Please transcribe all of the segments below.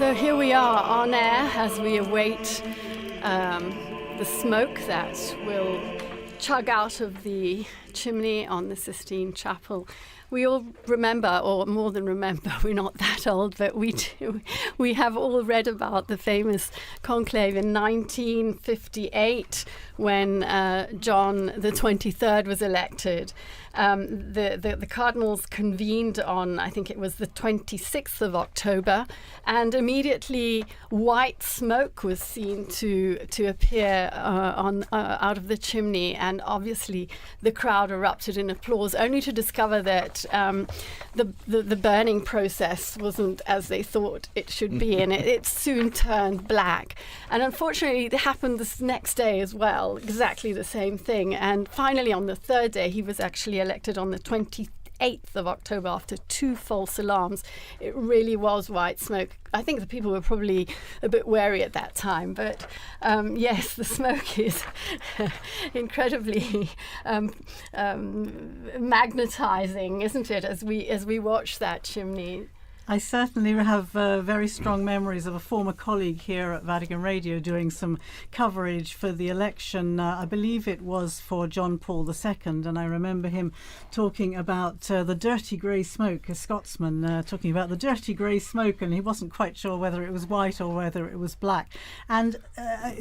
So here we are on air as we await the smoke that will chug out of the chimney on the Sistine Chapel. We all remember, or more than remember, we're not that old, but we do. We have all read about the famous conclave in 1958 when John the 23rd was elected. The Cardinals convened on, I think it was the 26th of October, and immediately white smoke was seen to appear out of the chimney, and obviously the crowd erupted in applause, only to discover that the burning process wasn't as they thought it should be, and it soon turned black. And unfortunately, it happened this next day as well, exactly the same thing. And finally, on the third day, he was actually elected on the 28th of October after 2 false alarms. It really was white smoke. I think the people were probably a bit wary at that time, but yes, the smoke is incredibly magnetizing, isn't it, as we watch that chimney. I certainly have very strong memories of a former colleague here at Vatican Radio doing some coverage for the election. I believe it was for John Paul II, and I remember him talking about the dirty grey smoke, a Scotsman talking about the dirty grey smoke, and he wasn't quite sure whether it was white or whether it was black. And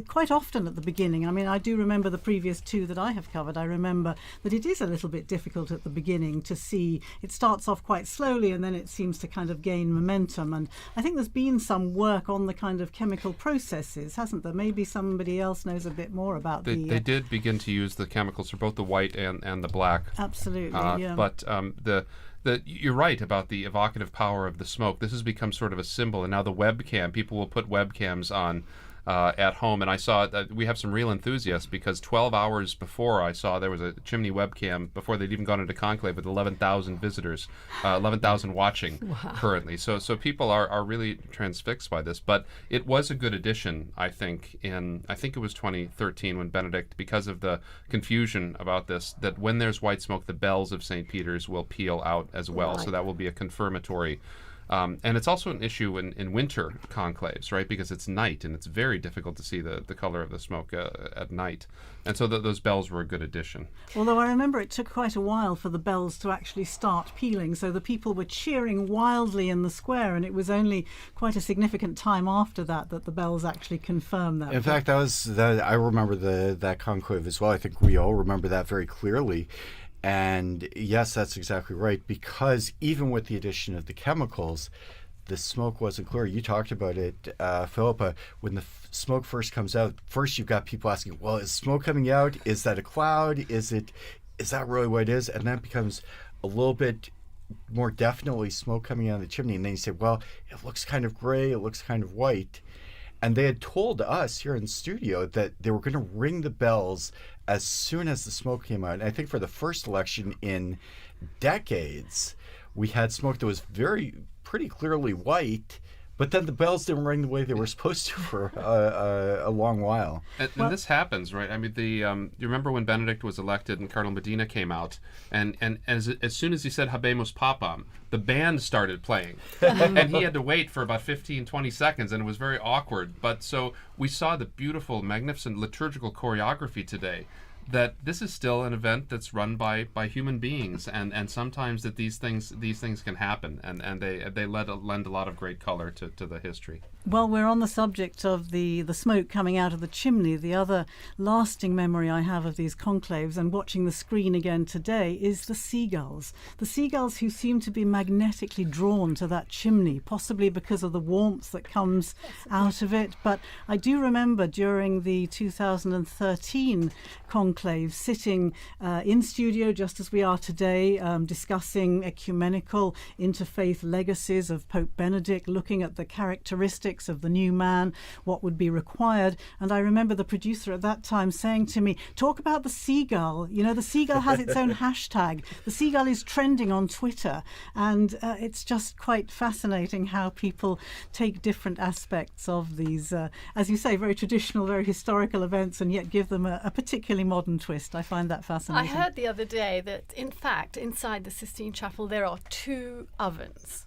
quite often at the beginning, I mean, I do remember the previous 2 that I have covered, I remember that it is a little bit difficult at the beginning to see. It starts off quite slowly and then it seems to kind of gain momentum, and I think there's been some work on the kind of chemical processes, hasn't there? Maybe somebody else knows a bit more about They did begin to use the chemicals for both the white and the black. Absolutely, yeah. But you're right about the evocative power of the smoke. This has become sort of a symbol, and now the webcam, people will put webcams on at home, and I saw that we have some real enthusiasts, because 12 hours before I saw there was a chimney webcam before they'd even gone into conclave with 11,000 visitors, 11,000 watching. Wow. Currently. So people are really transfixed by this, but it was a good addition, I think it was 2013 when Benedict, because of the confusion about this, that when there's white smoke, the bells of St. Peter's will peal out as well. Right. So that will be a confirmatory. And it's also an issue in winter conclaves, right? Because it's night and it's very difficult to see the color of the smoke at night. And so those bells were a good addition. Although I remember it took quite a while for the bells to actually start pealing. So the people were cheering wildly in the square, and it was only quite a significant time after that the bells actually confirmed that. In fact, I remember that conclave as well. I think we all remember that very clearly. And yes, that's exactly right, because even with the addition of the chemicals, the smoke wasn't clear. You talked about it, Philippa. When the smoke first comes out, first you've got people asking, well, is smoke coming out? Is that a cloud? Is that really what it is? And then it becomes a little bit more definitely smoke coming out of the chimney. And then you say, well, it looks kind of gray, it looks kind of white. And they had told us here in the studio that they were going to ring the bells as soon as the smoke came out. And I think for the first election in decades, we had smoke that was pretty clearly white, but then the bells didn't ring the way they were supposed to for a long while. And this happens, right? I mean, you remember when Benedict was elected and Cardinal Medina came out, and as soon as he said Habemus Papam, the band started playing. And he had to wait for about 15, 20 seconds, and it was very awkward. But so we saw the beautiful, magnificent liturgical choreography today, that this is still an event that's run by human beings, and sometimes that these things can happen, and they lend a lot of great color to the history. Well, we're on the subject of the smoke coming out of the chimney. The other lasting memory I have of these conclaves, and watching the screen again today, is the seagulls. The seagulls who seem to be magnetically drawn to that chimney, possibly because of the warmth that comes out of it. But I do remember during the 2013 conclave sitting in studio, just as we are today, discussing ecumenical interfaith legacies of Pope Benedict, looking at the characteristics of the new man, what would be required. And I remember the producer at that time saying to me, talk about the seagull. You know, the seagull has its own hashtag. The seagull is trending on Twitter. And it's just quite fascinating how people take different aspects of these, as you say, very traditional, very historical events, and yet give them a particularly modern twist. I find that fascinating. I heard the other day that, in fact, inside the Sistine Chapel, there are 2 ovens.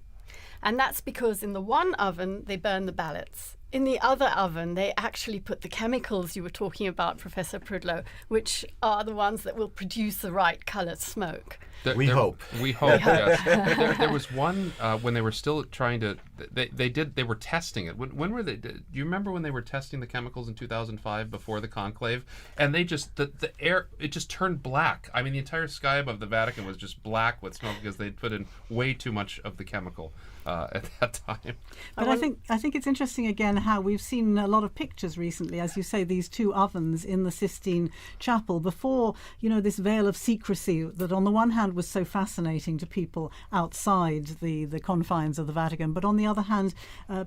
And that's because in the one oven, they burn the ballots. In the other oven, they actually put the chemicals you were talking about, Professor Prudlow, which are the ones that will produce the right coloured smoke. We hope. We hope, yes. There was one when they were still trying to. They were testing it. When were they? Do you remember when they were testing the chemicals in 2005 before the conclave? And they just the air, it just turned black. I mean, the entire sky above the Vatican was just black with smoke because they'd put in way too much of the chemical at that time. But I think it's interesting again how we've seen a lot of pictures recently, as you say, these two ovens in the Sistine Chapel before, this veil of secrecy that on the one hand was so fascinating to people outside the confines of the Vatican, but on the other hand,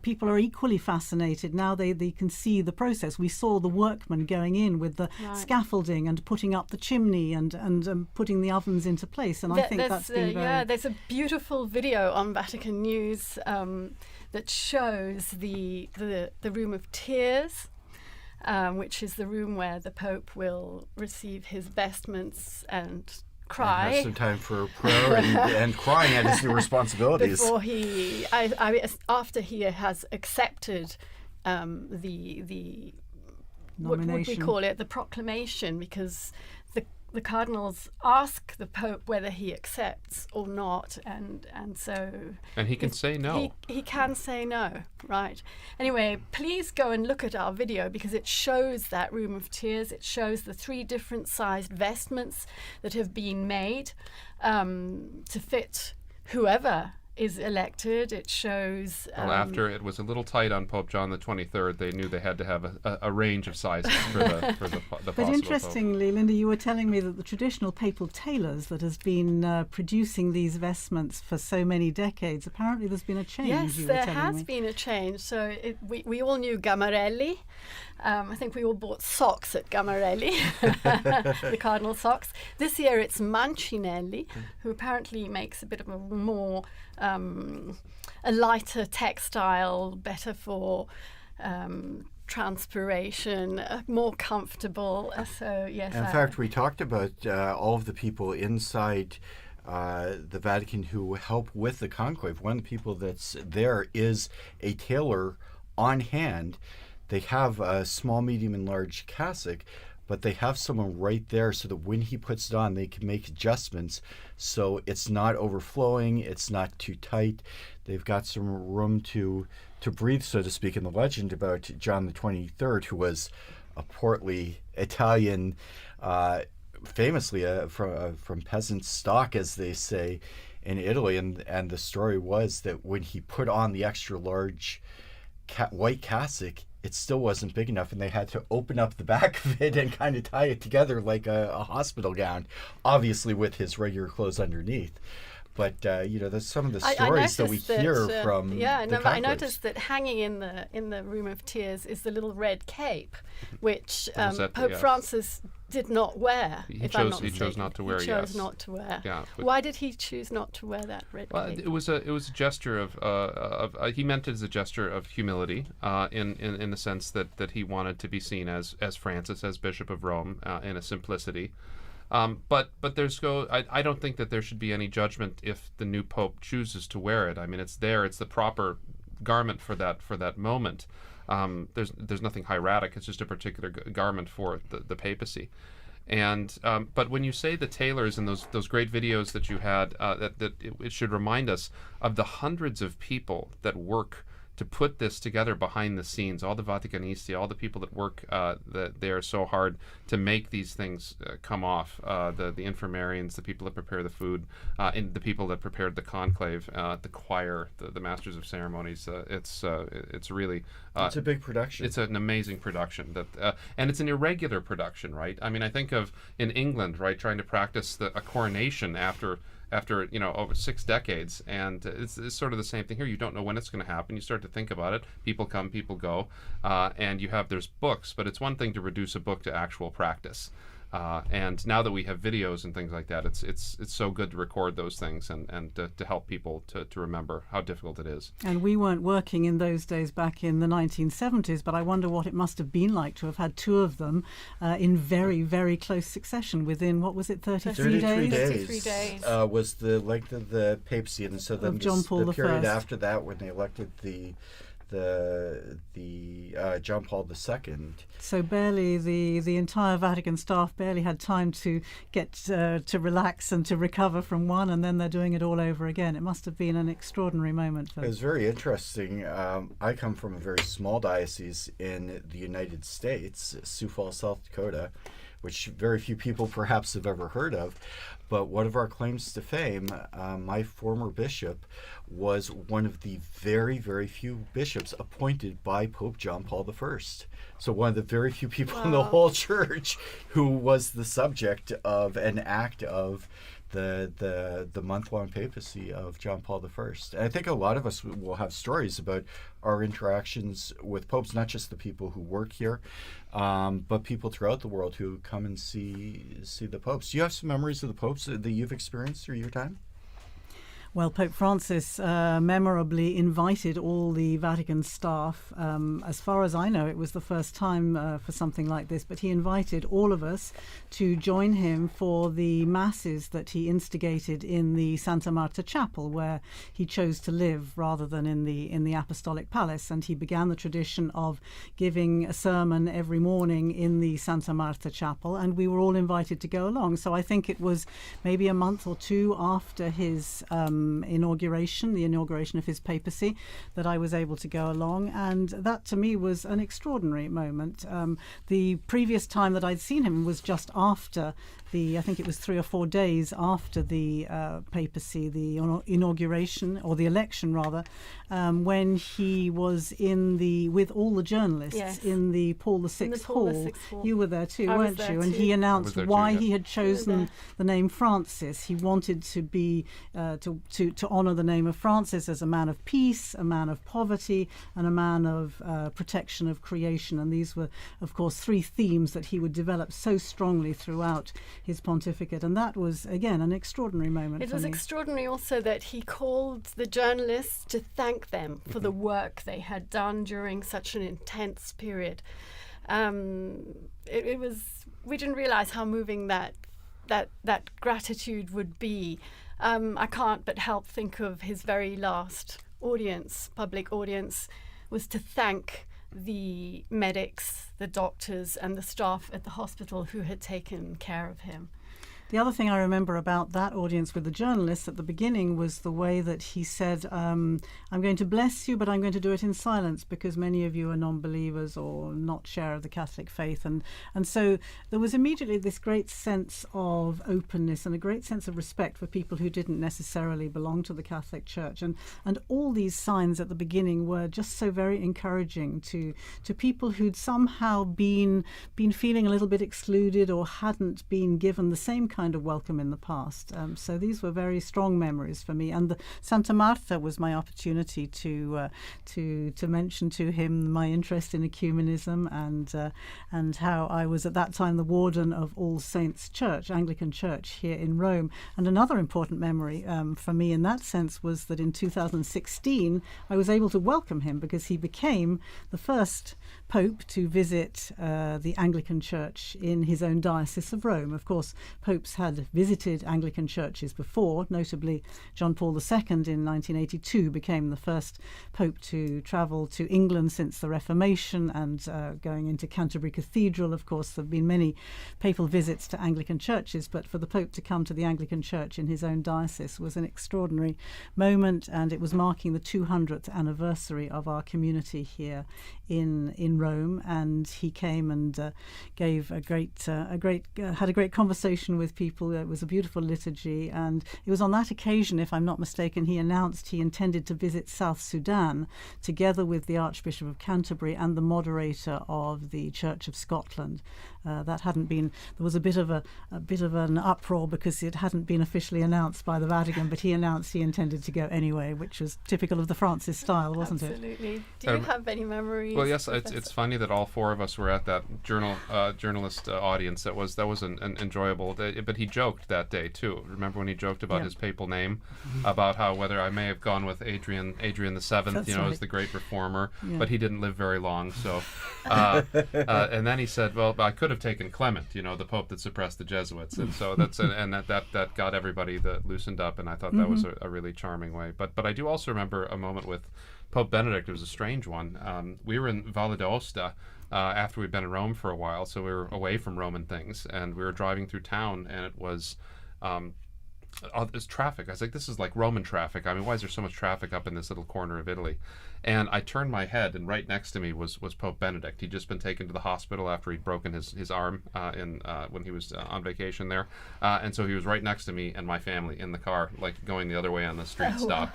people are equally fascinated now they can see the process. We saw the workmen going in with the scaffolding and putting up the chimney and putting the ovens into place, and I think that's been very... there's a beautiful video on Vatican News that shows the room of tears, which is the room where the Pope will receive his vestments and cry. And have some time for prayer and crying at his new responsibilities. Before after he has accepted the what would we call it, the proclamation, because the cardinals ask the Pope whether he accepts or not, and so... And he can say no. He can say no, right. Anyway, please go and look at our video because it shows that room of tears. It shows the 3 different sized vestments that have been made to fit whoever is elected. It shows... well, after it was a little tight on Pope John the 23rd, they knew they had to have a range of sizes for the But possible interestingly, Linda, you were telling me that the traditional papal tailors that has been producing these vestments for so many decades, apparently there's been a change. Yes, there has been a change. So we all knew Gamarelli. I think we all bought socks at Gamarelli, the cardinal socks. This year it's Mancinelli, who apparently makes a bit of a more a lighter textile, better for transpiration, more comfortable. So yes. In fact, we talked about all of the people inside the Vatican who help with the conclave. One of the people that's there is a tailor on hand. They have a small, medium, and large cassock, but they have someone right there so that when he puts it on, they can make adjustments so it's not overflowing, it's not too tight. They've got some room to breathe, so to speak. In the legend about John the 23rd, who was a portly Italian, famously from peasant stock, as they say, in Italy, and the story was that when he put on the extra large white cassock, it still wasn't big enough, and they had to open up the back of it and kind of tie it together like a hospital gown, obviously with his regular clothes underneath. But there's some of the stories that we hear from the Catholics. I noticed that hanging in the room of tears is the little red cape, which Pope Francis did not wear. He chose not to wear. He chose not to wear. Yeah, why did he choose not to wear that red cape? It was a gesture of he meant it as a gesture of humility, in the sense that he wanted to be seen as Francis, as Bishop of Rome, in a simplicity. But I don't think that there should be any judgment if the new Pope chooses to wear it. I mean, it's the proper garment for that moment. There's nothing hieratic. It's just a particular garment for the papacy. And but when you say the tailors and those great videos that you had, it should remind us of the hundreds of people that work to put this together behind the scenes, all the Vaticanisti, all the people that work they are so hard to make these things come off, the infirmarians, the people that prepare the food, and the people that prepared the conclave, the choir, the masters of ceremonies. It's really... it's a big production. It's an amazing production, and it's an irregular production, right? I mean, I think of in England, right, trying to practice a coronation after over 6 decades, and it's sort of the same thing here. You don't know when it's going to happen. You start to think about it. People come, people go, and there's books, but it's one thing to reduce a book to actual practice. And now that we have videos and things like that, it's so good to record those things and to help people to remember how difficult it is. And we weren't working in those days back in the 1970s, but I wonder what it must have been like to have had two of them in very, very close succession within, what was it, 33 days? 33 days. Was the length of the papacy, and so then John Paul the period I. after that when they elected the John Paul II. So barely the entire Vatican staff barely had time to get to relax and to recover from one, and then they're doing it all over again. It must have been an extraordinary moment. It was very interesting. I come from a very small diocese in the United States, Sioux Falls, South Dakota, which very few people perhaps have ever heard of. But one of our claims to fame, my former bishop was one of the very, very few bishops appointed by Pope John Paul I. So one of the very few people in the whole church who was the subject of an act of the month-long papacy of John Paul I. And I think a lot of us will have stories about our interactions with popes, not just the people who work here, but people throughout the world who come and see the popes. Do you have some memories of the popes that you've experienced through your time? Well, Pope Francis memorably invited all the Vatican staff. As far as I know, it was the first time for something like this, but he invited all of us to join him for the masses that he instigated in the Santa Marta Chapel, where he chose to live rather than in the Apostolic Palace. And he began the tradition of giving a sermon every morning in the Santa Marta Chapel, and we were all invited to go along. So I think it was maybe a month or two after his inauguration, the inauguration of his papacy, that I was able to go along, and that to me was an extraordinary moment. The previous time that I'd seen him was just after I think it was 3 or 4 days after the papacy, the inauguration, or the election rather, when he was with all the journalists in the Paul VI Hall. You were there too, weren't you? And he announced why he had chosen the name Francis. He wanted to be to honour the name of Francis as a man of peace, a man of poverty, and a man of protection of creation. And these were, of course, 3 themes that he would develop so strongly throughout his pontificate. And that was, again, an extraordinary moment. It was extraordinary also that he called the journalists to thank them for the work they had done during such an intense period. It was, we didn't realise how moving that gratitude would be. I can't but help think of his very last public audience, was to thank the medics, the doctors, and the staff at the hospital who had taken care of him. The other thing I remember about that audience with the journalists at the beginning was the way that he said, I'm going to bless you, but I'm going to do it in silence because many of you are non-believers or not share of the Catholic faith. And so there was immediately this great sense of openness and a great sense of respect for people who didn't necessarily belong to the Catholic Church. And all these signs at the beginning were just so very encouraging to people who'd somehow been feeling a little bit excluded or hadn't been given the same kind of welcome in the past. So these were very strong memories for me. And the Santa Marta was my opportunity to mention to him my interest in ecumenism and how I was at that time the warden of All Saints Church, Anglican Church here in Rome. And another important memory for me in that sense was that in 2016 I was able to welcome him because he became the first Pope to visit the Anglican Church in his own diocese of Rome. Of course, popes had visited Anglican churches before, notably John Paul II in 1982 became the first Pope to travel to England since the Reformation, and going into Canterbury Cathedral. Of course, there have been many papal visits to Anglican churches, but for the Pope to come to the Anglican Church in his own diocese was an extraordinary moment, and it was marking the 200th anniversary of our community here in Rome. And he came and gave had a great conversation with people. It was a beautiful liturgy, and it was on that occasion, if I'm not mistaken, he announced he intended to visit South Sudan together with the Archbishop of Canterbury and the moderator of the Church of Scotland. That hadn't been. There was a bit of an uproar because it hadn't been officially announced by the Vatican, but he announced he intended to go anyway, which was typical of the Francis style, wasn't it? Absolutely. Do you have any memories? Well, yes, it's funny that all four of us were at that journalist audience. That was an enjoyable day. But he joked that day too. Remember when he joked about his papal name, about how whether I may have gone with Adrian the Seventh, That's right. as the great reformer, Yeah. but he didn't live very long. So, and then he said, well, I could have taken Clement, the Pope that suppressed the Jesuits, and so that got everybody loosened up, and I thought that was a really charming way. But I do also remember a moment with Pope Benedict. It was a strange one. We were in Valle d'Aosta after we'd been in Rome for a while, so we were away from Roman things, and we were driving through town, and it was there's traffic. I was like, this is like Roman traffic. I mean, why is there so much traffic up in this little corner of Italy? And I turned my head, and right next to me was Pope Benedict. He'd just been taken to the hospital after he'd broken his arm when he was on vacation there. And so he was right next to me and my family in the car, like going the other way on the street stop.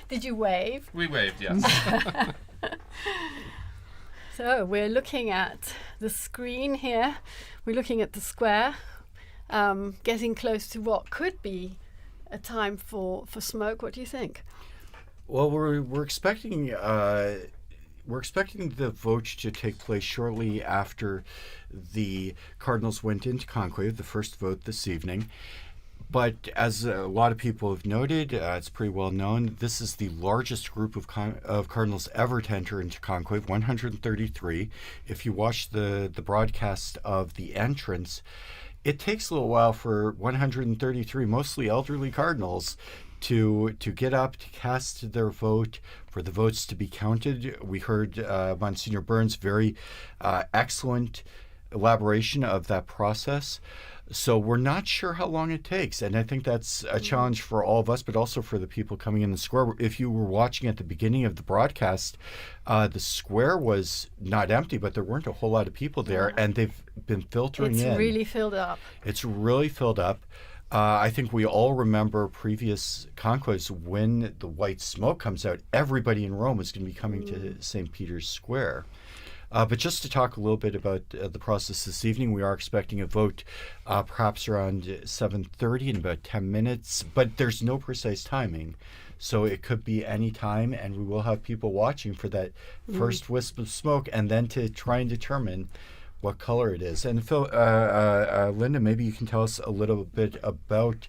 Did you wave? We waved, yes. So we're looking at the screen here. We're looking at the square, getting close to what could be a time for smoke. What do you think? Well, we're expecting the vote to take place shortly after the Cardinals went into conclave, the first vote this evening. But as a lot of people have noted, it's pretty well known, this is the largest group of Cardinals ever to enter into conclave, 133. If you watch the broadcast of the entrance, it takes a little while for 133 mostly elderly Cardinals to get up, to cast their vote, for the votes to be counted. We heard Monsignor Burns' very excellent elaboration of that process. So we're not sure how long it takes, and I think that's a challenge for all of us, but also for the people coming in the square. If you were watching at the beginning of the broadcast, the square was not empty, but there weren't a whole lot of people there, and they've been filtering in. It's really filled up. It's really filled up. I think we all remember previous conclaves when the white smoke comes out, everybody in Rome is going to be coming to St. Peter's Square. But just to talk a little bit about the process this evening, we are expecting a vote perhaps around 7:30 in about 10 minutes, but there's no precise timing. So it could be any time, and we will have people watching for that first wisp of smoke and then to try and determine what color it is. And Phil, Linda, maybe you can tell us a little bit about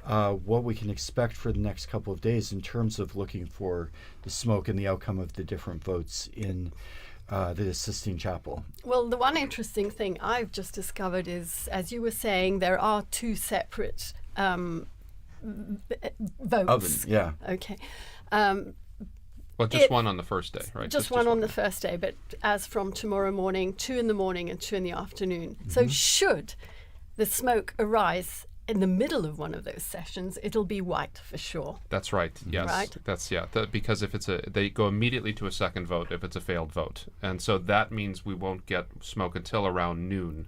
what we can expect for the next couple of days in terms of looking for the smoke and the outcome of the different votes in the Sistine Chapel. Well, the one interesting thing I've just discovered is, as you were saying, there are two separate votes. Oven, yeah. Okay. Well, just one on the first day, right? Just one on the first day, but as from tomorrow morning, 2 in the morning and 2 in the afternoon. So should the smoke arise in the middle of one of those sessions, it'll be white for sure. That's right. Yes. Right? That's because if they go immediately to a second vote if it's a failed vote, and so that means we won't get smoke until around noon.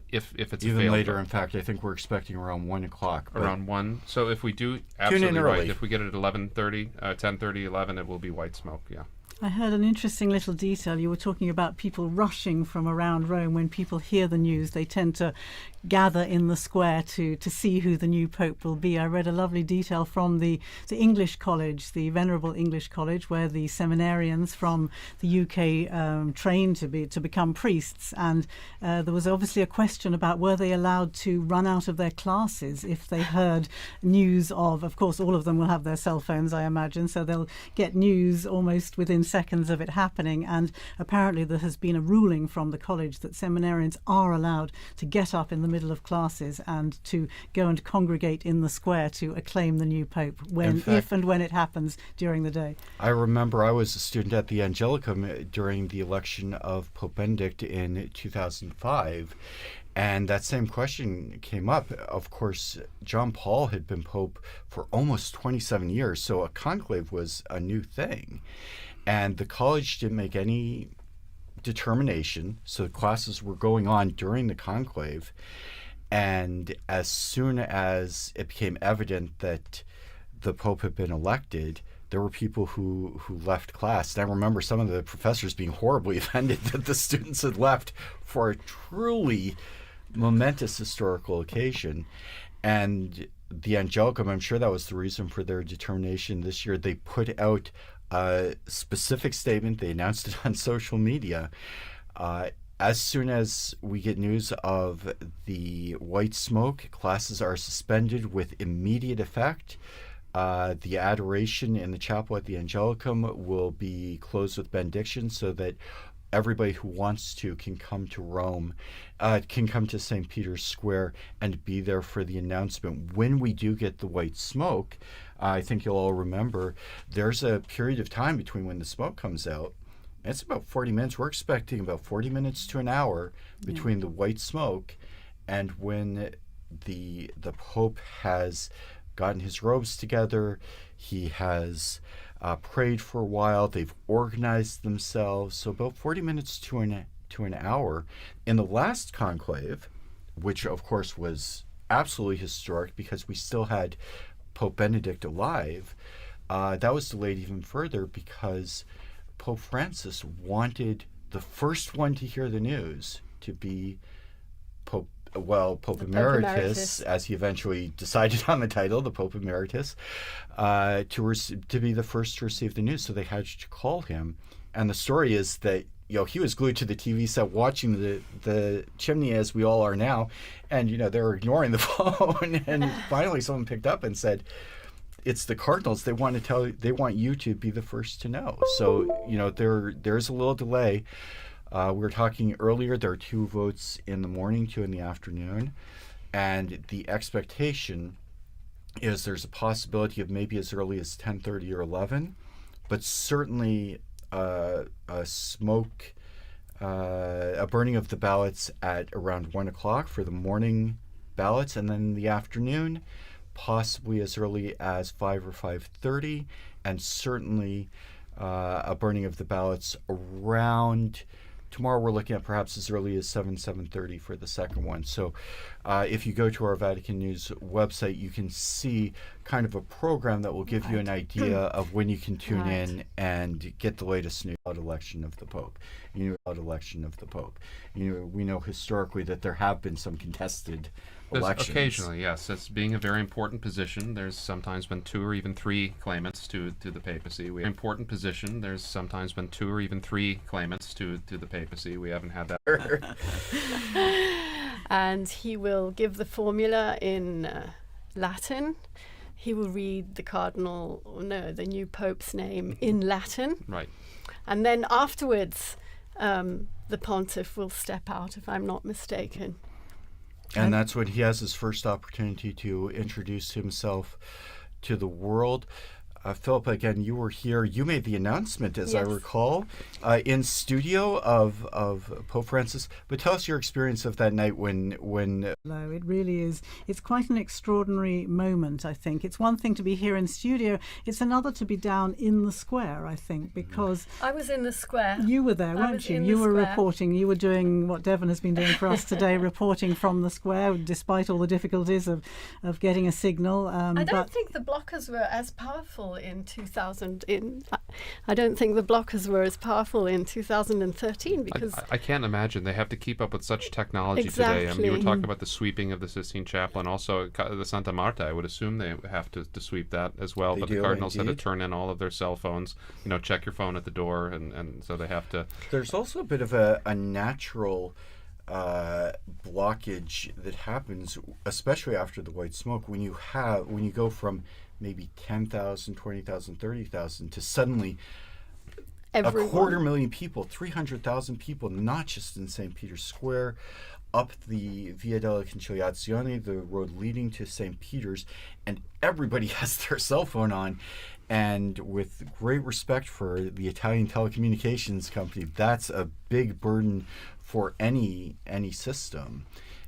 If it's even a failed later, vote. in fact, I think we're expecting around 1 o'clock. Around 1. So if we do, Tune absolutely in right. early. If we get it at 11:30, 10:30, 11, it will be white smoke. Yeah. I heard an interesting little detail. You were talking about people rushing from around Rome. When people hear the news, they tend to gather in the square to see who the new pope will be. I read a lovely detail from the English College, the Venerable English College, where the seminarians from the UK trained to become priests. And there was obviously a question about were they allowed to run out of their classes if they heard news of course, all of them will have their cell phones, I imagine, so they'll get news almost within seconds of it happening. And apparently there has been a ruling from the college that seminarians are allowed to get up in the middle of classes and to go and congregate in the square to acclaim the new pope if and when it happens during the day. I remember I was a student at the Angelicum during the election of Pope Benedict in 2005, and that same question came up. Of course, John Paul had been pope for almost 27 years, so a conclave was a new thing. And the college didn't make any determination, so classes were going on during the conclave. And as soon as it became evident that the Pope had been elected, there were people who left class. And I remember some of the professors being horribly offended that the students had left for a truly momentous historical occasion. And the Angelicum, I'm sure that was the reason for their determination this year. They put out a specific statement. They announced it on social media. As soon as we get news of the white smoke, classes are suspended with immediate effect. The adoration in the chapel at the Angelicum will be closed with benediction so that everybody who wants to can come to Rome, can come to St. Peter's Square and be there for the announcement. When we do get the white smoke, I think you'll all remember, there's a period of time between when the smoke comes out. It's about 40 minutes. We're expecting about 40 minutes to an hour between the white smoke and when the Pope has gotten his robes together. He has prayed for a while. They've organized themselves. So about 40 minutes to an hour. In the last conclave, which of course was absolutely historic because we still had Pope Benedict alive, that was delayed even further because Pope Francis wanted the first one to hear the news to be Pope Emeritus, as he eventually decided on the title, the Pope Emeritus, to be the first to receive the news. So they had to call him. And the story is that he was glued to the TV set watching the chimney as we all are now, and they were ignoring the phone. And finally, someone picked up and said, "It's the Cardinals. They want you to be the first to know." So there's a little delay. We were talking earlier, there are 2 votes in the morning, 2 in the afternoon, and the expectation is there's a possibility of maybe as early as 10:30 or 11, but certainly a burning of the ballots at around 1 o'clock for the morning ballots, and then in the afternoon, possibly as early as 5 or 5:30, and certainly a burning of the ballots around. Tomorrow we're looking at perhaps as early as 7:30 for the second one. So if you go to our Vatican News website, you can see kind of a program that will give you an idea of when you can tune in and get the latest news about election of the Pope. We know historically that there have been some contested elections. Occasionally, yes. It's being a very important position. There's sometimes been 2 or even 3 claimants to the papacy. Important position. There's sometimes been 2 or even 3 claimants to the papacy. We haven't had that. And he will give the formula in Latin. He will read the new Pope's name in Latin. Right. And then afterwards, the pontiff will step out, if I'm not mistaken. And that's when he has his first opportunity to introduce himself to the world. Philip, again, you were here. You made the announcement, as I recall, in studio of Pope Francis. But tell us your experience of that night when. It really is. It's quite an extraordinary moment, I think. It's one thing to be here in studio. It's another to be down in the square, I think, because... I was in the square. You were there, weren't you? You were reporting. You were doing what Devon has been doing for us today, reporting from the square, despite all the difficulties of getting a signal. I don't think the blockers were as powerful in 2013 because I can't imagine. They have to keep up with such technology today. I mean, you were talking about the sweeping of the Sistine Chapel and also the Santa Marta. I would assume they have to sweep that as well. But the Cardinals had to turn in all of their cell phones, check your phone at the door, and so they have to. There's also a bit of a natural blockage that happens, especially after the white smoke, when you go from maybe 10,000, 20,000, 30,000 to suddenly everyone. 250,000 people, 300,000 people, not just in St. Peter's Square, up the Via della Conciliazione, the road leading to St. Peter's, and everybody has their cell phone on. And with great respect for the Italian telecommunications company, that's a big burden for any system.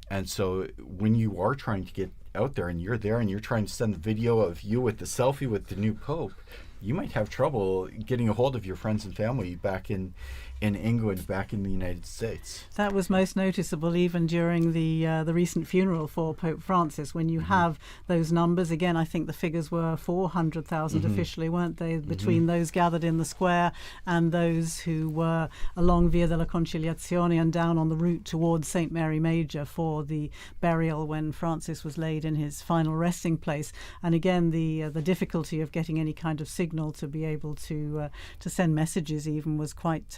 And so when you are trying to get out there and you're trying to send the video of you with the selfie with the new Pope, you might have trouble getting a hold of your friends and family back in in England back in the United States. That was most noticeable even during the recent funeral for Pope Francis, when you have those numbers. Again, I think the figures were 400,000 officially, weren't they, between those gathered in the square and those who were along Via della Conciliazione and down on the route towards St. Mary Major for the burial when Francis was laid in his final resting place. And again, the difficulty of getting any kind of signal to be able to send messages even was quite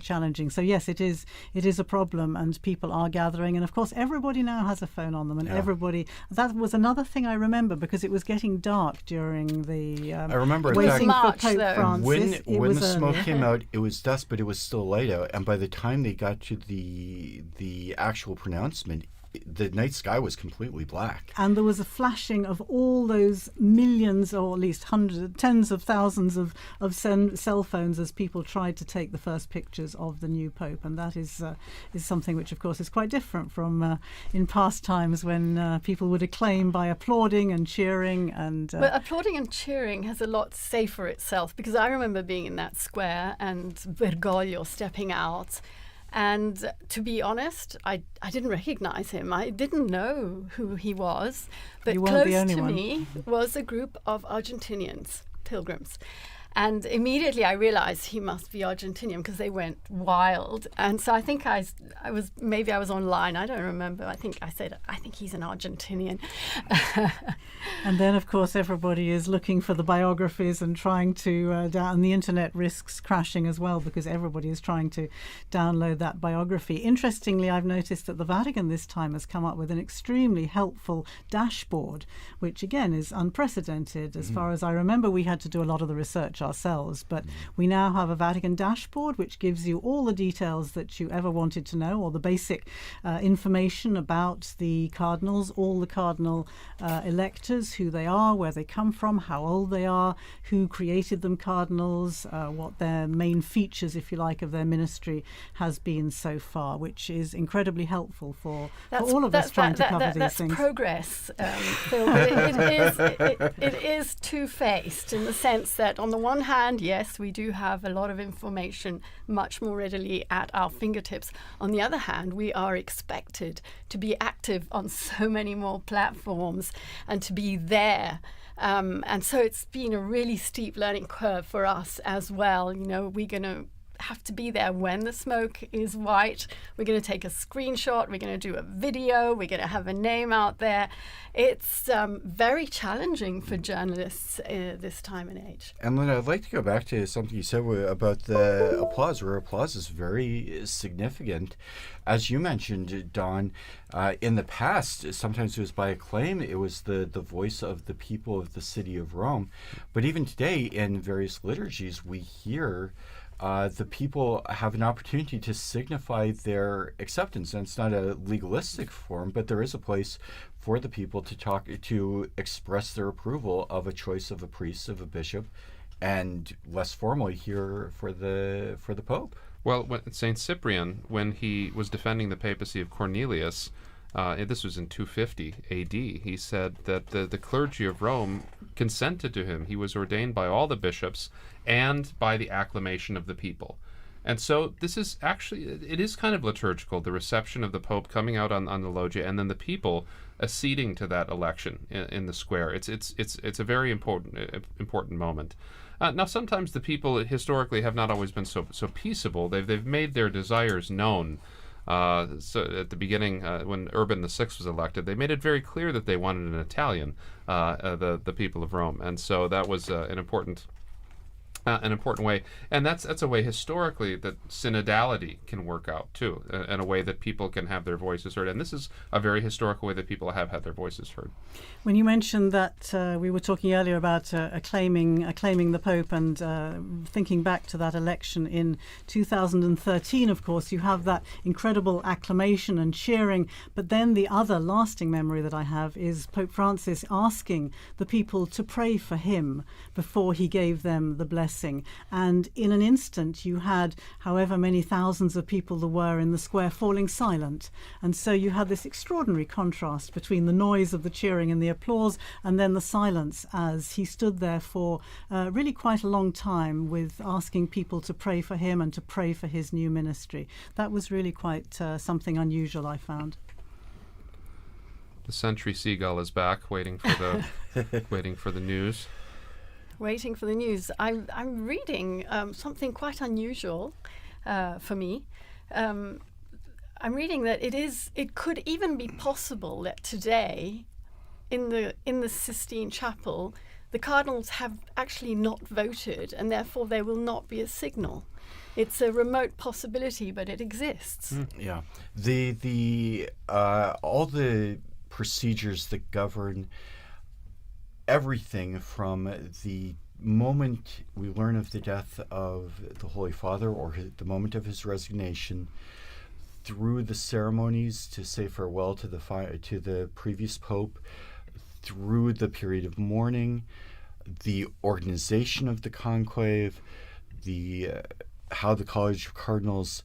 challenging. So yes, it is a problem, and people are gathering, and of course everybody now has a phone on them, and everybody. That was another thing I remember, because it was getting dark during the I remember waiting for March, Pope though. Francis. when the smoke came out, it was dusk, but it was still light out, and by the time they got to the actual pronouncement, the night sky was completely black. And there was a flashing of all those millions, or at least hundreds, tens of thousands of cell phones as people tried to take the first pictures of the new Pope. And that is something which, of course, is quite different from in past times when people would acclaim by applauding and cheering. But applauding and cheering has a lot to say for itself, because I remember being in that square and Bergoglio stepping out. And to be honest, I didn't recognize him. I didn't know who he was. But close to me was a group of Argentinians, pilgrims. And immediately I realized he must be Argentinian, because they went wild. And so I think I was online. I don't remember. I think I said, I think he's an Argentinian. And then, of course, everybody is looking for the biographies and trying to and the internet risks crashing as well, because everybody is trying to download that biography. Interestingly, I've noticed that the Vatican this time has come up with an extremely helpful dashboard, which again is unprecedented. As far as I remember, we had to do a lot of the research ourselves, but we now have a Vatican dashboard which gives you all the details that you ever wanted to know, or the basic information about the cardinals, all the cardinal electors, who they are, where they come from, how old they are, who created them cardinals, what their main features, if you like, of their ministry has been so far, which is incredibly helpful for all of us trying to cover these things. That's progress, Phil. It is two-faced, in the sense that on the one hand, yes, we do have a lot of information much more readily at our fingertips. On the other hand, we are expected to be active on so many more platforms and to be there. And so it's been a really steep learning curve for us as well. You know, we're going to have to be there when the smoke is white. We're going to take a screenshot. We're going to do a video. We're going to have a name out there. It's very challenging for journalists this time and age. And Linda, I'd like to go back to something you said about the applause, where applause is very significant. As you mentioned, Dawn, in the past, sometimes it was by acclaim. It was the voice of the people of the city of Rome. But even today, in various liturgies, we hear the people have an opportunity to signify their acceptance. And it's not a legalistic form, but there is a place for the people to express their approval of a choice of a priest, of a bishop, and less formally here for the Pope. Well, when St. Cyprian, when he was defending the papacy of Cornelius, this was in 250 AD, he said that the clergy of Rome consented to him. He was ordained by all the bishops and by the acclamation of the people. And so this is actually, it is kind of liturgical, the reception of the Pope coming out on the loggia, and then the people acceding to that election in the square. It's a very important moment. Now, sometimes the people historically have not always been so peaceable. They've made their desires known. So at the beginning, when Urban VI was elected, they made it very clear that they wanted an Italian, the people of Rome, and so that was an important way. And that's a way historically that synodality can work out too, in a way that people can have their voices heard. And this is a very historical way that people have had their voices heard. When you mentioned that we were talking earlier about acclaiming the Pope, and thinking back to that election in 2013, of course, you have that incredible acclamation and cheering. But then the other lasting memory that I have is Pope Francis asking the people to pray for him before he gave them the blessing blessing. And in an instant, you had however many thousands of people there were in the square falling silent. And so you had this extraordinary contrast between the noise of the cheering and the applause and then the silence as he stood there for really quite a long time with asking people to pray for him and to pray for his new ministry. That was really quite something unusual, I found. The sentry seagull is back, waiting for the waiting for the news. Waiting for the news. I'm reading something quite unusual for me. I'm reading that it could even be possible that today, in the Sistine Chapel, the Cardinals have actually not voted, and therefore there will not be a signal. It's a remote possibility, but it exists. Yeah, all the procedures that govern everything from the moment we learn of the death of the Holy Father or the moment of his resignation, through the ceremonies to say farewell to the previous pope, through the period of mourning, the organization of the conclave, how the College of Cardinals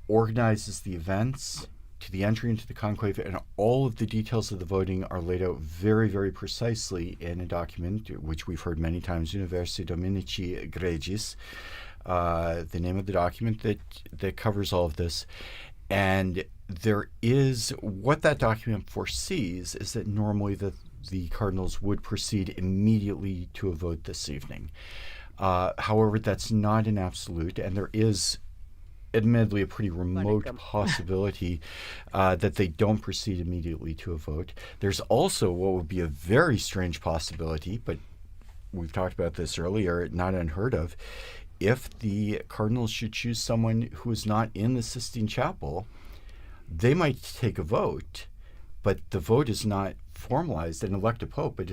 organizes the events, to the entry into the conclave, and all of the details of the voting are laid out very, very precisely in a document which we've heard many times, Universi Dominici Gregis, the name of the document that covers all of this. And what that document foresees is that normally the Cardinals would proceed immediately to a vote this evening. However, that's not an absolute, and there is admittedly a pretty remote possibility that they don't proceed immediately to a vote. There's also what would be a very strange possibility, but we've talked about this earlier, not unheard of, if the Cardinals should choose someone who is not in the Sistine Chapel, they might take a vote, but the vote is not formalized and elect a pope, but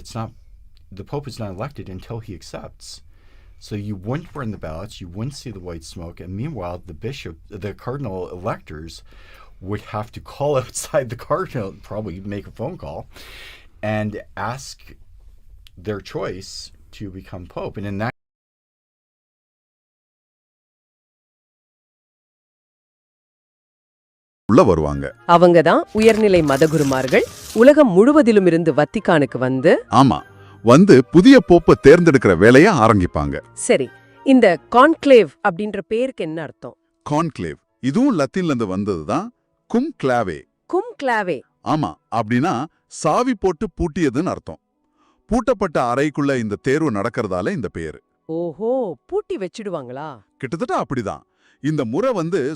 the pope is not elected until he accepts. So you wouldn't burn the ballots, you wouldn't see the white smoke, and meanwhile, the cardinal electors would have to call outside the cardinal, probably make a phone call, and ask their choice to become pope. And in that உள்ள வருவாங்க. அவங்க தான் உயர்நிலை மதகுருமார்கள் உலகம் முழுவதிலும் இருந்து வத்திக்கானுக்கு வந்து புதிய போப்பை தேர்ந்தெடுக்கிற வேலையை ஆரம்பிப்பாங்க. சரி, இந்த கான்க்ளேவ் அப்படின்ற பேருக்கு என்ன அர்த்தம்? கான்க்ளேவ் இதுவும் லத்தீன்ல இருந்து வந்ததுதான். கும்க்ளாவே. கும்க்ளாவே. ஆமா, அப்படின்னா சாவி போட்டு பூட்டியதுன்னு அர்த்தம். பூட்டப்பட்ட அறைக்குள்ள இந்த தேர்வு நடக்கிறதால இந்த பேரு. ஓஹோ, பூட்டி வச்சிடுவாங்களா? கிட்டத்தட்ட அப்படிதான். இந்த முறை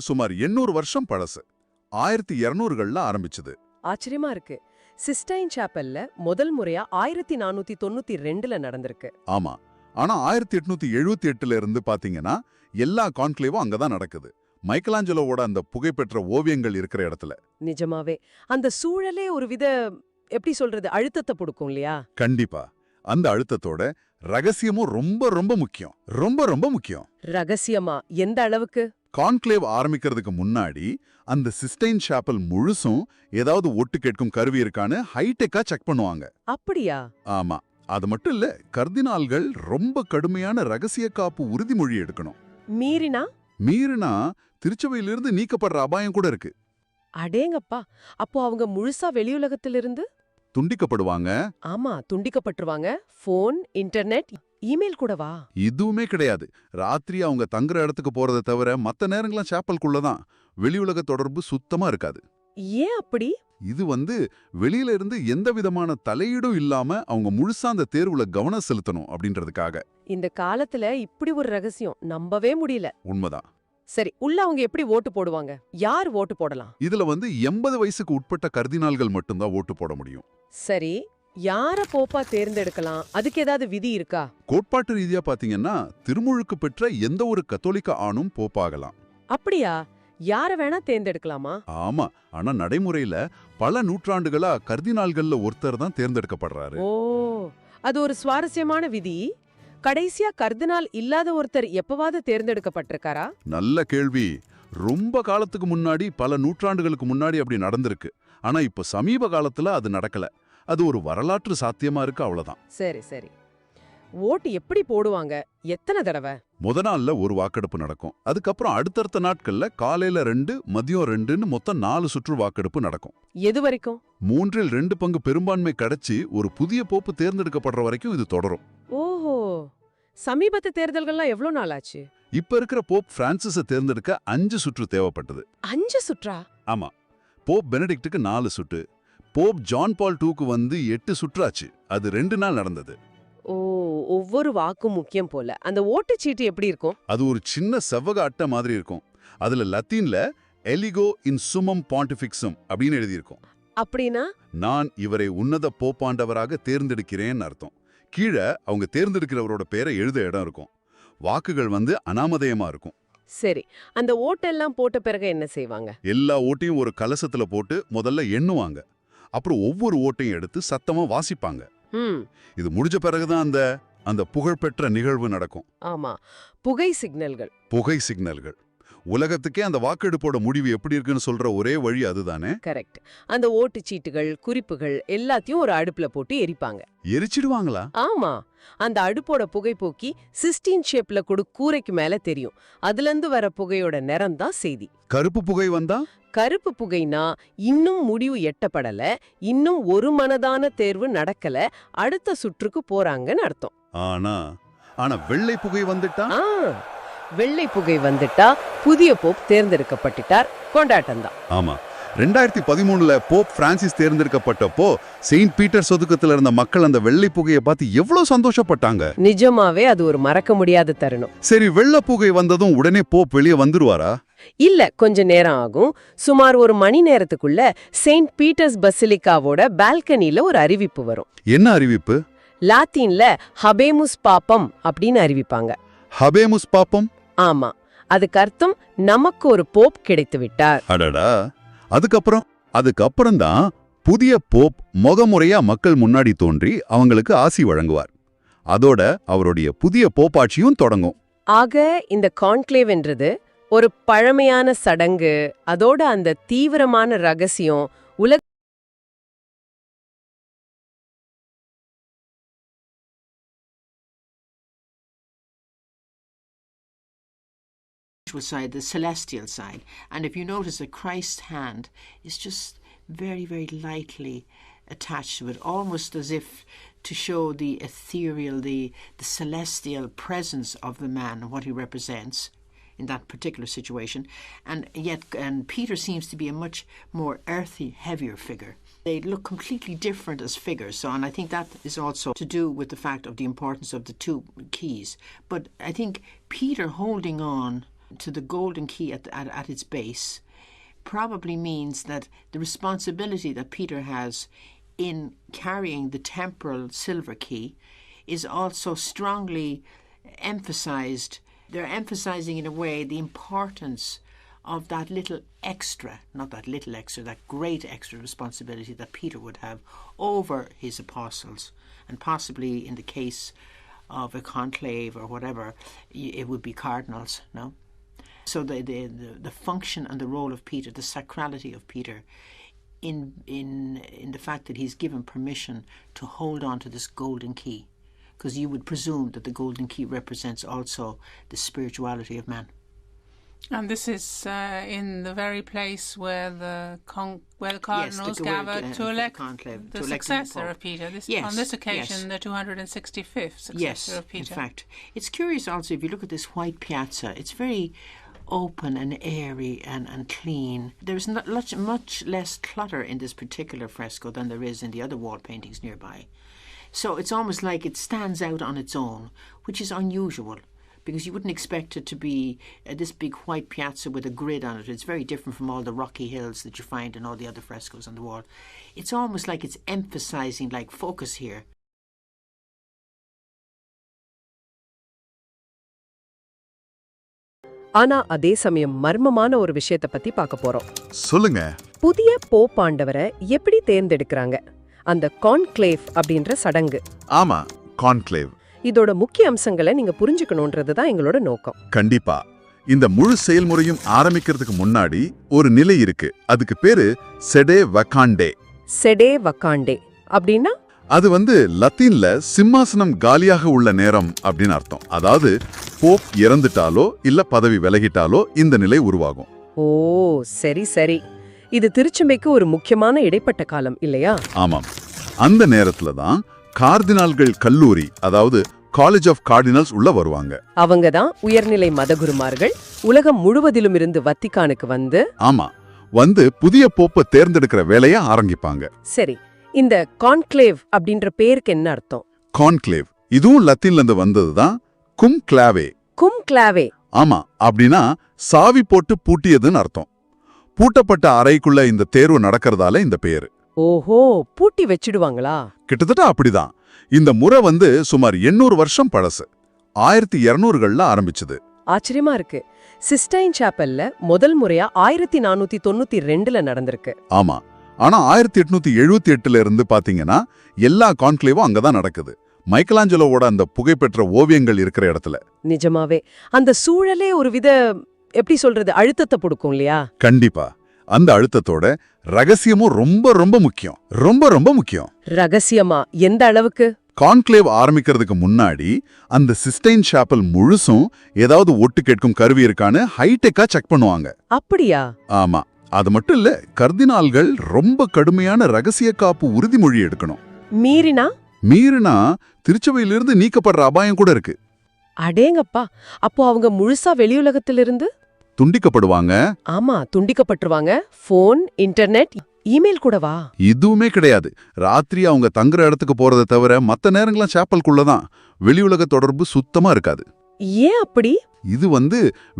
சுமார் 800 வருஷம் பழசு. 1200கள்ல ஆரம்பிச்சது. ஆச்சரியமா இருக்கு. சிஸ்டைன் சாப்பல்ல முதல் முறையா 1492ல நடந்திருக்கு. ஆமா, ஆனா 1878ல இருந்து பாத்தீங்கன்னா எல்லா கான்க்ளேவும் அங்கதான் நடக்குது. மைக்கேலாஞ்சலோவோட அந்த புகைப்பெற்ற ஓவியங்கள் இருக்கிற இடத்துல. நிஜமாவே அந்த சூழலே ஒரு வித எப்படி சொல்றது அழுத்தத்தை கொடுக்கும் இல்லையா? கண்டிப்பா. அந்த அழுத்தத்தோட ரகசியமும் ரொம்ப ரொம்ப முக்கியம். ரொம்ப ரொம்ப முக்கியம். ரகசியமா எந்த அளவுக்கு? கான்க்ளேவ் ஆரம்பிக்கிறதுக்கு முன்னாடி அந்த சிஸ்டைன் சாப்பல் முழுசும் ஏதாவது ஒட்டு கேட்கும் கருவி இருக்கான்னு ஹைடெக்கா செக் பண்ணுவாங்க. அப்படியா? ஆமா, அது மட்டும் இல்ல, கர்தினால்கள் ரொம்ப கடுமையான ரகசிய காப்பு உறுதிமொழி எடுக்கணும். மீறினா திருச்சபையிலிருந்து நீக்கப்படுற அபாயம் கூட இருக்கு. அடேங்கப்பா, அப்போ அவங்க முழுசா வெளியுலகத்திலிருந்து துண்டிக்கப்படுவாங்க. ஆமா, துண்டிக்கப்பட்டுருவாங்க. போன், இன்டர்நெட், இமெயில் கூடவா? இதுவுமே கிடையாது. ராத்திரி அவங்க தங்குற இடத்துக்கு போறதை தவிர மத்த நேரங்கள்லாம் சாப்பலுக்குள்ளதான். வெளியுலக தொடர்பு சுத்தமா இருக்காது. ஏன் அப்படி? இது வெளியில இருந்து எந்த விதமான தலையீடும் இல்லாம அவங்க முழுசா அந்த தேர்வுல கவனம் செலுத்தணும் அப்படின்றதுக்காக. இந்த காலத்துல இப்படி ஒரு ரகசியம் நம்பவே முடியல. உண்மைதான். சரி, உள்ள அவங்க எப்படி ஓட்டு போடுவாங்க? யார் ஓட்டு போடலாம்? இதுல 80 வயசுக்கு உட்பட்ட கர்தினால்கள் மட்டும்தான் ஓட்டு போட முடியும். சரி, யார போப்பா தேர்ந்தெடுக்கலாம்? அதுக்கு ஏதாவது விதி இருக்கா? கோட்பாட்டு ரீதியா பாத்தீங்கன்னா திருமுழுக்கு பெற்ற எந்த ஒரு கத்தோலிக்க ஆணும் போப்பாகலாம். அப்படியா? யார வேணா தேர்ந்தெடுக்கலாமா? ஆமா, ஆனா நடைமுறையில பல நூற்றாண்டுகளா கர்தினால்கள்ல ஒருத்தர் தான் தேர்ந்தெடுக்கப்படுறாரு. ஓ, அது ஒரு சுவாரஸ்யமான விதி. கடைசியா கர்தினால் இல்லாத ஒருத்தர் எப்பவாவது தேர்ந்தெடுக்கப்பட்டிருக்காரா? நல்ல கேள்வி. ரொம்ப காலத்துக்கு முன்னாடி, பல நூற்றாண்டுகளுக்கு முன்னாடி அப்படி நடந்திருக்கு. ஆனா இப்ப சமீப காலத்துல அது நடக்கல. அது ஒரு வரலாற்று சாத்தியமா இருக்கு, அவ்வளவுதான். சரி சரி. ஓட்டு எப்படி போடுவாங்க? எத்தனை தடவை? முத நாள்ல ஒரு வாக்கெடுப்பு நடக்கும். அதுக்கப்புறம் அடுத்தடுத்த நாட்கள்ல காலையில 2, மதியம் 2ன்னு மொத்தம் 4 சுற்று வாக்கெடுப்பு நடக்கும். எது வரைக்கும்? 3/2 பங்கு பெரும்பான்மை கிடைச்சி ஒரு புதிய போப்பு தேர்ந்தெடுக்கப்படுற வரைக்கும் இது தொடரும். ஓஹோ, சமீபத்து தேர்தல்கள்லாம் எவ்வளவு நாள் ஆச்சு? இப்ப இருக்கிற போப் பிரான்சிஸ தேர்ந்தெடுக்க 5 சுற்று தேவைப்பட்டது. 5 சுற்றா? ஆமா, போப் பெனடிக்டுக்கு 4 சுற்று, போப் ஜான் பால் 2க்கு 8 சுற்றாச்சு. அது 2 நாள் நடந்தது. ஓ, ஒவ்வொரு வாக்கும் முக்கியம் போல. அந்த ஓட்டுச்சீட்டு எப்படி இருக்கும்? அது ஒரு சின்ன செவ்வக அட்டை மாதிரி இருக்கும். அதுல லத்தீன்ல எலிகோ இன் சுமம் பாண்டிஃபிக்ஸம் அப்படின்னு எழுதியிருக்கும். அப்படின்னா நான் இவரை உன்னத போப்பாண்டவராக தேர்ந்தெடுக்கிறேன்னு அர்த்தம். கீழே அவங்க தேர்ந்தெடுக்கிறவரோட பேரை எழுத இடம் இருக்கும். வாக்குகள் அனாமதேயமா இருக்கும். சரி, அந்த ஓட்டெல்லாம் போட்ட பிறகு என்ன செய்வாங்க? எல்லா ஓட்டையும் ஒரு கலசத்துல போட்டு முதல்ல எண்ணுவாங்க. அப்புறம் ஒவ்வொரு ஓட்டையும் எடுத்து சத்தமா வாசிப்பாங்க. இது முடிஞ்ச பிறகுதான் அந்த புகழ்பெற்ற நிகழ்வு நடக்கும். ஆமா, புகை சிக்னல்கள். உலகத்துக்கே அந்த வாக்கெடுப்போட முடிவு எப்படி இருக்குன்னு சொல்ற ஒரே வழி அதுதானே? கரெக்ட். அந்த ஓட்டுச்சீட்டுகள், குறிப்புகள் எல்லாத்தையும் ஒரு அடுப்புல போட்டு எரிப்பாங்க. எரிச்சிடுவாங்களா? ஆமா, அந்த அடுப்போட புகை போக்கி சிஸ்டீன் ஷேப்ல கூரைக்கு மேல தெரியும். அதுல இருந்து வர புகையோட நிறம் தான் செய்தி. கருப்பு புகை வந்தா? கருப்பு புகைனா இன்னும் முடிவு எட்டப்படல, இன்னும் ஒரு மனதான தேர்வு நடக்கல, அடுத்த சுற்றுக்கு போறாங்கன்னு அர்த்தம். ஆனா வெள்ளை புகை வந்துட்டா? வெள்ளை புகை வந்துட்டா புதிய போப் தேர்ந்தெடுக்கப்பட்டுட்டார், கொண்டாட்டம் தான். ஆமா, 2013ல போப் பிரான்சிஸ் தேர்ந்தெடுக்கப்பட்டப்போ செயின்ட் பீட்டர் ஒதுக்கத்துல இருந்த மக்கள் அந்த வெள்ளை புகையை பார்த்து எவ்வளவு சந்தோஷப்பட்டாங்க. நிஜமாவே அது ஒரு மறக்க முடியாத தருணம். சரி, வெள்ளை புகை வந்ததும் உடனே போப் வெளியே வந்துருவாரா? இல்ல, கொஞ்ச நேரம் ஆகும். சுமார் ஒரு மணி நேரத்துக்குள்ள செயின்ட் பீட்டர்ஸ் பசிலிக்காவோட பால்கனில ஒரு அறிவிப்பு வரும். என்ன அறிவிப்பு? லாத்தீன்ல ஹபேமுஸ் பாப்பம் அப்படின்னு அறிவிப்பாங்க. ஹபேமுஸ் பாப்பம்? ஆமா, அதுக்கு அர்த்தம் நமக்கு ஒரு போப் கிடைத்து விட்டார். அடடா, அதுக்கப்புறம் தான் புதிய போப் முகமுறையா மக்கள் முன்னாடி தோன்றி அவங்களுக்கு ஆசி வழங்குவார். அதோட அவருடைய புதிய போப்பாட்சியும் தொடங்கும். ஆக இந்த கான்க்ளேவ் என்றது ஒரு பழமையான சடங்கு, அதோட அந்த தீவிரமான ரகசியம் உலக side, the celestial side. And if you notice that Christ's hand is just very, very lightly attached to it, almost as if to show the ethereal, the celestial presence of the man and what he represents in that particular situation. And Peter seems to be a much more earthy, heavier figure. They look completely different as figures. And I think that is also to do with the fact of the importance of the two keys. But I think Peter holding on to the golden key at its base probably means that the responsibility that Peter has in carrying the temporal silver key is also strongly emphasized. They're emphasizing in a way the importance of that little extra, not that little extra, that great extra responsibility that Peter would have over his apostles, and possibly in the case of a conclave or whatever, it would be cardinals, no? So the function and the role of Peter, the sacrality of Peter, in the fact that he's given permission to hold on to this golden key, because you would presume that the golden key represents also the spirituality of man. And this is in the very place where the Cardinals gathered to elect the successor of Peter. On this occasion, the 265th successor of Peter. In fact, it's curious also, if you look at this white piazza, it's very open and airy and clean. There's much less clutter in this particular fresco than there is in the other wall paintings nearby. So it's almost like it stands out on its own, which is unusual, because you wouldn't expect it to be this big white piazza with a grid on it. It's very different from all the rocky hills that you find in all the other frescoes on the wall. It's almost like it's emphasizing, like, focus here. ஆனா அதே சமயம் மர்மமான ஒரு விஷயத்தை பத்தி பார்க்க போறோம். சொல்லுங்க. புதிய போப்பாண்டவரை எப்படி தேர்ந்தெடுக்கறாங்க? அந்த கான்க்ளேவ் அப்படின்ற சடங்கு. ஆமா, கான்க்ளேவ். இதோட முக்கிய அம்சங்களை நீங்க புரிஞ்சுக்கணும்ன்றது தான் எங்களோட நோக்கம். கண்டிப்பா. இந்த முழு செயல்முறையும் ஆரம்பிக்கிறதுக்கு முன்னாடி ஒரு நிலை இருக்கு. அதுக்கு பேரு செடே வகாண்டே. செடே வகாண்டே அப்படின்னா அது லத்தீன்ல சிம்மாசனம் காலியாக உள்ள நேரம் அப்படின்னு அர்த்தம். அதாவது போப் இறந்துட்டாலோ இல்ல பதவி விலகிட்டாலோ இந்த நிலை உருவாகும். ஓ சரி சரி. இது திருச்சபைக்கு ஒரு முக்கியமான இடைப்பட்ட காலம் இல்லையா? ஆமாம். அந்த நேரத்துல தான் கார்டினால்கள் கல்லூரி, அதாவது காலேஜ் ஆஃப் கார்டினல்ஸ் உள்ள வருவாங்க. அவங்க தான் உயர்நிலை மதகுருமார்கள். உலகம் முழுவதிலும் இருந்து வத்திக்கானுக்கு ஆமா, புதிய போப்பை தேர்ந்தெடுக்கிற வேலையை ஆரம்பிப்பாங்க. சரி, இந்த கான்க்ளேவ் அப்படின்ற பேருக்கு என்ன அர்த்தம்? கான்க்ளேவ் இதுவும் லத்தீன்ல இருந்து வந்ததுதான். கும்க்ளாவே. கும்க்ளாவே. ஆமா, அப்படின்னா சாவி போட்டு பூட்டியதுன்னு அர்த்தம். பூட்டப்பட்ட அறைக்குள்ள இந்த தேர்வு நடக்கிறதால இந்த பேரு. ஓஹோ, பூட்டி வச்சிடுவாங்களா? கிட்டத்தட்ட அப்படிதான். இந்த முறை சுமார் 800 வருஷம் பழசு. 1200கள்ல ஆரம்பிச்சது. ஆச்சரியமா இருக்கு. சிஸ்டைன் சாப்பல்ல முதல் முறையா 1492ல நடந்திருக்கு. ஆமா, ஆனா 1878ல இருந்து பாத்தீங்கன்னா எல்லா கான்க்ளேவும் அங்கதான் நடக்குது. மைக்கலாஞ்சலோவோட அந்த புகைப்பெற்ற ஓவியங்கள் இருக்கிற இடத்துல. நிஜமாவே அந்த சூழலே ஒரு வித எப்படி சொல்றது அழுத்தத்தை கொடுக்கும் இல்லையா? கண்டிப்பா. அந்த அழுத்தத்தோட ரகசியமும் ரொம்ப ரொம்ப முக்கியம். ரொம்ப ரொம்ப முக்கியம். ரகசியமா எந்த அளவுக்கு? கான்க்ளேவ் ஆரம்பிக்கிறதுக்கு முன்னாடி அந்த சிஸ்டைன் சாப்பல் முழுசும் ஏதாவது ஒட்டு கேட்கும் கருவி இருக்கான்னு ஹைடெக்கா செக் பண்ணுவாங்க. அப்படியா? ஆமா. அது மட்டும் இல்ல, கர்தினால்கள் ரொம்ப கடுமையான ரகசிய காப்பு உறுதிமொழி எடுக்கணும். மீறினா திருச்சபையிலிருந்து நீக்கப்படுற அபாயம் கூட இருக்கு. அடேங்கப்பா, அப்போ அவங்க முழுசா வெளியுலகத்திலிருந்து துண்டிக்கப்படுவாங்க. ஆமா, துண்டிக்கப்பட்டுருவாங்க. போன், இன்டர்நெட், இமெயில் கூடவா? இதுவுமே கிடையாது. ராத்திரி அவங்க தங்குற இடத்துக்கு போறதை தவிர மத்த நேரங்கள்லாம் சாப்பல்குள்ளதான். வெளியுலக தொடர்பு சுத்தமா இருக்காது. ஏன் அப்படி? இது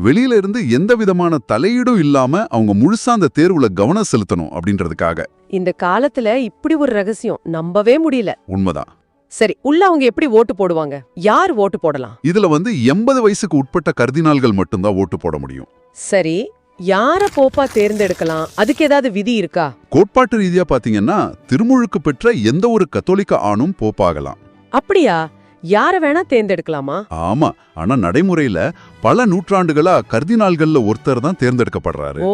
வெளியில இருந்து எந்த விதமான தலையீடும் இல்லாம அவங்க முழுசா அந்த தேர்வுல கவனம் செலுத்தணும் அப்படின்றதுக்காக. இந்த காலத்துல இப்படி ஒரு ரகசியம் நம்பவே முடியல. உண்மைதான். சரி, உள்ள அவங்க எப்படி ஓட்டு போடுவாங்க? யார் ஓட்டு போடலாம்? இதுல 80 வயசுக்கு உட்பட்ட கர்தினால்கள் மட்டும்தான் ஓட்டு போட முடியும். சரி, யார போப்பா தேர்ந்தெடுக்கலாம்? அதுக்கு ஏதாவது விதி இருக்கா? கோட்பாட்டு ரீதியா பாத்தீங்கன்னா திருமுழுக்கு பெற்ற எந்த ஒரு கத்தோலிக்க ஆணும் போப்பாகலாம். அப்படியா? யார வேணா தேர்ந்தெடுக்கலாமா? ஆமா, ஆனா நடைமுறையில பல நூற்றாண்டுகளா கர்தினால்கள்ல ஒருத்தர் தான் தேர்ந்தெடுக்கப்படுறாரு. ஓ,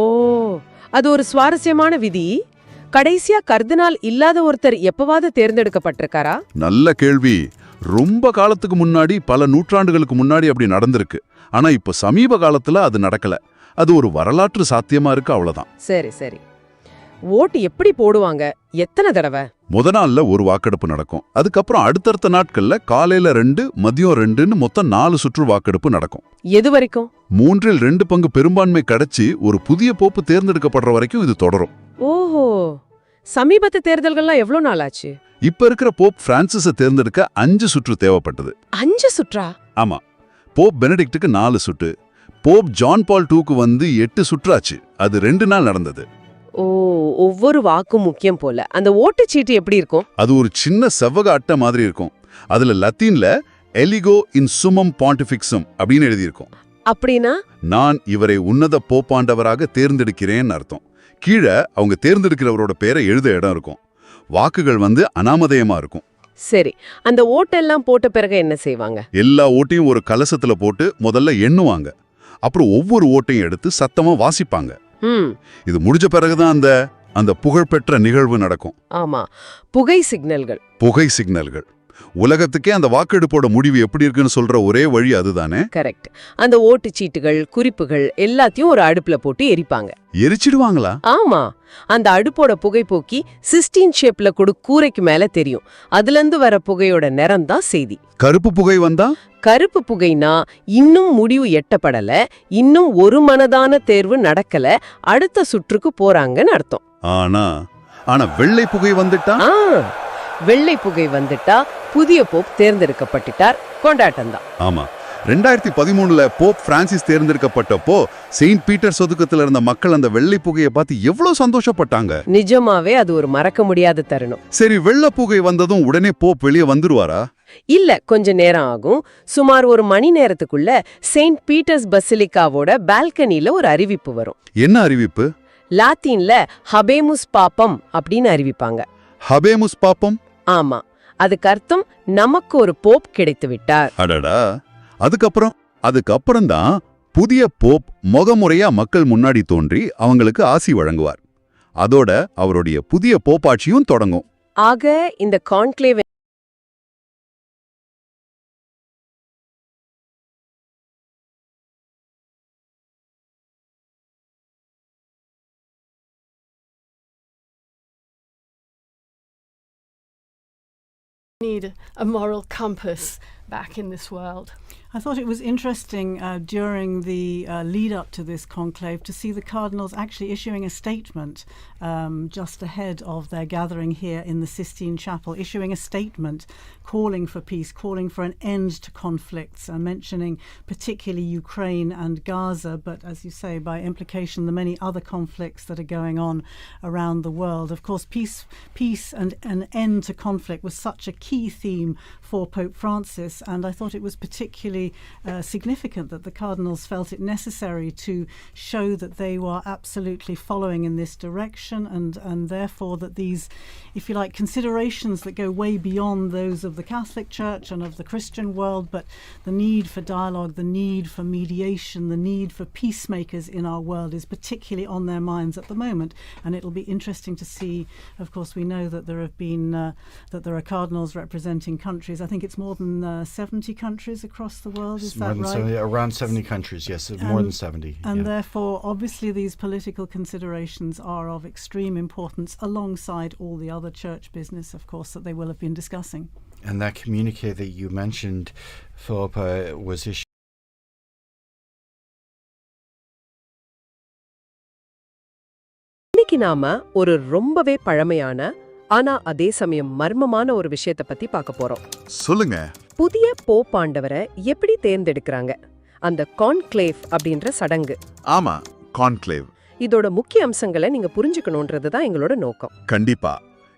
அது ஒரு சுவாரஸ்யமான விதி. கடைசியா கர்தினால் இல்லாத ஒருத்தர் எப்பவாவது தேர்ந்தெடுக்கப்பட்டிருக்காரா? நல்ல கேள்வி. ரொம்ப காலத்துக்கு முன்னாடி, பல நூற்றாண்டுகளுக்கு முன்னாடி அப்படி நடந்திருக்கு. ஆனா இப்ப சமீப காலத்துல அது நடக்கல. அது ஒரு வரலாற்று சாத்தியமா இருக்கு, அவ்வளவுதான். சரி சரி. ஓட்டு எப்படி போடுவாங்க? எத்தனை தடவை? முத நாள்ல ஒரு வாக்கெடுப்பு நடக்கும். அதுக்கப்புறம் அடுத்தடுத்த நாட்கள்ல காலையில 2, மதியம் 2ன்னு மொத்தம் 4 சுற்று வாக்கெடுப்பு நடக்கும். எது வரைக்கும்? 3/2 பங்கு பெரும்பான்மை கிடைச்சி ஒரு புதிய போப்பு தேர்ந்தெடுக்கப்படுற வரைக்கும் இது தொடரும். ஓஹோ, சமீபத்து தேர்தல்கள்லாம் எவ்வளவு நாள் ஆச்சு? இப்ப இருக்கிற போப் பிரான்சிஸ தேர்ந்தெடுக்க 5 சுற்று தேவைப்பட்டது. 5 சுற்றா? ஆமா. போப் பெனடிக்டுக்கு 4 சுற்று. போப் ஜான் பால் 2க்கு 8 சுற்றாச்சு. அது 2 நாள் நடந்தது. ஓ, ஒவ்வொரு வாக்கும் முக்கியம் போல. அந்த ஓட்டுச்சீட்டு எப்படி இருக்கும்? அது ஒரு சின்ன செவ்வக அட்டை மாதிரி இருக்கும். அதுல லத்தீன்ல எலிகோ இன் சுமம் பாண்டிஃபிக்ஸம் அப்படின்னு எழுதியிருக்கும். அப்படின்னா நான் இவரை உன்னத போப்பாண்டவராக தேர்ந்தெடுக்கிறேன்னு அர்த்தம். கீழே அவங்க தேர்ந்தெடுக்கிறவரோட பேரை எழுத இடம் இருக்கும். வாக்குகள் அனாமதேயமா இருக்கும். சரி, அந்த ஓட்டெல்லாம் போட்ட பிறகு என்ன செய்வாங்க? எல்லா ஓட்டையும் ஒரு கலசத்துல போட்டு முதல்ல எண்ணுவாங்க. அப்புறம் ஒவ்வொரு ஓட்டையும் எடுத்து சத்தமா வாசிப்பாங்க. இது முடிஞ்ச பிறகுதான் அந்த புகழ்பெற்ற நிகழ்வு நடக்கும். ஆமா, புகை சிக்னல்கள். உலகத்துக்கே அந்த வாக்கெடுப்போட முடிவு எப்படி இருக்குன்னு சொல்ற ஒரே வழி அதுதானே? கரெக்ட். அந்த ஓட்டுச்சீட்டுகள், குறிப்புகள் எல்லாத்தையும் ஒரு அடுப்புல போட்டு எரிப்பாங்க. எரிச்சிடுவாங்களா? ஆமா, அந்த அடுப்போட புகை போக்கி சிஸ்டீன் ஷேப்ல கூரைக்கு மேல தெரியும். அதுல இருந்து வர புகையோட நிறம் தான் செய்தி. கருப்பு புகை வந்தா? கருப்பு புகைனா இன்னும் முடிவு எட்டப்படல, இன்னும் ஒரு மனதான தேர்வு நடக்கல, அடுத்த சுற்றுக்கு போறாங்கன்னு அர்த்தம். ஆனா வெள்ளை புகை வந்துட்டா? வெள்ளை புகை வந்துட்டா புதிய போப் தேர்ந்தெடுக்கப்பட்டார், கொண்டாட்டம் தான். ஆமா, 2013ல போப் பிரான்சிஸ் தேர்ந்தெடுக்கப்பட்டப்போ செயின்ட் பீட்டர்ஸ் ஒதுக்கத்துல இருந்த மக்கள் அந்த வெள்ளை புகையை பார்த்து எவ்வளவு சந்தோஷப்பட்டாங்க. நிஜமாவே அது ஒரு மறக்க முடியாத தருணம். சரி, வெள்ளை புகை வந்ததும் உடனே போப் வெளியே வந்துருவாரா? இல்ல, கொஞ்ச நேரம் ஆகும். சுமார் 1 மணி நேரத்துக்குள்ள செயின்ட் பீட்டர்ஸ் பசிலிக்காவோட பால்கனில ஒரு அறிவிப்பு வரும். என்ன அறிவிப்பு? லாத்தீன்ல ஹபேமுஸ் பாப்பம் அப்படின்னு அறிவிப்பாங்க. ஹபேமுஸ் பாப்பம்? ஆமா, அதுக்கு அர்த்தம் நமக்கு ஒரு போப் கிடைத்து விட்டார். அடடா. அதுக்கப்புறம் தான் புதிய போப் முகமுறையா மக்கள் முன்னாடி தோன்றி அவங்களுக்கு ஆசி வழங்குவார். அதோட அவருடைய புதிய போப்பாட்சியும் தொடங்கும். ஆக இந்த conclave need a moral compass back in this world. I thought it was interesting during the lead up to this conclave to see the Cardinals actually issuing a statement just ahead of their gathering here in the Sistine Chapel, issuing a statement calling for peace, calling for an end to conflicts, mentioning particularly Ukraine and Gaza, but as you say, by implication, the many other conflicts that are going on around the world. Of course, peace and an end to conflict was such a key theme for Pope Francis, and I thought it was particularly significant that the Cardinals felt it necessary to show that they were absolutely following in this direction, and therefore that these, if you like, considerations that go way beyond those of the Catholic Church and of the Christian world, but the need for dialogue, the need for mediation, the need for peacemakers in our world is particularly on their minds at the moment. And it'll be interesting to see. Of course, we know that there have been that there are cardinals representing countries. I think it's more than 70 countries across the world. Is that right? 70, around 70 countries, yes, more than 70. And therefore, obviously, these political considerations are of extreme importance alongside all the other church business, of course, that they will have been discussing. And that communique that you mentioned, Philippa, was issued. இன்னைக்கு நாம ஒரு ரொம்பவே பழமையான ஆனா அதே சமயம் மர்மமான ஒரு விஷயத்தை பத்தி பார்க்க போறோம். சொல்லுங்க. புதிய போப்பாண்டவரை எப்படி தேர்ந்தெடுக்கறாங்க? அந்த கான்க்ளேவ் அப்படின்ற சடங்கு. ஆமா, கான்க்ளேவ். இதோட முக்கிய அம்சங்களை நீங்க புரிஞ்சுக்கணும்ன்றது தான் எங்களோட நோக்கம். கண்டிப்பா.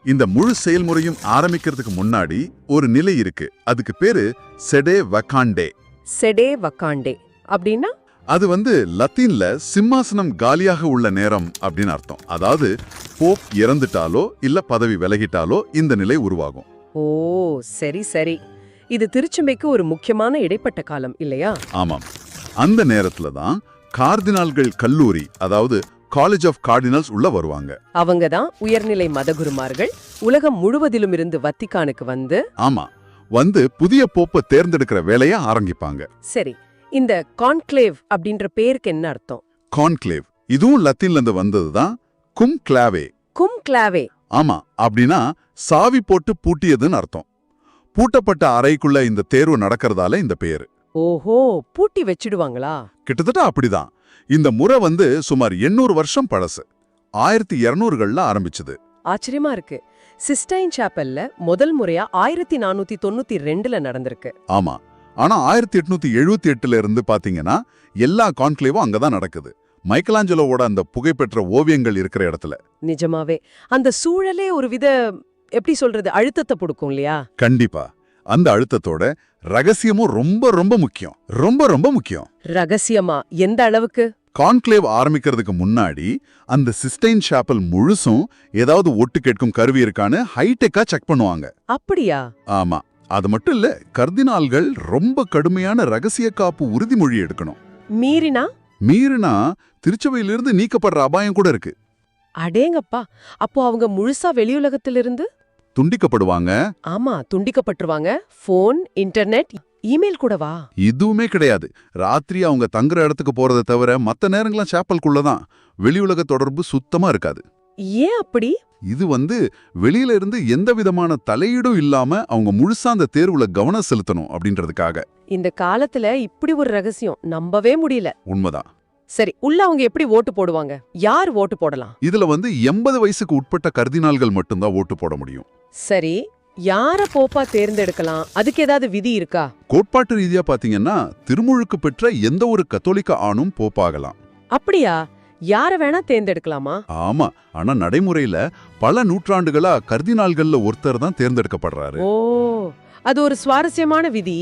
இந்த முழு செயல்முறையும் ஆரம்பிக்கிறதுக்கு முன்னாடி ஒரு நிலை இருக்கு. அதுக்கு பேரு செடே வகாண்டே. செடே வகாண்டே அப்படின்னா அது லத்தீன்ல சிம்மாசனம் காலியாக உள்ள நேரம் அப்படின்னு அர்த்தம். அதாவது போப் இறந்துட்டாலோ இல்ல பதவி விலகிட்டாலோ இந்த நிலை உருவாகும். ஓ சரி சரி. இது திருச்சபைக்கு ஒரு முக்கியமான இடைப்பட்ட காலம் இல்லையா? ஆமாம். அந்த நேரத்துல தான் கார்டினால்கள் கல்லூரி, அதாவது காலேஜ் ஆஃப் கார்டினல்ஸ் உள்ள வருவாங்க. அவங்க தான் உயர்நிலை மதகுருமார்கள் உலகம் முழுவதிலும் இருந்து வத்திக்கானுக்கு ஆமா, புதிய போப்பை தேர்ந்தெடுக்கிற வேலையை ஆரம்பிப்பாங்க. சரி, இந்த கான்க்ளேவ் அப்படின்ற பேருக்கு என்ன அர்த்தம்? கான்க்ளேவ் இதுவும் லத்தீன்ல இருந்து வந்ததுதான். கும் கிளாவே. கும் கிளாவே. ஆமா, அப்படின்னா சாவி போட்டு பூட்டியதுன்னு அர்த்தம். பூட்டப்பட்ட அறைக்குள்ள இந்த தேர்வு நடக்கிறதால இந்த பேரு. ஓஹோ, பூட்டி வச்சிடுவாங்களா? கிட்டத்தட்ட அப்படிதான். இந்த முறை சுமார் 800 வருஷம் பழசு. 1200கள்ல ஆரம்பிச்சது. ஆச்சரியமா இருக்கு. சிஸ்டைன் சாப்பல்ல முதல் முறையா 1492ல நடந்திருக்கு. ஆமா, ஆனா 1878ல இருந்து பாத்தீங்கன்னா எல்லா கான்க்ளேவும் அங்கதான் நடக்குது. மைக்கலாஞ்சலோவோட அந்த புகைப்பெற்ற ஓவியங்கள் இருக்கிற இடத்துல. நிஜமாவே அந்த சூழலே ஒரு வித எப்படி சொல்றது அழுத்தத்தை கொடுக்கும் இல்லையா? கண்டிப்பா. அந்த அழுத்தத்தோட ரகசியமும் ரொம்ப ரொம்ப முக்கியம். ரொம்ப ரொம்ப முக்கியம். ரகசியமா எந்த அளவுக்கு? கான்க்ளேவ் ஆரம்பிக்கிறதுக்கு முன்னாடி அந்த சிஸ்டைன் சாப்பல் முழுசும் ஏதாவது ஒட்டு கேட்கும் கருவி இருக்கான்னு ஹைடெக்கா செக் பண்ணுவாங்க. அப்படியா? ஆமா. அது மட்டும் இல்ல, கர்தினால்கள் ரொம்ப கடுமையான ரகசிய காப்பு உறுதிமொழி எடுக்கணும். மீறினா திருச்சபையிலிருந்து நீக்கப்படுற அபாயம் கூட இருக்கு. அடேங்கப்பா, அப்போ அவங்க முழுசா வெளியுலகத்திலிருந்து துண்டிக்கப்படுவாங்க. ஆமா, துண்டிக்கப்பட்டுருவாங்க. போன், இன்டர்நெட், இமெயில் கூடவா? இதுவுமே கிடையாது. ராத்திரி அவங்க தங்குற இடத்துக்கு போறதை தவிர மத்த நேரங்கள்லாம் சாப்பலுக்குள்ளதான். வெளியுலக தொடர்பு சுத்தமா இருக்காது. ஏன் அப்படி? இது வெளியில இருந்து எந்த விதமான தலையீடும் இல்லாம அவங்க முழுசா அந்த தேர்வுல கவனம் செலுத்தணும் அப்படின்றதுக்காக. இந்த காலத்துல இப்படி ஒரு ரகசியம் நம்பவே முடியல. உண்மைதான். சரி, உள்ள அவங்க எப்படி ஓட்டு போடுவாங்க? யார் ஓட்டு போடலாம்? இதுல 80 வயசுக்கு உட்பட்ட கர்தினால்கள் மட்டும்தான் ஓட்டு போட முடியும். சரி, யார போப்பா தேர்ந்தெடுக்கலாம்? அதுக்கு ஏதாவது விதி இருக்கா? கோட்பாட்டு ரீதியா பாத்தீங்கன்னா திருமுழுக்கு பெற்ற எந்த ஒரு கத்தோலிக்க ஆணும் போப்பாகலாம். அப்படியா? யார வேணா தேர்ந்தெடுக்கலாமா? ஆமா, ஆனா நடைமுறையில பல நூற்றாண்டுகளா கர்தினால்கள்ல ஒருத்தர் தான் தேர்ந்தெடுக்கப்படுறாரு. ஓ, அது ஒரு சுவாரஸ்யமான விதி.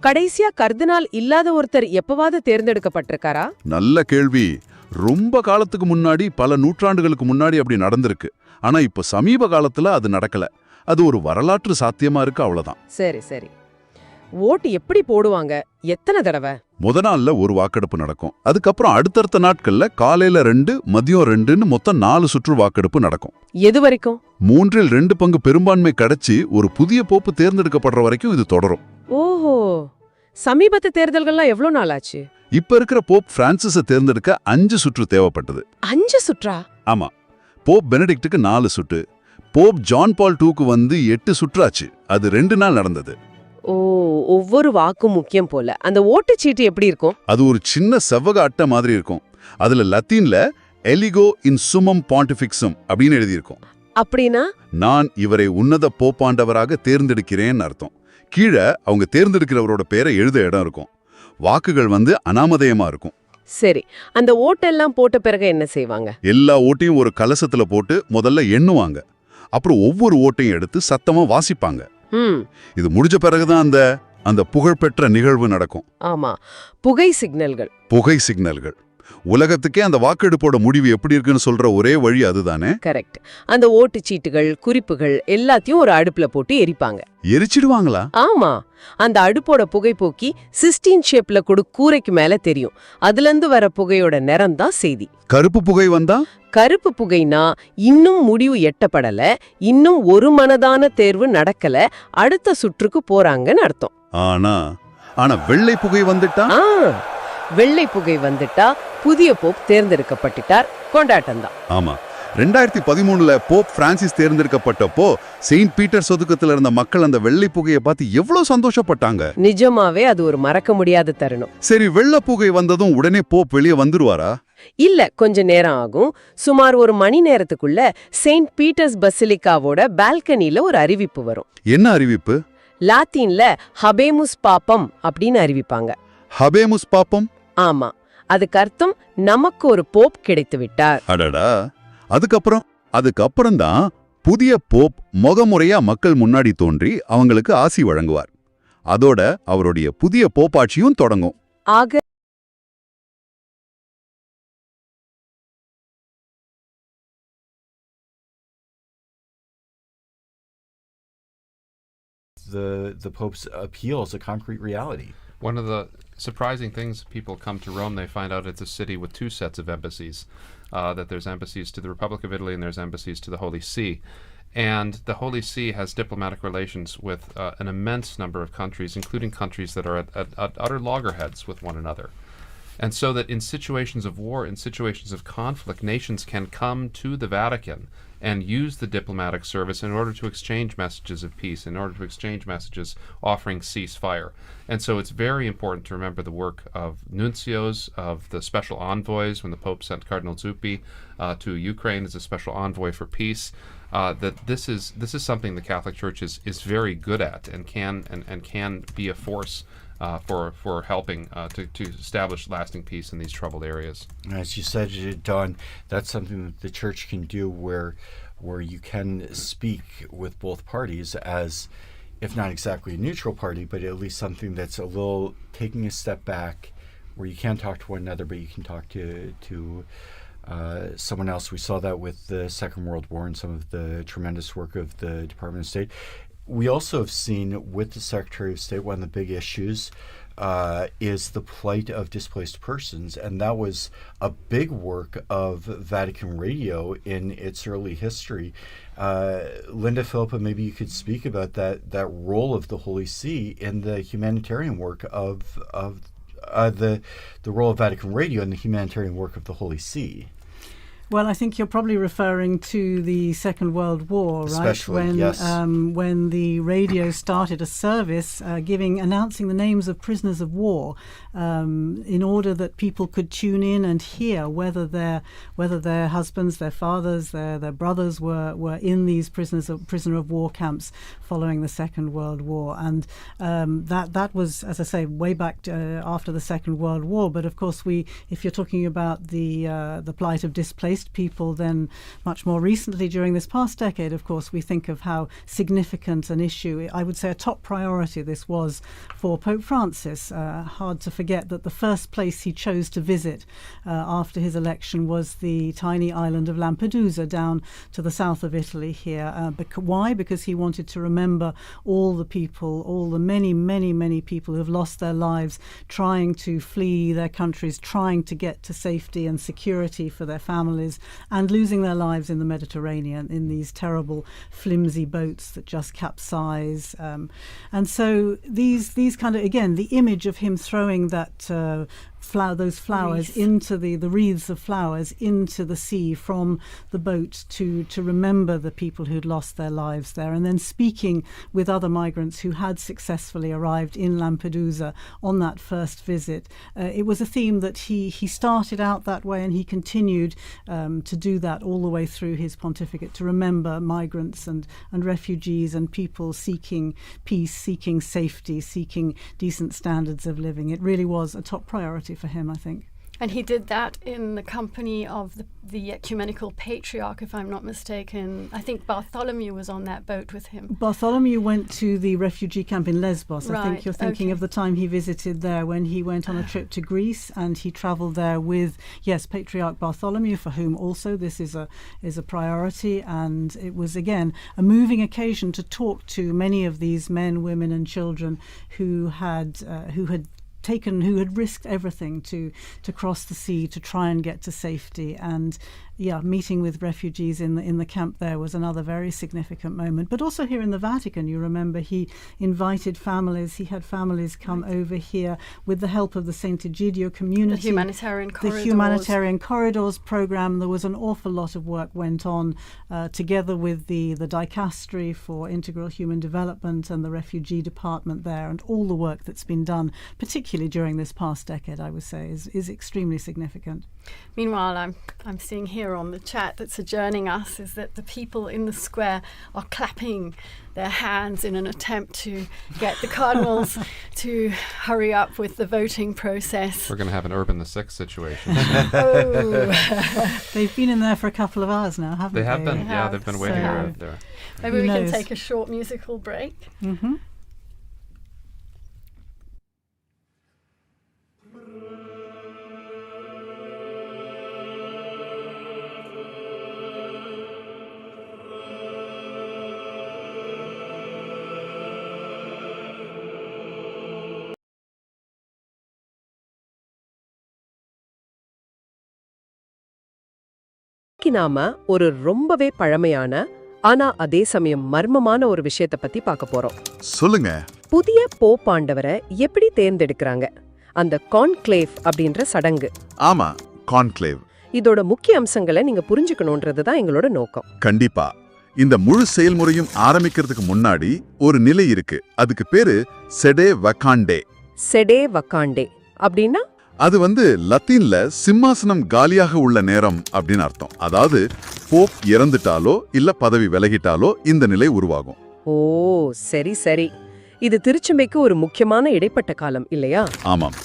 கடைசியா கர்தினால் இல்லாத ஒருத்தர் எப்பவாவது தேர்ந்தெடுக்கப்பட்டிருக்காரா? நல்ல கேள்வி. ரொம்ப காலத்துக்கு முன்னாடி, பல நூற்றாண்டுகளுக்கு முன்னாடி அப்படி நடந்திருக்கு. ஆனா இப்ப சமீப காலத்துல அது நடக்கல. அது ஒரு வரலாற்று சாத்தியமா இருக்கு, அவ்வளவுதான். சரி சரி. ஓட்டு எப்படி போடுவாங்க? எத்தனை தடவை? முத நாள்ல ஒரு வாக்கெடுப்பு நடக்கும். அதுக்கப்புறம் அடுத்தடுத்த நாட்கள்ல காலையில 2, மதியம் 2ன்னு மொத்தம் 4 சுற்று வாக்கெடுப்பு நடக்கும். எது வரைக்கும்? 3/2 பங்கு பெரும்பான்மை கிடைச்சி ஒரு புதிய போப்பு தேர்ந்தெடுக்கப்படுற வரைக்கும் இது தொடரும். ஓஹோ, சமீபத்து தேர்தல்கள்லாம் எவ்வளவு நாள் ஆச்சு? இப்ப இருக்கிற போப் பிரான்சிஸை தேர்ந்தெடுக்க 5 சுற்று தேவைப்பட்டது. 5 சுற்றா? ஆமா. போப் பெனடிக்டுக்கு 4 சுற்று, போப் ஜான் பால் 2க்கு 8 சுற்றாச்சு. அது 2 நாள் நடந்தது. ஓ, ஒவ்வொரு வாக்கும் முக்கியம் போல. அந்த ஓட்டுச்சீட்டு எப்படி இருக்கும்? அது ஒரு சின்ன செவ்வக அட்டை மாதிரி இருக்கும். அதுல லத்தீன்ல எலிகோ இன் சுமம் பாண்டிஃபிக்ஸம் அப்படின்னு எழுதியிருக்கும். அப்படின்னா? நான் இவரை உன்னத போப்பாண்டவராக தேர்ந்தெடுக்கிறேன்னு அர்த்தம். கீழே அவங்க தேர்ந்தெடுக்கிறவரோட பேரை எழுத இடம் இருக்கும். வாக்குகள் அனாமதேயமா இருக்கும். சரி, அந்த ஓட்டெல்லாம் போட்ட பிறகு என்ன செய்வாங்க? எல்லா ஓட்டையும் ஒரு கலசத்துல போட்டு முதல்ல எண்ணுவாங்க. அப்புறம் ஒவ்வொரு ஓட்டையும் எடுத்து சத்தமா வாசிப்பாங்க. இது முடிஞ்ச பிறகுதான் அந்த புகழ்பெற்ற நிகழ்வு நடக்கும். ஆமா, புகை சிக்னல்கள். உலகத்துக்கே அந்த வாக்கெடுப்போட முடிவு எப்படி இருக்குன்னு சொல்ற ஒரே வழி அதுதானே? கரெக்ட். அந்த ஓட்டுச்சீட்டுகள், குறிப்புகள் எல்லாத்தையும் ஒரு அடுப்புல போட்டு எரிப்பாங்க. எரிச்சிடுவாங்களா? ஆமா, அந்த அடுப்போட புகை போக்கி சிஸ்டீன் ஷேப்ல கூரைக்கு மேல தெரியும். அதுல இருந்து வர புகையோட நிறம் தான் செய்தி. கருப்பு புகை வந்தா? கருப்பு புகைனா இன்னும் முடிவு எட்டப்படல, இன்னும் ஒரு மனதான தேர்வு நடக்கல, அடுத்த சுற்றுக்கு போறாங்கன்னு அர்த்தம். ஆனா வெள்ளை புகை வந்துட்டா? வெள்ளை புகை வந்துட்டா புதிய போப் தேர்ந்தெடுக்கப்பட்டார், கொண்டாட்டம் தான். ஆமா, 2013ல போப் பிரான்சிஸ் தேர்ந்தெடுக்கப்பட்டப்போ செயின்ட் பீட்டர்ஸ் ஒதுக்கத்துல இருந்த மக்கள் அந்த வெள்ளை புகையை பார்த்து எவ்வளவு சந்தோஷப்பட்டாங்க. நிஜமாவே அது ஒரு மறக்க முடியாத தருணம். சரி, வெள்ளை புகை வந்ததும் உடனே போப் வெளியே வந்துருவாரா? இல்ல, கொஞ்ச நேரம் ஆகும். சுமார் 1 மணி நேரத்துக்குள்ள செயின்ட் பீட்டர்ஸ் பசிலிக்காவோட பால்கனில ஒரு அறிவிப்பு வரும். என்ன அறிவிப்பு? லாத்தீன்ல ஹபேமுஸ் பாப்பம் அப்படின்னு அறிவிப்பாங்க. ஹபேமுஸ் பாப்பம்? ஆமா, அதுக்கு அர்த்தம் நமக்கு ஒரு போப் கிடைத்து விட்டார். அடடா, அதுக்கப்புறம் தான் புதிய போப் முகமுறையா மக்கள் முன்னாடி தோன்றி அவங்களுக்கு ஆசி வழங்குவார். அதோட அவருடைய புதிய போப்பாட்சியும் தொடங்கும். ஆக the Pope's appeal is a concrete reality. One of the surprising things, people come to Rome, they find out it's a city with 2 sets of embassies, that there's embassies to the Republic of Italy and there's embassies to the Holy See. And the Holy See has diplomatic relations with an immense number of countries, including countries that are at utter loggerheads with one another. And so that in situations of war, in situations of conflict, nations can come to the Vatican and use the diplomatic service in order to exchange messages of peace, in order to exchange messages offering ceasefire. And so it's very important to remember the work of nuncios, of the special envoys, when the Pope sent Cardinal Zuppi to Ukraine as a special envoy for peace, that this is something the Catholic Church is very good at and can be a force for helping to establish lasting peace in these troubled areas. As you said, Don, that's something that the Church can do where you can speak with both parties as, if not exactly a neutral party, but at least something that's a little taking a step back, where you can talk to one another, but you can talk to someone else. We saw that with the Second World War and some of the tremendous work of the Department of State. We also have seen with the Secretary of State, one of the big issues is the plight of displaced persons, and that was a big work of Vatican Radio in its early history. Linda Philippa, maybe you could speak about that role of the Holy See in the humanitarian work of the role of Vatican Radio in the humanitarian work of the Holy See. Well, I think you're probably referring to the Second World War, right? Especially, yes. When the radio started a service announcing the names of prisoners of war, in order that people could tune in and hear whether their husbands, their fathers, their brothers were in these prisoner of war camps following the Second World War, and that was, as I say, way back after the Second World War. But of course, if you're talking about the plight of displaced most people then, much more recently during this past decade, of course, we think of how significant an issue, I would say a top priority this was for Pope Francis. Hard to forget that the first place he chose to visit after his election was the tiny island of Lampedusa down to the south of Italy here. Why? Because he wanted to remember all the people, all the many people who have lost their lives trying to flee their countries, trying to get to safety and security for their families, and losing their lives in the Mediterranean in these terrible flimsy boats that just capsize. And so these kind of, again, the image of him throwing that those flowers into the wreaths of flowers into the sea from the boat to remember the people who'd lost their lives there, and then speaking with other migrants who had successfully arrived in Lampedusa on that first visit. It was a theme that he started out that way, and he continued to do that all the way through his pontificate, to remember migrants and refugees and people seeking peace, seeking safety, seeking decent standards of living. It really was a top priority for him, I think. And he did that in the company of the ecumenical patriarch, if I'm not mistaken. I think Bartholomew was on that boat with him. Bartholomew went to the refugee camp in Lesbos. Right. I think you're thinking of the time he visited there when he went on a trip to Greece, and he travelled there with, Patriarch Bartholomew, for whom also this is a priority. And it was, again, a moving occasion to talk to many of these men, women and children who had risked everything to cross the sea to try and get to safety. And meeting with refugees in the camp there was another very significant moment. But also here in the Vatican, you remember, he invited families. He had families come over here with the help of the St. Egidio community. The Humanitarian Corridors. The Humanitarian Corridors program. There was an awful lot of work went on together with the Dicastery for Integral Human Development and the Refugee Department there, and all the work that's been done, particularly during this past decade, I would say, is extremely significant. Meanwhile, I'm seeing here on the chat that's adjourning us is that the people in the square are clapping their hands in an attempt to get the Cardinals to hurry up with the voting process. We're going to have an Urban VI situation. They've been in there for a couple of hours now, haven't they? They have been, they've been waiting out there. Maybe we can take a short musical break. Mm-hmm. நாம ஒரு ரொம்பவே பழமையான ஆனா அதே சமயம் மர்மமான ஒரு விஷயத்தை பத்தி பார்க்க போறோம். சொல்லுங்க. புதிய போப் ஆண்டவரை எப்படி தேர்ந்தெடுக்கறாங்க? அந்த கான்க்ளேவ் அப்படின்ற சடங்கு. ஆமா, கான்க்ளேவ். இதோட முக்கிய அம்சங்களை நீங்க புரிஞ்சுக்கணும்ன்றது தான் எங்களோட நோக்கம். கண்டிப்பா. இந்த முழு செயல்முறையும் ஆரம்பிக்கிறதுக்கு முன்னாடி ஒரு நிலை இருக்கு. அதுக்கு பேரு செடே வகாண்டே. செடே வகாண்டே அப்படின்னா அது லத்தீன்ல சிம்மாசனம் காலியாக உள்ள நேரம் அப்படின்னு அர்த்தம். அதாவது போப் இறந்துட்டாலோ இல்ல பதவி விலகிட்டாலோ இந்த நிலை உருவாகும். ஓ, சரி சரி. இது திருச்சபைக்கு ஒரு முக்கியமான இடைப்பட்ட காலம் இல்லையா? ஆமாம்.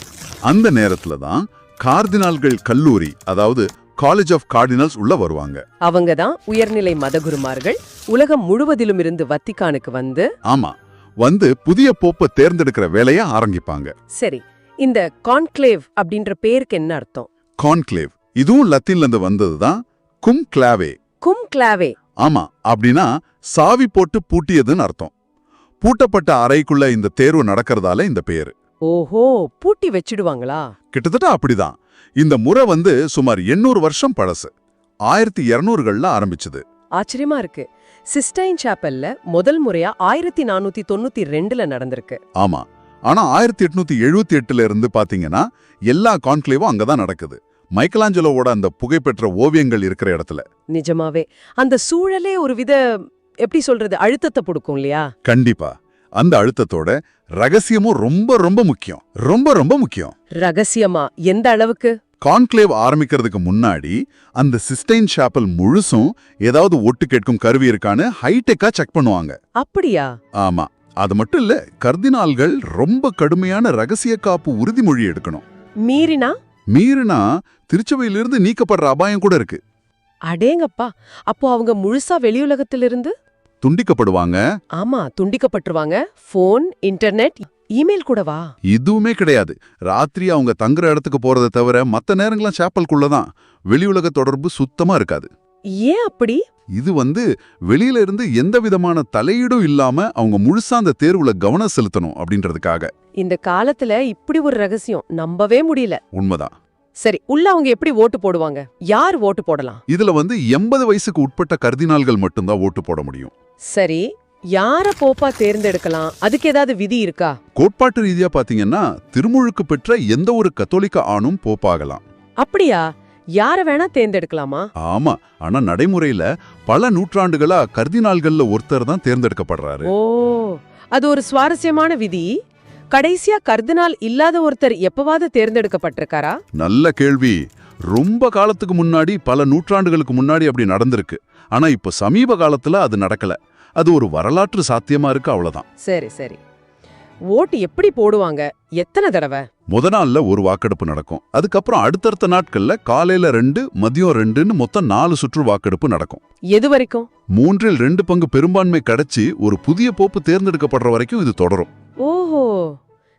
அந்த நேரத்துல தான் கார்டினால்கள் கல்லூரி, அதாவது காலேஜ் ஆஃப் கார்டினல்ஸ் உள்ள வருவாங்க. அவங்க தான் உயர்நிலை மதகுருமார்கள் உலகம் முழுவதிலும் இருந்து வத்திக்கானுக்கு ஆமா, புதிய போப்பை தேர்ந்தெடுக்கிற வேலையை ஆரம்பிப்பாங்க. சரி, இந்த கான்க்ளேவ் அப்படின்ற பேருக்கு என்ன அர்த்தம்? கான்க்ளேவ் இதுவும் லத்தீன்ல இருந்து வந்ததுதான். கும்க்ளாவே. கும்க்ளாவே. ஆமா, அப்படின்னா சாவி போட்டு பூட்டியதுன்னு அர்த்தம். பூட்டப்பட்ட அறைக்குள்ள இந்த தேர்வு நடக்கிறதால இந்த பேரு. ஓஹோ, பூட்டி வச்சிடுவாங்களா? கிட்டத்தட்ட அப்படிதான். இந்த முறை சுமார் 800 வருஷம் பழசு. 1200கள்ல ஆரம்பிச்சது. ஆச்சரியமா இருக்கு. சிஸ்டைன் சாப்பல்ல முதல் முறையா 1492ல நடந்திருக்கு. ஆமா, ஆனா 1878ல இருந்து பாத்தீங்கன்னா எல்லா கான்க்ளேவும் அங்கதான் நடக்குது. மைக்கலாஞ்சலோவோட அந்த புகைப்பெற்ற ஓவியங்கள் இருக்கிற இடத்துல. நிஜமாவே அந்த சூழலே ஒரு வித எப்படி சொல்றது அழுத்தத்தை கொடுக்கும் இல்லையா? கண்டிப்பா. அந்த அழுத்தத்தோட ரகசியமும் ரொம்ப ரொம்ப முக்கியம். ரொம்ப ரொம்ப முக்கியம். ரகசியமா எந்த அளவுக்கு? கான்க்ளேவ் ஆரம்பிக்கிறதுக்கு முன்னாடி அந்த சிஸ்டைன் சாப்பல் முழுசும் ஏதாவது ஒட்டு கேட்கும் கருவி இருக்கான்னு ஹைடெக்கா செக் பண்ணுவாங்க. அப்படியா? ஆமா. அது மட்டும் இல்ல, கர்தினால்கள் ரொம்ப கடுமையான ரகசிய காப்பு உறுதிமொழி எடுக்கணும். மீறினா திருச்சபையிலிருந்து நீக்கப்படுற அபாயம் கூட இருக்கு. அடேங்கப்பா, அப்போ அவங்க முழுசா வெளியுலகத்திலிருந்து துண்டிக்கப்படுவாங்க. ஆமா, துண்டிக்கப்பட்டுருவாங்க. போன், இன்டர்நெட், இமெயில் கூடவா? இதுவுமே கிடையாது. ராத்திரி அவங்க தங்குற இடத்துக்கு போறதை தவிர மத்த நேரங்கள்லாம் சாப்பலுக்குள்ளதான். வெளியுலக தொடர்பு சுத்தமா இருக்காது. ஏன் அப்படி? இது வெளியில இருந்து எந்த விதமான தலையீடும் இல்லாம அவங்க முழுசா அந்த தேர்வுல கவனம் செலுத்தணும் அப்படின்றதுக்காக. இந்த காலத்துல இப்படி ஒரு ரகசியம் நம்பவே முடியல. உண்மைதான். சரி, உள்ள அவங்க எப்படி ஓட்டு போடுவாங்க? யார் ஓட்டு போடலாம்? இதுல 80 வயசுக்கு உட்பட்ட கர்தினால்கள் மட்டும்தான் ஓட்டு போட முடியும். சரி, யார போப்பா தேர்ந்தெடுக்கலாம்? அதுக்கு ஏதாவது விதி இருக்கா? கோட்பாட்டு ரீதியா பாத்தீங்கன்னா திருமுழுக்கு பெற்ற எந்த ஒரு கத்தோலிக்க ஆணும் போப்பாகலாம். அப்படியா? யார வேணா தேர்ந்தெடுக்கலாமா? ஆமா, ஆனா நடைமுறையில பல நூற்றாண்டுகளா கர்தினால்கள்ல ஒருத்தர் தான் தேர்ந்தெடுக்கப்படுறாரு. ஓ, அது ஒரு சுவாரஸ்யமான விதி. கடைசியா கர்தினால் இல்லாத ஒருத்தர் எப்பவாவது தேர்ந்தெடுக்கப்பட்டிருக்காரா? நல்ல கேள்வி. ரொம்ப காலத்துக்கு முன்னாடி, பல நூற்றாண்டுகளுக்கு முன்னாடி அப்படி நடந்திருக்கு. ஆனா இப்ப சமீப காலத்துல அது நடக்கல. அது ஒரு வரலாற்று சாத்தியமா இருக்கு, அவ்வளவுதான். சரி சரி. ஓட்டு எப்படி போடுவாங்க? எத்தனை தடவை? முத நாள்ல ஒரு வாக்கெடுப்பு நடக்கும். அதுக்கப்புறம் அடுத்தடுத்த நாட்கள்ல காலையில 2, மதியம் 2ன்னு மொத்தம் 4 சுற்று வாக்கெடுப்பு நடக்கும். எது வரைக்கும்? 3/2 பங்கு பெரும்பான்மை கிடைச்சி ஒரு புதிய போப்பு தேர்ந்தெடுக்கப்படுற வரைக்கும் இது தொடரும். ஓஹோ,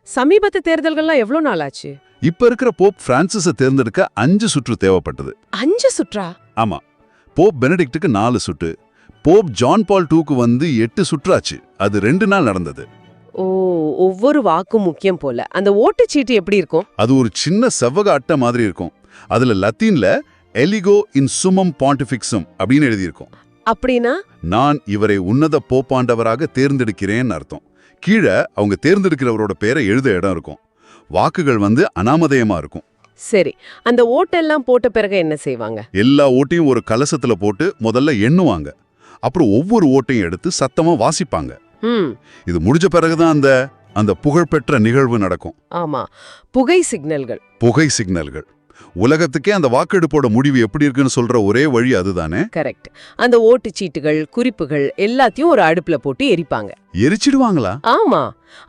சமீபத்து தேர்தல்கள்லாம் எவ்வளவு நாள் ஆச்சு? இப்ப இருக்கிற போப் பிரான்சிஸை தேர்ந்தெடுக்க 5 சுற்று தேவைப்பட்டது. 5 சுற்றா? ஆமா. போப் பெனடிக்டுக்கு 4 சுற்று. போப் ஜான் பால் 2க்கு 8 சுற்றாச்சு. அது 2 நாள் நடந்தது. ஓ, ஒவ்வொரு வாக்கும் முக்கியம் போல. அந்த ஓட்டுச்சீட்டு எப்படி இருக்கும்? அது ஒரு சின்ன செவ்வக அட்டை மாதிரி இருக்கும். அதுல லத்தீன்ல எலிகோ இன் சுமம் பாண்டிஃபிக்ஸும் அப்படின்னு எழுதியிருக்கும். அப்படின்னா? நான் இவரை உன்னத போப்பாண்டவராக தேர்ந்தெடுக்கிறேன்னு அர்த்தம். கீழே அவங்க தேர்ந்தெடுக்கிறவரோட பேரை எழுத இடம் இருக்கும். வாக்குகள் அனாமதேயமா இருக்கும். சரி, அந்த ஓட்டெல்லாம் போட்ட பிறகு என்ன செய்வாங்க? எல்லா ஓட்டையும் ஒரு கலசத்துல போட்டு முதல்ல எண்ணுவாங்க. அப்புறம் ஒவ்வொரு ஓட்டையும் எடுத்து சத்தமா வாசிப்பாங்க. இது முடிஞ்ச பிறகுதான் அந்த புகழ்பெற்ற நிகழ்வு நடக்கும். ஆமா, புகை சிக்னல்கள். உலகத்துக்கே அந்த வாக்கெடுப்போட முடிவு எப்படி இருக்குன்னு சொல்ற ஒரே வழி அதுதானே? கரெக்ட். அந்த ஓட்டுச்சீட்டுகள், குறிப்புகள் எல்லாத்தையும் ஒரு அடுப்புல போட்டு எரிப்பாங்க. எரிச்சிடுவாங்களா? ஆமா,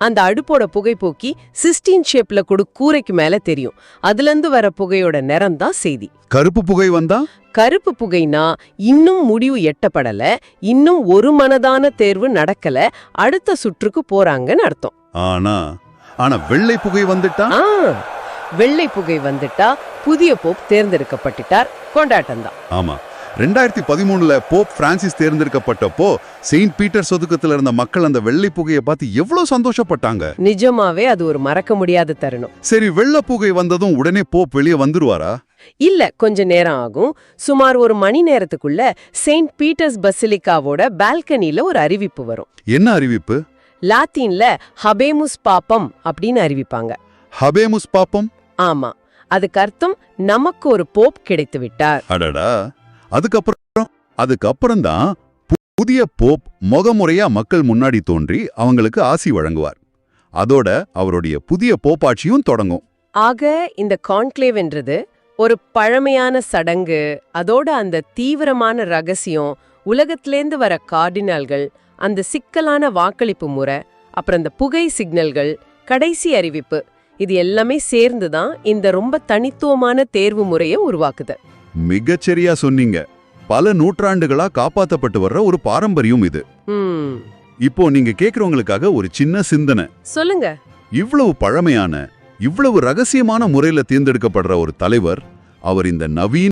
அந்த அடுப்போட புகை போக்கி சிஸ்டீன் ஷேப்ல கூரைக்கு மேல தெரியும். அதுல இருந்து வர புகையோட நிறம் தான் செய்தி. கருப்பு புகை வந்தா? கருப்பு புகைனா இன்னும் முடிவு எட்டப்படல, இன்னும் ஒரு மனதான தேர்வு நடக்கல, அடுத்த சுற்றுக்கு போறாங்கன்னு அர்த்தம். ஆனா வெள்ளை புகை வந்துட்டா? வெள்ளை புகை வந்துட்டா புதிய போப் தேர்ந்தெடுக்கப்பட்டார், கொண்டாட்டம் தான். ஆமா, 2013ல போப் பிரான்சிஸ் தேர்ந்தெடுக்கப்பட்டப்போ செயின்ட் பீட்டர் ஒதுக்கத்துல இருந்த மக்கள் அந்த வெள்ளை புகையை பார்த்து எவ்வளவு சந்தோஷப்பட்டாங்க. நிஜமாவே அது ஒரு மறக்க முடியாத தருணம். சரி, வெள்ளை புகை வந்ததும் உடனே போப் வெளியே வந்துருவாரா? இல்ல, கொஞ்ச நேரம் ஆகும். சுமார் 1 மணி நேரத்துக்குள்ள செயின்ட் பீட்டர்ஸ் பசிலிக்காவோட பால்கனில ஒரு அறிவிப்பு வரும். என்ன அறிவிப்பு? லாத்தீன்ல ஹபேமுஸ் பாப்பம் அப்படின்னு அறிவிப்பாங்க. ஹபேமுஸ் பாப்பம்? ஆமா, அதுக்கு அர்த்தம் நமக்கு ஒரு போப் கிடைத்து விட்டார். அடடா. அதுக்கப்புறம் தான் புதிய போப் முகமுறையா மக்கள் முன்னாடி தோன்றி அவங்களுக்கு ஆசி வழங்குவார். அதோட அவருடைய புதிய போப்பாட்சியும் தொடங்கும். ஆக இந்த கான்க்ளேவ் என்றது ஒரு பழமையான சடங்கு. அதோட அந்த தீவிரமான ரகசியம், உலகத்திலேந்து வர கார்டினால்கள், அந்த சிக்கலான வாக்களிப்பு முறை, அப்புறம் அந்த புகை சிக்னல்கள், கடைசி அறிவிப்பு, இது எல்லாமே சேர்ந்துதான் இந்த ரொம்ப தனித்துவமான தேர்வு முறையை உருவாக்குது. மிகச்சரியா சொன்னீங்க. பல நூற்றாண்டுகளா காப்பாத்தப்பட்டு வர்ற ஒரு பாரம்பரியம் இது. இப்போ நீங்க கேக்குறவங்களுக்காக ஒரு சின்ன சிந்தனை. சொல்லுங்க. இவ்வளவு பழமையான, இவ்வளவு ரகசியமான முறையில தேர்ந்தெடுக்கப்படுற ஒரு தலைவர், அவர் இந்த நவீன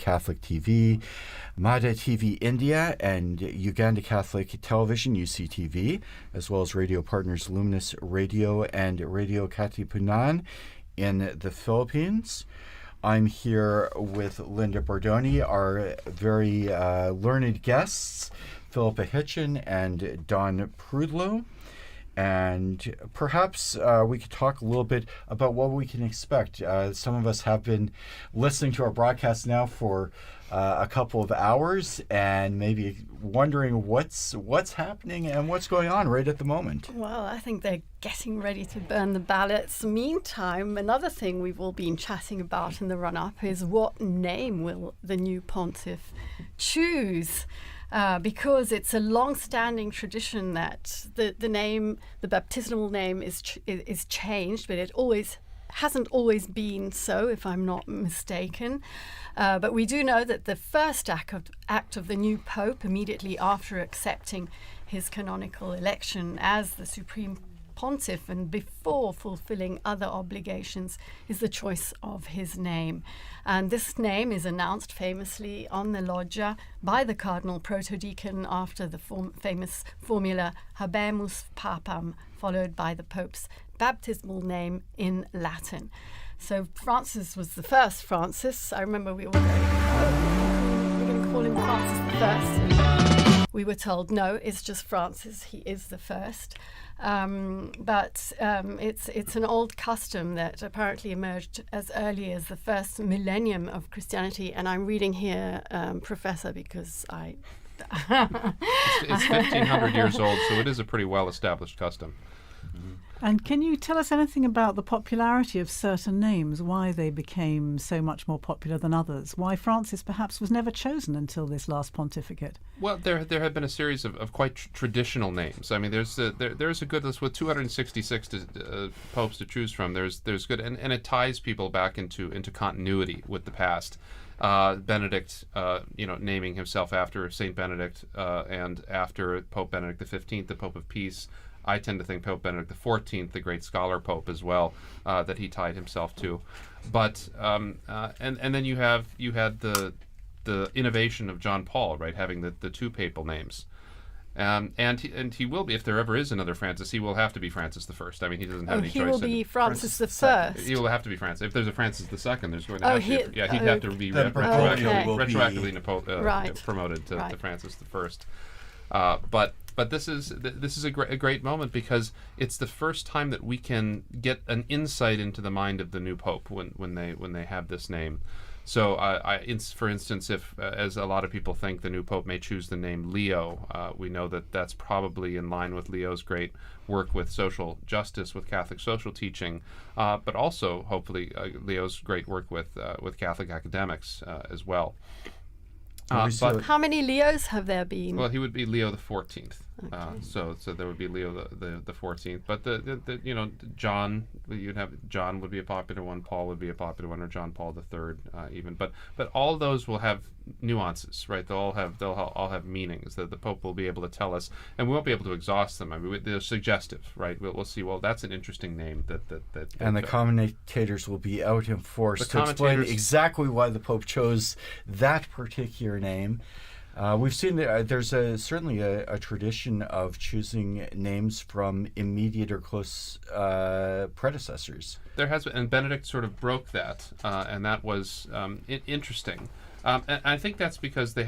Catholic TV, Mada TV India, and Uganda Catholic Television, UCTV, as well as radio partners Luminous Radio and Radio Katipunan in the Philippines. I'm here with Linda Bordoni, our very learned guests, Philippa Hitchin and Don Prudlow. And perhaps we could talk a little bit about what we can expect. Some of us have been listening to our broadcast now for a couple of hours and maybe wondering what's happening and what's going on right at the moment. Well, I think they're getting ready to burn the ballots. Meantime, another thing we've all been chatting about in the run-up is what name will the new pontiff choose? Because it's a long-standing tradition that the name, the baptismal name, is changed, but it hasn't always been so, if I'm not mistaken. But we do know that the first act of the new pope, immediately after accepting his canonical election as the supreme pontiff and before fulfilling other obligations, is the choice of his name. And this name is announced famously on the loggia by the Cardinal Protodeacon after the famous formula Habemus Papam, followed by the Pope's baptismal name in Latin. So Francis was the first Francis. I remember we were going, we're going to call him Francis the First. And we were told, no, it's just Francis. He is the first. But it's an old custom that apparently emerged as early as the first millennium of Christianity. And I'm reading here, Professor, because it's 1,500 years old, so it is a pretty well-established custom. And can you tell us anything about the popularity of certain names, why they became so much more popular than others, why Francis perhaps was never chosen until this last pontificate? Well, there have been a series of quite traditional names. I mean, there's a good list with 266 popes to choose from. There's good, and it ties people back into continuity with the past. Benedict, naming himself after St. Benedict, and after Pope Benedict XV, the Pope of Peace. I tend to think Pope Benedict XIV, the great scholar pope as well, that he tied himself to. But and then you had the innovation of John Paul, right, having the two papal names. And he will be, if there ever is another Francis, he will have to be Francis I. I mean, he doesn't have any choice. He will be Francis the First. He will have to be Francis. If there's a Francis II, there's going to have to be. Yeah, he'd have to be retroactively promoted to Francis I. But this is a great moment because it's the first time that we can get an insight into the mind of the new pope when they have this name. So, for instance, if as a lot of people think the new pope may choose the name Leo, we know that that's probably in line with Leo's great work with social justice, with Catholic social teaching, but also hopefully Leo's great work with Catholic academics as well. But how many Leos have there been? Well, he would be Leo the 14th. Okay. So there would be Leo the 14th. But the John, you'd have John would be a popular one. Paul would be a popular one, or John Paul III even. But all those will have nuances, right? They'll all have meanings that the Pope will be able to tell us, and we won't be able to exhaust them. I mean, they're suggestive, right? We'll see. Well, that's an interesting name that. And the commentators will be out in force to explain exactly why the Pope chose that particular name. We've seen there's certainly a tradition of choosing names from immediate or close predecessors. There has been, and Benedict sort of broke that, and that was interesting. And I think that's because we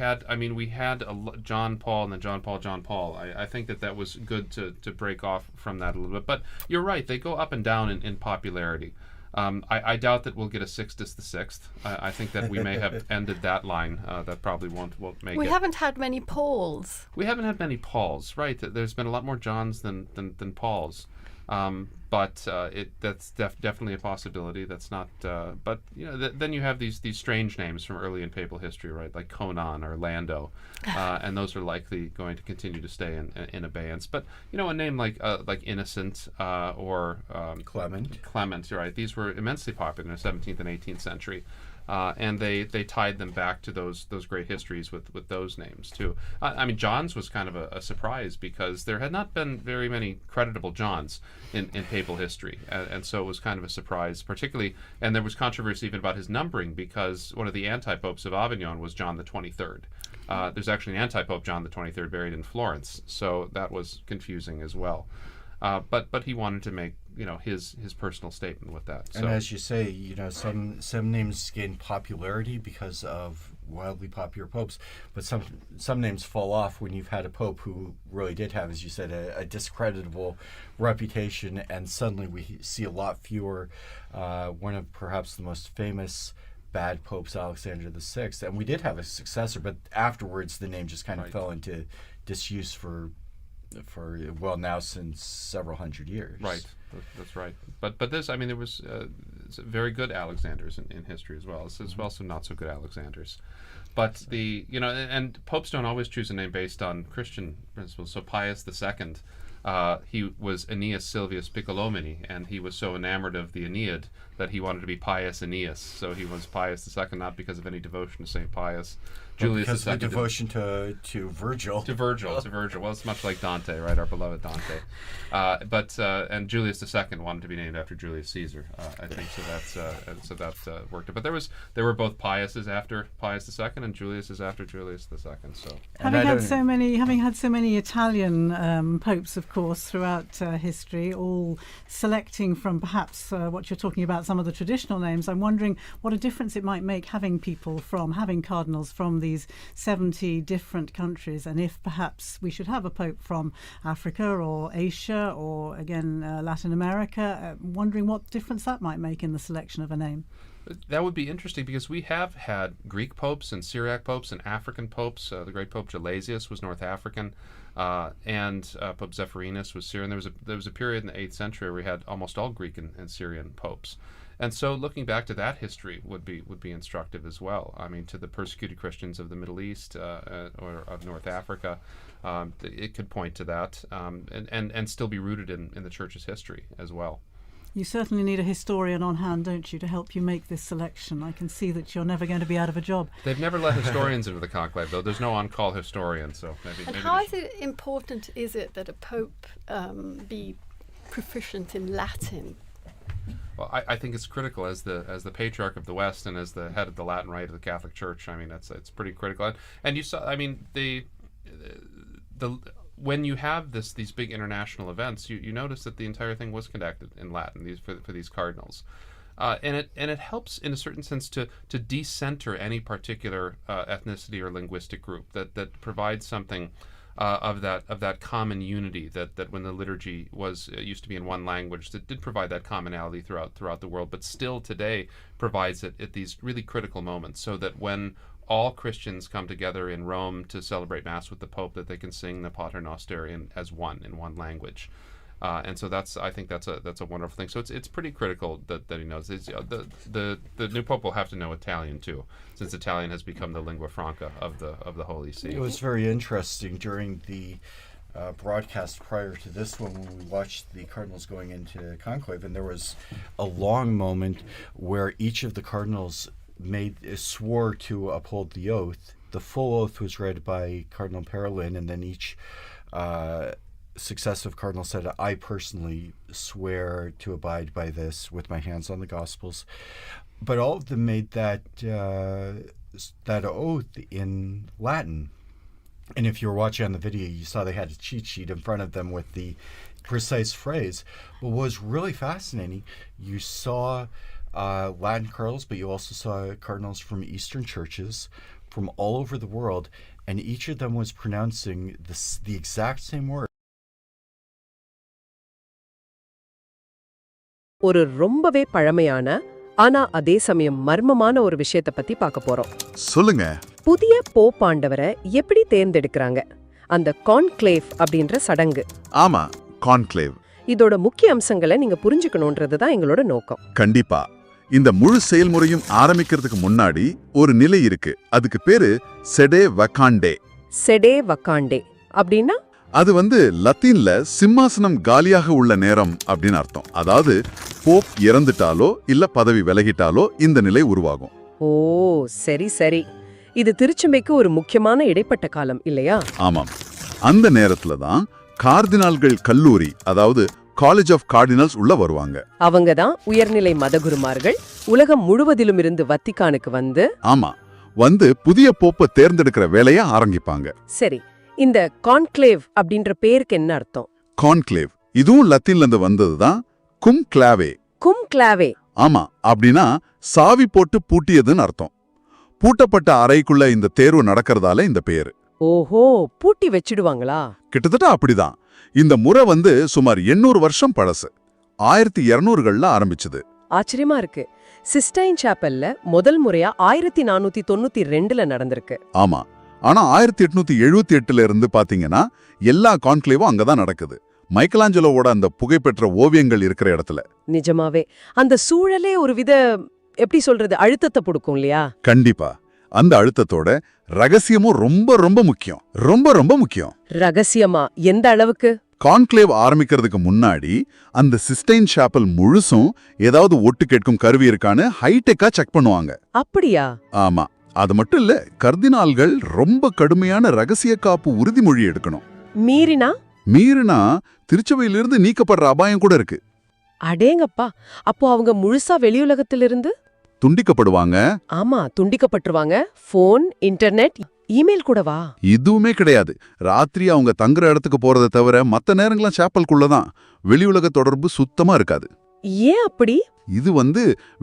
had John Paul and then John Paul. I think that was good to break off from that a little bit. But you're right, they go up and down in popularity. I doubt that we'll get a Sixtus VI. I think that we may have ended that line. That probably won't make it. We haven't had many Pauls. We haven't had many Pauls, right? There's been a lot more Johns than Pauls. But that's definitely a possibility. That's not. But then you have these strange names from early in papal history, right? Like Conon or Lando, and those are likely going to continue to stay in abeyance. But a name like Innocent or Clement, right? These were immensely popular in the 17th and 18th century. And they tied them back to those great histories with those names too. I mean, John's was kind of a surprise because there had not been very many creditable Johns in papal history, and so it was kind of a surprise, particularly. And there was controversy even about his numbering because one of the anti-popes of Avignon was John the 23rd. There's actually an anti-pope John the 23rd buried in Florence, so that was confusing as well. But he wanted to make his personal statement with that. And as you say, some names gain popularity because of wildly popular popes, but some names fall off when you've had a pope who really did have, as you said, a discreditable reputation, and suddenly we see a lot fewer. One of perhaps the most famous bad popes, Alexander VI, and we did have a successor, but afterwards the name just kind of fell into disuse for now since several hundred years. Right, that's right. But this, I mean, there was very good Alexanders in history as well. There's also not so good Alexanders. But and popes don't always choose a name based on Christian principles. So Pius II, he was Aeneas Silvius Piccolomini, and he was so enamored of the Aeneid that he wanted to be Pius Aeneas. So he was Pius II, not because of any devotion to St. Pius. Julius because II of the devotion to Virgil. To Virgil. Well, it's much like Dante, right? Our beloved Dante. And Julius II wanted to be named after Julius Caesar. I think so. That worked. But there were both Piuses after Pius II and Juliuses after Julius II. So having had so many Italian popes, of course, throughout history, all selecting from perhaps what you're talking about, some of the traditional names, I'm wondering what a difference it might make having cardinals from these 70 different countries, and if perhaps we should have a pope from Africa or Asia or again Latin America, wondering what difference that might make in the selection of a name. That would be interesting, because we have had Greek popes and Syriac popes and African popes. The great Pope Gelasius was North African, and Pope Zephyrinus was Syrian. There was a period in the 8th century where we had almost all Greek and Syrian popes. And so looking back to that history would be instructive as well. I mean, to the persecuted Christians of the Middle East or of North Africa, it could point to that and still be rooted in the Church's history as well. You certainly need a historian on hand, don't you, to help you make this selection. I can see that you're never going to be out of a job. They've never let historians into the conclave, though. There's no on-call historian, so maybe. And how important is it that a pope be proficient in Latin? Well, I think it's critical as the patriarch of the West and as the head of the Latin Rite of the Catholic Church. I mean, it's pretty critical. And you saw, I mean, the when you have these big international events, you notice that the entire thing was conducted in Latin for these cardinals, and it helps in a certain sense to decenter any particular ethnicity or linguistic group that provides something. Of that common unity that when the liturgy used to be in one language, that did provide that commonality throughout the world, but still today provides it at these really critical moments, so that when all Christians come together in Rome to celebrate Mass with the Pope, that they can sing the Pater Noster in one language. And so I think that's a wonderful thing. So it's pretty critical that he knows. The new Pope will have to know Italian too, since Italian has become the lingua franca of the Holy See. It was very interesting during the broadcast prior to this one when we watched the Cardinals going into conclave, and there was a long moment where each of the Cardinals swore to uphold the oath. The full oath was read by Cardinal Parolin, and then each successive cardinal said, "I personally swear to abide by this with my hands on the Gospels." But all of them made that oath in Latin. And if you were watching on the video, you saw they had a cheat sheet in front of them with the precise phrase. But what was really fascinating, you saw Latin cardinals, but you also saw cardinals from Eastern churches from all over the world, and each of them was pronouncing the exact same word. ஒரு ரொம்பவே பழமையான ஆனா அதே சமயம் மர்மமான ஒரு விஷயத்தை பத்தி பார்க்க போறோம். சொல்லுங்க. புதிய போப்பாண்டவரை எப்படி தேர்ந்தெடுக்கறாங்க? அந்த கான்க்ளேவ் அப்படின்ற சடங்கு. ஆமா, கான்க்ளேவ். இதோட முக்கிய அம்சங்களை நீங்க புரிஞ்சுக்கணும்ன்றது தான் எங்களோட நோக்கம். கண்டிப்பா. இந்த முழு செயல்முறையும் ஆரம்பிக்கிறதுக்கு முன்னாடி ஒரு நிலை இருக்கு. அதுக்கு பேரு செடே வக்காண்டே. செடே வக்காண்டே அப்படின்னா அது லத்தீன்ல சிம்மாசனம் காலியாக உள்ள நேரம் அப்படின்னு அர்த்தம். அதாவது போப் இறந்துட்டாலோ இல்ல பதவி விலகிட்டாலோ இந்த நிலை உருவாகும். ஓ சரி சரி. இது திருச்சபைக்கு ஒரு முக்கியமான இடைப்பட்ட காலம் இல்லையா? ஆமாம். அந்த நேரத்துல தான் கார்டினால்கள் கல்லூரி, அதாவது காலேஜ் ஆஃப் கார்டினல்ஸ் உள்ள வருவாங்க. அவங்க தான் உயர்நிலை மதகுருமார்கள் உலகம் முழுவதிலும் இருந்து வத்திக்கானுக்கு ஆமா புதிய போப்பை தேர்ந்தெடுக்கிற வேலையை ஆரம்பிப்பாங்க. சரி, இந்த கான்க்ளேவ் அப்படின்ற பேருக்கு என்ன அர்த்தம்? கான்க்ளேவ் இதுவும் லத்தீன்ல இருந்து வந்ததுதான். கும்க்ளாவே. கும்க்ளாவே. ஆமா, அப்படின்னா சாவி போட்டு பூட்டியதுன்னு அர்த்தம். பூட்டப்பட்ட அறைக்குள்ள இந்த தேர்வு நடக்கிறதால இந்த பேரு. ஓஹோ, பூட்டி வச்சிடுவாங்களா? கிட்டத்தட்ட அப்படிதான். இந்த முறை சுமார் 800 வருஷம் பழசு. 1200கள்ல ஆரம்பிச்சது. ஆச்சரியமா இருக்கு. சிஸ்டைன் சாப்பல்ல முதல் முறையா 1492ல நடந்திருக்கு. ஆமா. ஆனா 1878ல இருந்து பாத்தீங்கன்னா எல்லா கான்க்ளேவும் அங்கதான் நடக்குது. மைக்கேலாஞ்சலோவோட அந்த புகைப்பெற்ற ஓவியங்கள் இருக்கிற இடத்துல. நிஜமாவே அந்த சூழலே ஒரு வித எப்படி சொல்றது அழுத்தத்தை கொடுக்கும் இல்லையா? கண்டிப்பா. அந்த அழுத்தத்தோட ரகசியமும் ரொம்ப ரொம்ப முக்கியம். ரொம்ப ரொம்ப முக்கியம். ரகசியமா எந்த அளவுக்கு? கான்க்ளேவ் ஆரம்பிக்கிறதுக்கு முன்னாடி அந்த சிஸ்டைன் சாப்பல் முழுசும் ஏதாவது ஒட்டு கேட்கும் கருவி இருக்கான்னு ஹைடெக்கா செக் பண்ணுவாங்க. அப்படியா? ஆமா. அது மட்டும் இல்ல, கர்தினால்கள் ரொம்ப கடுமையான ரகசிய காப்பு உறுதிமொழி எடுக்கணும். மீறினா திருச்சபையிலிருந்து நீக்கப்படுற அபாயம் கூட இருக்கு. அடேங்கப்பா, அப்போ அவங்க முழுசா வெளியுலகத்திலிருந்து துண்டிக்கப்படுவாங்க. ஆமா, துண்டிக்கப்பட்டுருவாங்க. போன், இன்டர்நெட், இமெயில் கூடவா? இதுவுமே கிடையாது. ராத்திரி அவங்க தங்குற இடத்துக்கு போறதை தவிர மத்த நேரங்கள்லாம் சாப்பலுக்குள்ளதான். வெளியுலக தொடர்பு சுத்தமா இருக்காது. ஏன் அப்படி? இது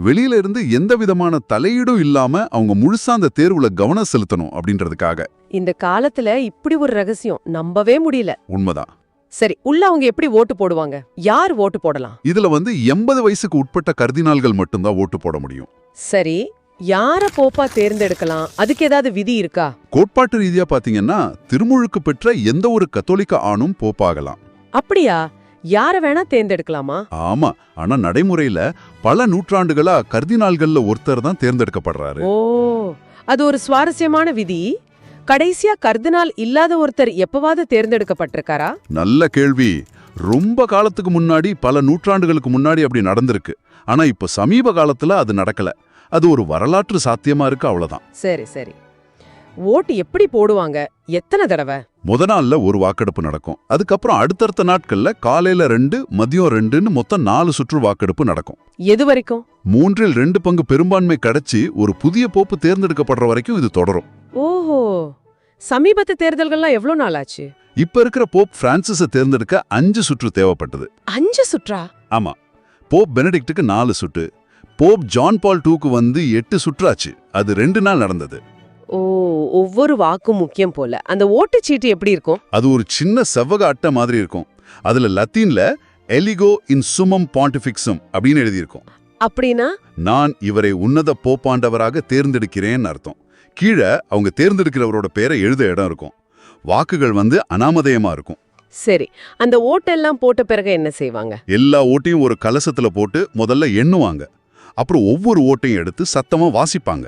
வெளியில இருந்து எந்த விதமான தலையீடும் இல்லாம அவங்க முழுசா அந்த தேர்வுல கவனம் செலுத்தணும் அப்படின்றதுக்காக. இந்த காலத்துல இப்படி ஒரு ரகசியம் நம்பவே முடியல. உண்மைதான். சரி, உள்ள அவங்க எப்படி ஓட்டு போடுவாங்க? யார் ஓட்டு போடலாம்? இதுல 80 வயசுக்கு உட்பட்ட கர்தினால்கள் மட்டும்தான் ஓட்டு போட முடியும். சரி, யார போப்பா தேர்ந்தெடுக்கலாம்? அதுக்கு ஏதாவது விதி இருக்கா? கோட்பாட்டு ரீதியா பாத்தீங்கன்னா திருமுழுக்கு பெற்ற எந்த ஒரு கத்தோலிக்க ஆணும் போப்பாகலாம். அப்படியா? யார வேணா தேர்ந்தெடுக்கலாமா? ஆமா. ஆனா நடைமுறையில பல நூற்றாண்டுகளா கர்தினால்கள்ல ஒருத்தர் தான் தேர்ந்தெடுக்கப்படுறாரு. ஓ, அது ஒரு சுவாரஸ்யமான விதி. கடைசியா கர்தினால் இல்லாத ஒருத்தர் எப்பவாவது தேர்ந்தெடுக்கப்பட்டிருக்காரா? நல்ல கேள்வி. ரொம்ப காலத்துக்கு முன்னாடி, பல நூற்றாண்டுகளுக்கு முன்னாடி அப்படி நடந்திருக்கு. ஆனா இப்ப சமீப காலத்துல அது நடக்கல. அது ஒரு வரலாற்று சாத்தியமா இருக்கு, அவ்வளவுதான். சரி சரி. ஓட்டு எப்படி போடுவாங்க? எத்தனை தடவை? முத நாள்ல ஒரு வாக்கெடுப்பு நடக்கும். அதுக்கப்புறம் அடுத்தடுத்த நாட்கள்ல காலையில 2, மதியம் 2ன்னு மொத்தம் 4 சுற்று வாக்கெடுப்பு நடக்கும். எது வரைக்கும்? 3/2 பங்கு பெரும்பான்மை கிடைச்சி ஒரு புதிய போப்பு தேர்ந்தெடுக்கப்படுற வரைக்கும் இது தொடரும். ஓஹோ, சமீபத்து தேர்தல்கள்லாம் எவ்வளவு நாள் ஆச்சு? இப்ப இருக்கிற போப் பிரான்சிஸை தேர்ந்தெடுக்க 5 சுற்று தேவைப்பட்டது. 5 சுற்றா? ஆமா. போப் பெனடிக்டுக்கு 4 சுற்று. போப் ஜான் பால் 2க்கு 8 சுற்றாச்சு. அது 2 நாள் நடந்தது. ஓ, ஒவ்வொரு வாக்கும் முக்கியம் போல. அந்த ஓட்டுச்சீட்டு எப்படி இருக்கும்? அது ஒரு சின்ன செவ்வக அட்டை மாதிரி இருக்கும். அதுல லத்தீன்ல எலிகோ இன் சுமம் பாண்டிஃபிக்ஸம் அப்படின்னு எழுதியிருக்கும். அப்படின்னா நான் இவரை உன்னத போப்பாண்டவராக தேர்ந்தெடுக்கிறேன்னு அர்த்தம். கீழே அவங்க தேர்ந்தெடுக்கிறவரோட பேரை எழுத இடம் இருக்கும். வாக்குகள் அனாமதேயமா இருக்கும். சரி, அந்த ஓட்டெல்லாம் போட்ட பிறகு என்ன செய்வாங்க? எல்லா ஓட்டையும் ஒரு கலசத்துல போட்டு முதல்ல எண்ணுவாங்க. அப்புறம் ஒவ்வொரு ஓட்டையும் எடுத்து சத்தமா வாசிப்பாங்க.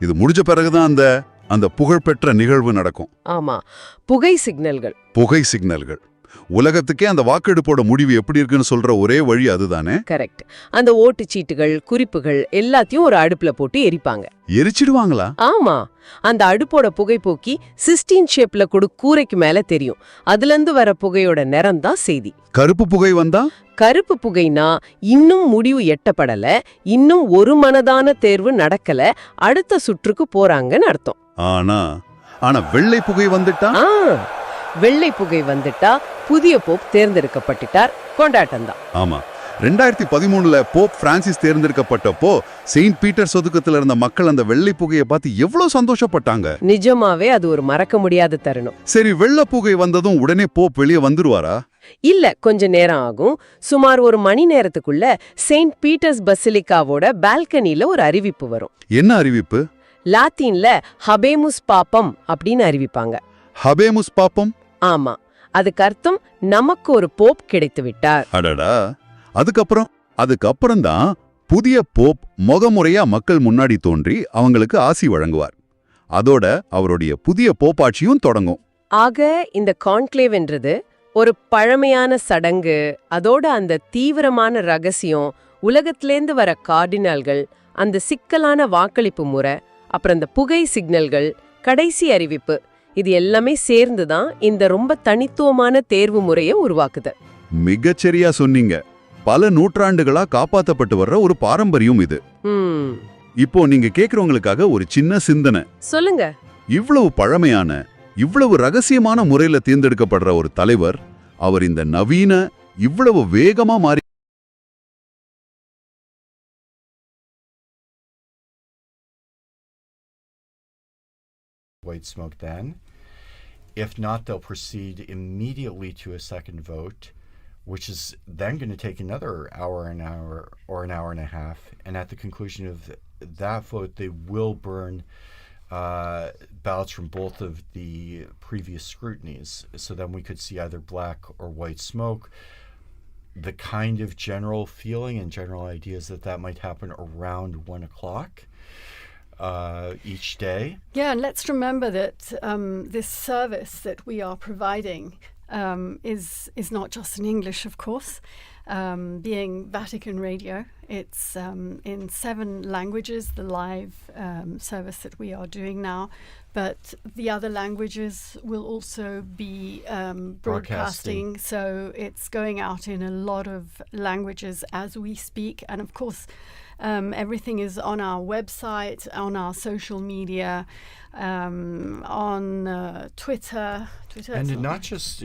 இது முடிஞ்ச பிறகுதான் அந்த புகழ்பெற்ற நிகழ்வு நடக்கும். ஆமா, புகை சிக்னல்கள். உலகத்துக்கே அந்த வாக்கெடுப்போட முடிவு எப்படி இருக்குன்னு சொல்ற ஒரே வழி அதுதானே? கரெக்ட். அந்த ஓட்டுச்சீட்டுகள், குறிப்புகள் எல்லாத்தையும் ஒரு அடுப்புல போட்டு எரிப்பாங்க. எரிச்சிடுவாங்களா? ஆமா. அந்த அடுப்போட புகை போக்கி சிஸ்டீன் ஷேப்ல கூரைக்கு மேல தெரியும். அதுல இருந்து வர புகையோட நிறம் தான் செய்தி. கருப்பு புகை வந்தா? கருப்பு புகைனா இன்னும் முடிவு எட்டப்படல, இன்னும் ஒரு மனதான தேர்வு நடக்கல, அடுத்த சுற்றுக்கு போறாங்கன்னு அர்த்தம். ஆனா வெள்ளை புகை வந்துட்டா? வெள்ளை புகை வந்துட்டா புதிய போப் தேர்ந்தெடுக்கப்பட்டார், கொண்டாட்டம் தான். ஆமா. 2013ல போப் பிரான்சிஸ் தேர்ந்தெடுக்கப்பட்டப்போ செயின்ட் பீட்டர் ஒதுக்கத்துல இருந்த மக்கள் அந்த வெள்ளை புகையை பார்த்து எவ்வளவு சந்தோஷப்பட்டாங்க. நிஜமாவே அது ஒரு மறக்க முடியாத தருணம். சரி, வெள்ளை புகை வந்ததும் உடனே போப் வெளியே வந்துருவாரா? இல்ல, கொஞ்ச நேரம் ஆகும். சுமார் ஒரு மணி நேரத்துக்குள்ள செயின்ட் பீட்டர்ஸ் பசிலிக்காவோட பால்கனில ஒரு அறிவிப்பு வரும். என்ன அறிவிப்பு? லாத்தீன்ல ஹபேமுஸ் பாப்பம் அப்படின்னு அறிவிப்பாங்க. ஹபேமுஸ் பாப்பம்? ஆமா, அதுக்கு அர்த்தம் நமக்கு ஒரு போப் கிடைத்து விட்டார். அடடா. அதுக்கப்புறம் தான் புதிய போப் முகமுறையா மக்கள் முன்னாடி தோன்றி அவங்களுக்கு ஆசி வழங்குவார். அதோட அவருடைய புதிய போப்பாட்சியும் தொடங்கும். ஆக இந்த கான்க்ளேவ் என்றது ஒரு பழமையான சடங்கு, அதோட அந்த தீவிரமான ரகசியம், உலகத்திலேந்து வர கார்டினால்கள், அந்த சிக்கலான வாக்களிப்பு முறை, அப்புறம் அந்த புகை சிக்னல்கள், கடைசி அறிவிப்பு, இது எல்லாமே சேர்ந்துதான் இந்த ரொம்ப தனித்துவமான தேர்வு முறையை உருவாக்குது. மிகச்சரியா சொன்னீங்க. பல நூற்றாண்டுகளா காப்பாத்தப்பட்டு வர்ற ஒரு பாரம்பரியம் இது. இப்போ நீங்க கேக்குறவங்களுக்காக ஒரு சின்ன சிந்தனை சொல்லுங்க. இவ்வளவு பழமையான, இவ்வளவு ரகசியமான முறையில தேர்ந்தெடுக்கப்படுற ஒரு தலைவர், அவர் இந்த நவீன இவ்வளவு வேகமா மாறி white smoke then. If not, they'll proceed immediately to a second vote, which is then going to take another hour and a half. And at the conclusion of that vote, they will burn ballots from both of the previous scrutinies. So then we could see either black or white smoke. The kind of general feeling and general ideas that might happen around 1 o'clock. Each day. Yeah, and let's remember that this service that we are providing is not just in English, of course. Being Vatican Radio, it's in 7 languages, the live service that we are doing now. But the other languages will also be broadcasting. So it's going out in a lot of languages as we speak. And of course, everything is on our website, on our social media, on Twitter. And not just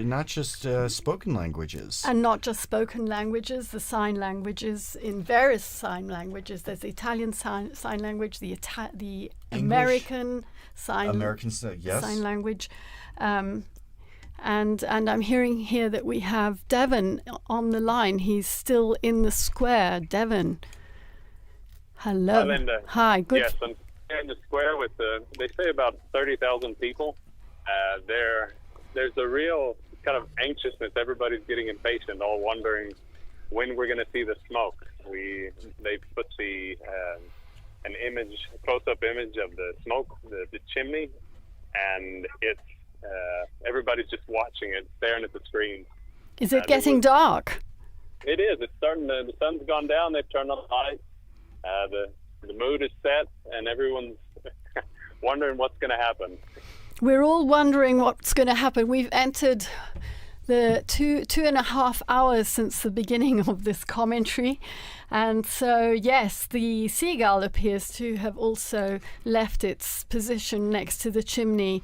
spoken languages. And not just spoken languages, the sign languages, in various sign languages. There's the Italian sign language, the American sign language. And I'm hearing here that we have Devon on the line. He's still in the square. Devon. Hello. Hi, Linda. Hi. Good. Yes, I'm in the square with they say about 30,000 people. There's a real kind of anxiousness. Everybody's getting impatient, all wondering when we're going to see the smoke. They put an image, a close-up image of the smoke, the chimney, and it's everybody's just watching it, staring at the screen. Is it getting dark? It is. It's starting to. The sun's gone down. They've turned on the lights. The mood is set, and everyone's wondering what's going to happen. We're all wondering what's going to happen. We've entered the 2.5 hours since the beginning of this commentary. And so, yes, the seagull appears to have also left its position next to the chimney.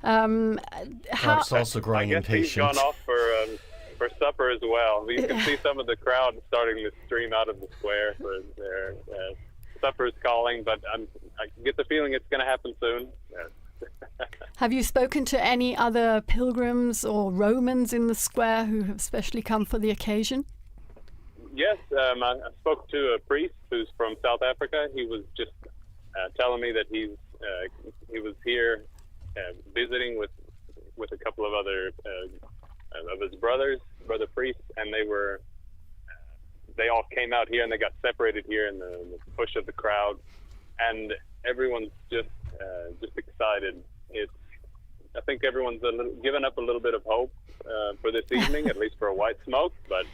Perhaps also growing impatient. He's gone off for supper as well. You can see some of the crowd starting to stream out of the square for their supper's calling, but I get the feeling it's going to happen soon. Have you spoken to any other pilgrims or Romans in the square who have specially come for the occasion? Yes, I spoke to a priest who's from South Africa. He was just telling me that he was here visiting with a couple of other of his brother priests, and they all came out here and they got separated here in the push of the crowd, and everyone's just excited. I think everyone's given up a little bit of hope for this evening, at least for a white smoke. But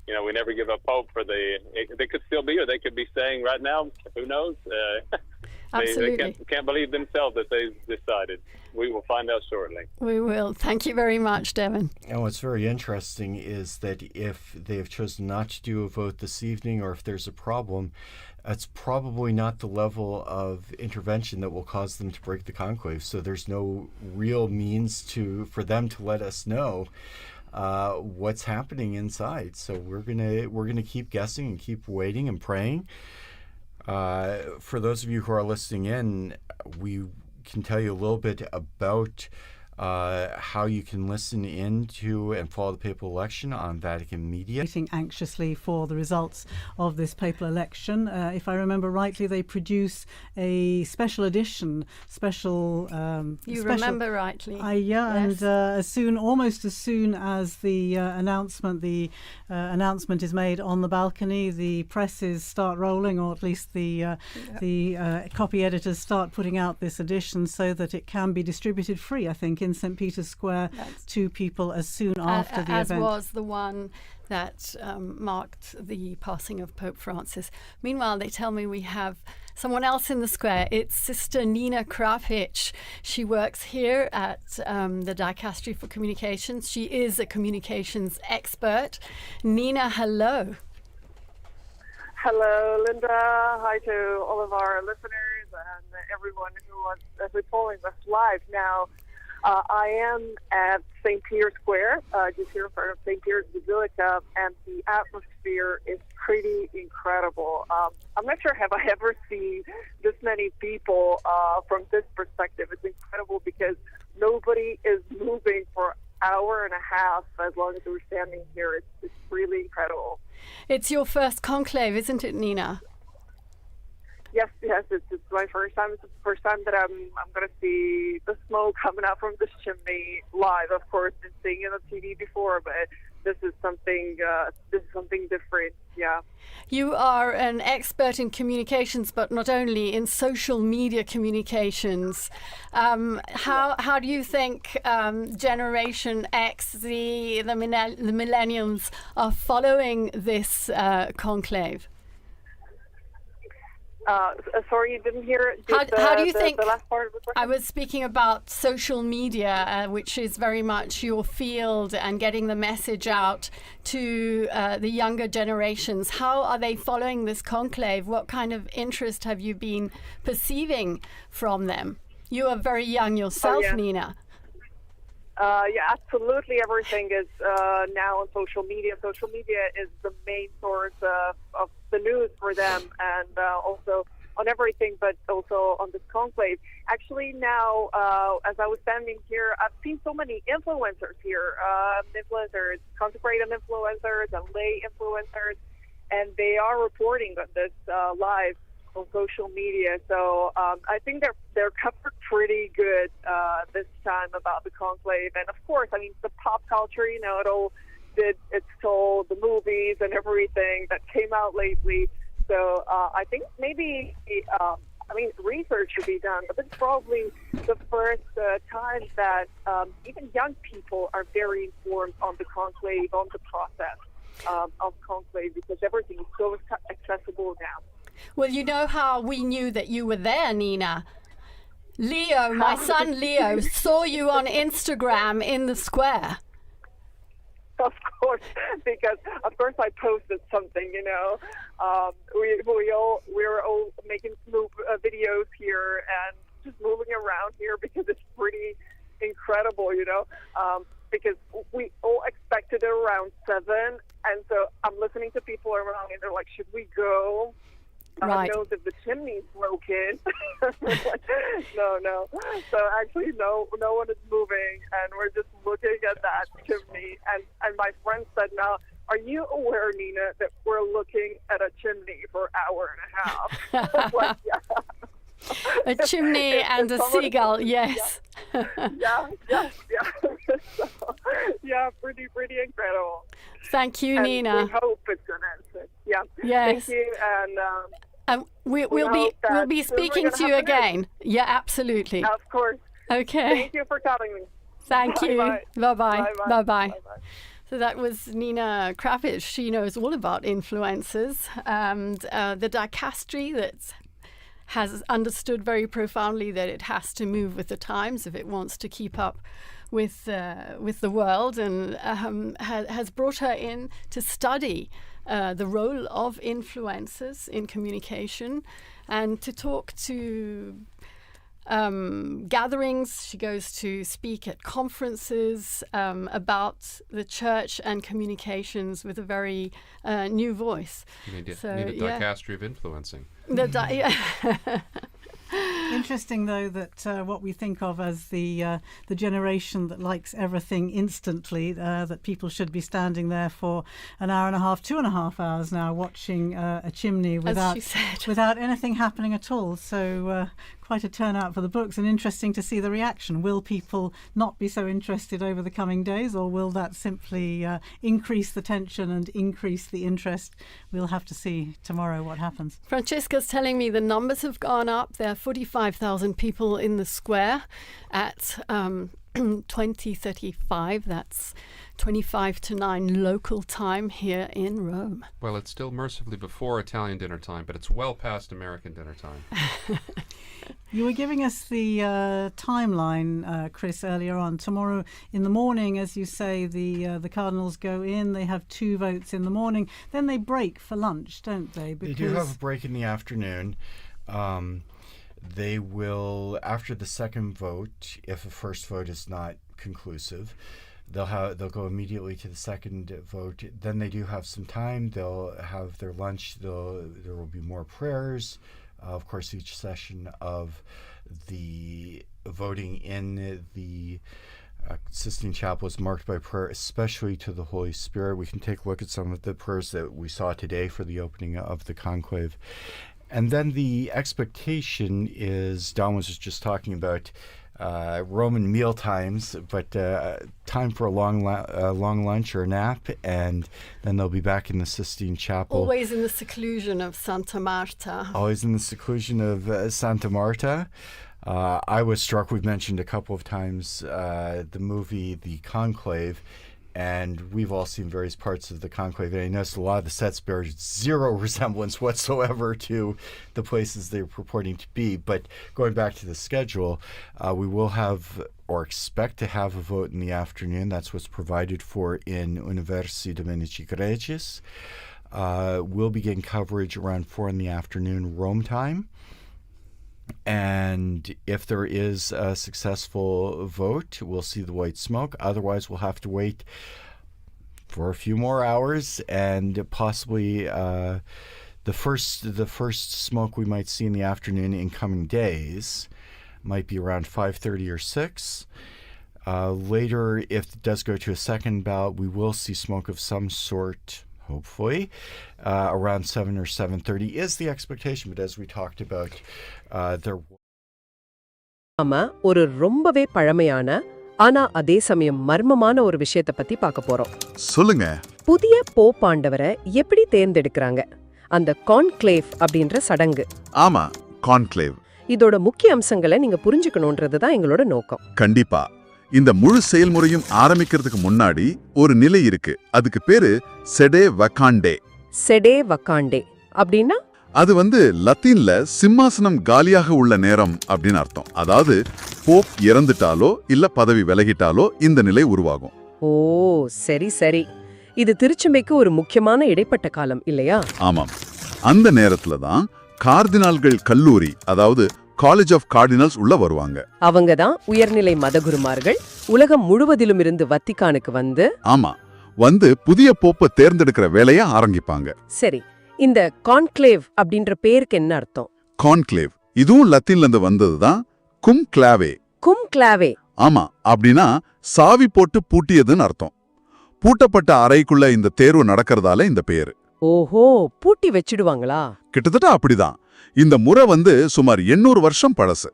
we never give up hope for they could still be, or they could be saying right now, who knows? Absolutely. They can't believe themselves that they've decided. We will find out shortly. We will. Thank you very much, Devon. And what's very interesting is that if they have chosen not to do a vote this evening, or if there's a problem, it's probably not the level of intervention that will cause them to break the conclave. So there's no real means for them to let us know what's happening inside. So we're gonna keep guessing and keep waiting and praying. For those of you who are listening in, we can tell you a little bit about how you can listen in to and follow the papal election on Vatican Media. Waiting anxiously for the results of this papal election. If I remember rightly, they produce a special edition, remember rightly. Yes. And almost as soon as the announcement is made on the balcony, the presses start rolling, or at least the copy editors start putting out this edition so that it can be distributed free, I think, in St. Peter's Square to people as soon after the event. As was the one that marked the passing of Pope Francis. Meanwhile, they tell me we have someone else in the square. It's Sister Nina Krapic. She works here at the Dicastery for Communications. She is a communications expert. Nina, hello. Hello, Linda. Hi to all of our listeners and everyone who's following us live now. I am at St. Peter's Square, just here in front of St. Peter's Basilica, and the atmosphere is pretty incredible. I'm not sure have I ever seen this many people from this perspective. It's incredible. incredible because nobody is moving for an hour and a half as long as we're standing here. It's really incredible. It's your first conclave, isn't it, Nina? Yes, it's my first time. It's the first time that I'm going to see the smoke coming out from this chimney live. Of course, been seeing it on TV before, but this is something different. Yeah. You are an expert in communications, but not only in social media communications. How do you think Generation X, the millennials, are following this conclave? Sorry, you didn't hear how do you think the last part of the question? I was speaking about social media, which is very much your field, and getting the message out to the younger generations. How are they following this conclave? What kind of interest have you been perceiving from them? You are very young yourself, Nina. Yeah, absolutely. Everything is now on social media. Social media is the main source of the news for them, and also on everything, but also on this conclave. Actually, now, as I was standing here, I've seen so many influencers here, consecrated influencers and lay influencers, and they are reporting on this live on social media. So I think they're covered pretty good this time about the conclave. And of course, I mean, the pop culture, you know, it's told, the movies and everything that came out lately. So I think maybe, research should be done, but this is probably the first time that even young people are very informed on the conclave, on the process of conclave, because everything is so accessible now. Well, you know how we knew that you were there, Nina? Leo, my son Leo, saw you on Instagram in the square. Of course, because of course I posted something. You know, we were all making videos here and just moving around here because it's pretty incredible. You know, because we all expected it around 7, and so I'm listening to people around, and they're like, "Should we go?" Right. Knows if the chimney's broken. No. So actually, no one is moving, and we're just looking at that chimney. And my friend said, "Now, are you aware, Nina, that we're looking at a chimney for an hour and a half?" Like, yeah. A chimney and a seagull, yes. Yeah. So, yeah, pretty incredible. Thank you, and Nina. We hope it's going to answer. Yeah. Yes. Thank you, and we'll be speaking to you again. Yeah, absolutely. Of course. Okay. Thank you for telling me. Thank you. Bye-bye. Bye-bye. So that was Nina Kravitz. She knows all about influencers and the dicastery that has understood very profoundly that it has to move with the times if it wants to keep up with the world, and has brought her in to study the role of influencers in communication and to talk to gatherings. She goes to speak at conferences about the church and communications with a very new voice. You need a dicastery of influencing. Interesting, though, that what we think of as the generation that likes everything instantly, that people should be standing there for an hour and a half, 2.5 hours now, watching a chimney without anything happening at all. So quite a turnout for the books, and interesting to see the reaction. Will people not be so interested over the coming days, or will that simply increase the tension and increase the interest? We'll have to see tomorrow what happens. Francesca's telling me the numbers have gone up. There are 45,000 people in the square at 20:35. That's 25 to 9 local time here in Rome. Well, it's still mercifully before Italian dinner time, but it's well past American dinner time. You were giving us the timeline, Chris, earlier on. Tomorrow in the morning, as you say, the Cardinals go in. They have 2 votes in the morning. Then they break for lunch, don't they? They do have a break in the afternoon. They will, after the second vote, if the first vote is not conclusive, they'll go immediately to the second vote. Then they do have some time. They'll have their lunch. There will be more prayers Of course, each session of the voting in the Sistine Chapel is marked by prayer, especially to the Holy Spirit. We can take a look at some of the prayers that we saw today for the opening of the conclave. And then the expectation is, Don was just talking about Roman meal times, but time for a long lunch or a nap, and then they'll be back in the Sistine Chapel. Always in the seclusion of Santa Marta. Always in the seclusion of Santa Marta. I was struck, we've mentioned a couple of times the movie The Conclave, and we've all seen various parts of the conclave, and I noticed a lot of the sets bear zero resemblance whatsoever to the places they're purporting to be. But going back to the schedule, we will have, or expect to have, a vote in the afternoon. That's what's provided for in Universi Dominici Gregis. We'll begin coverage around 4 in the afternoon Rome time. And if there is a successful vote, we'll see the white smoke. Otherwise, we'll have to wait for a few more hours, and possibly the first smoke we might see in the afternoon in coming days might be around 5:30 or 6. Later, if it does go to a second ballot, we will see smoke of some sort, hopefully, around 7 or 7:30 is the expectation. But as we talked about, there. நாம ஒரு ரொம்பவே பழமையான ஆனா அதே சமயம் மர்மமான ஒரு விஷயத்தை பத்தி பார்க்க போறோம். சொல்லுங்க. புதிய போப்பாண்டவரை எப்படி தேர்ந்தெடுக்கறாங்க? அந்த கான்க்ளேவ் அப்படின்ற சடங்கு. ஆமா, கான்க்ளேவ். இதோட முக்கிய அம்சங்களை நீங்க புரிஞ்சுக்கணும்ன்றது தான் எங்களோட நோக்கம். கண்டிப்பா. இந்த முழு செயல்முறையும் ஆரம்பிக்கிறதுக்கு முன்னாடி ஒரு நிலை இருக்கு. அதுக்கு பேரு செடே வகாண்டே. செடே வகாண்டே அப்படின்னா அது லத்தீன்ல சிம்மாசனம் காலியாக உள்ள நேரம் அப்படின்னு அர்த்தம். அதாவது போப் இறந்துட்டாலோ இல்ல பதவி விலகிட்டாலோ இந்த நிலை உருவாகும். ஓ சரி சரி. இது திருச்சபைக்கு ஒரு முக்கியமான இடைப்பட்ட காலம் இல்லையா? ஆமாம். அந்த நேரத்துல தான் கார்டினால்கள் கல்லூரி, அதாவது காலேஜ் ஆஃப் கார்டினல்ஸ் உள்ள வருவாங்க. அவங்க தான் உயர்நிலை மதகுருமார்கள் உலகம் முழுவதிலும் இருந்து வத்திக்கானுக்கு ஆமா, புதிய போப்பை தேர்ந்தெடுக்கிற வேலையை ஆரம்பிப்பாங்க. சரி, இந்த கான்க்ளேவ் அப்படின்ற பேருக்கு என்ன அர்த்தம்? கான்க்ளேவ் இதுவும் லத்தீன்ல இருந்து வந்ததுதான். கும்க்ளாவே. கும்க்ளாவே. ஆமா, அப்படின்னா சாவி போட்டு பூட்டியதுன்னு அர்த்தம். பூட்டப்பட்ட அறைக்குள்ள இந்த தேர்வு நடக்கிறதால இந்த பேரு. ஓஹோ, பூட்டி வச்சிடுவாங்களா? கிட்டத்தட்ட அப்படிதான். இந்த முறை சுமார் 800 வருஷம் பழசு.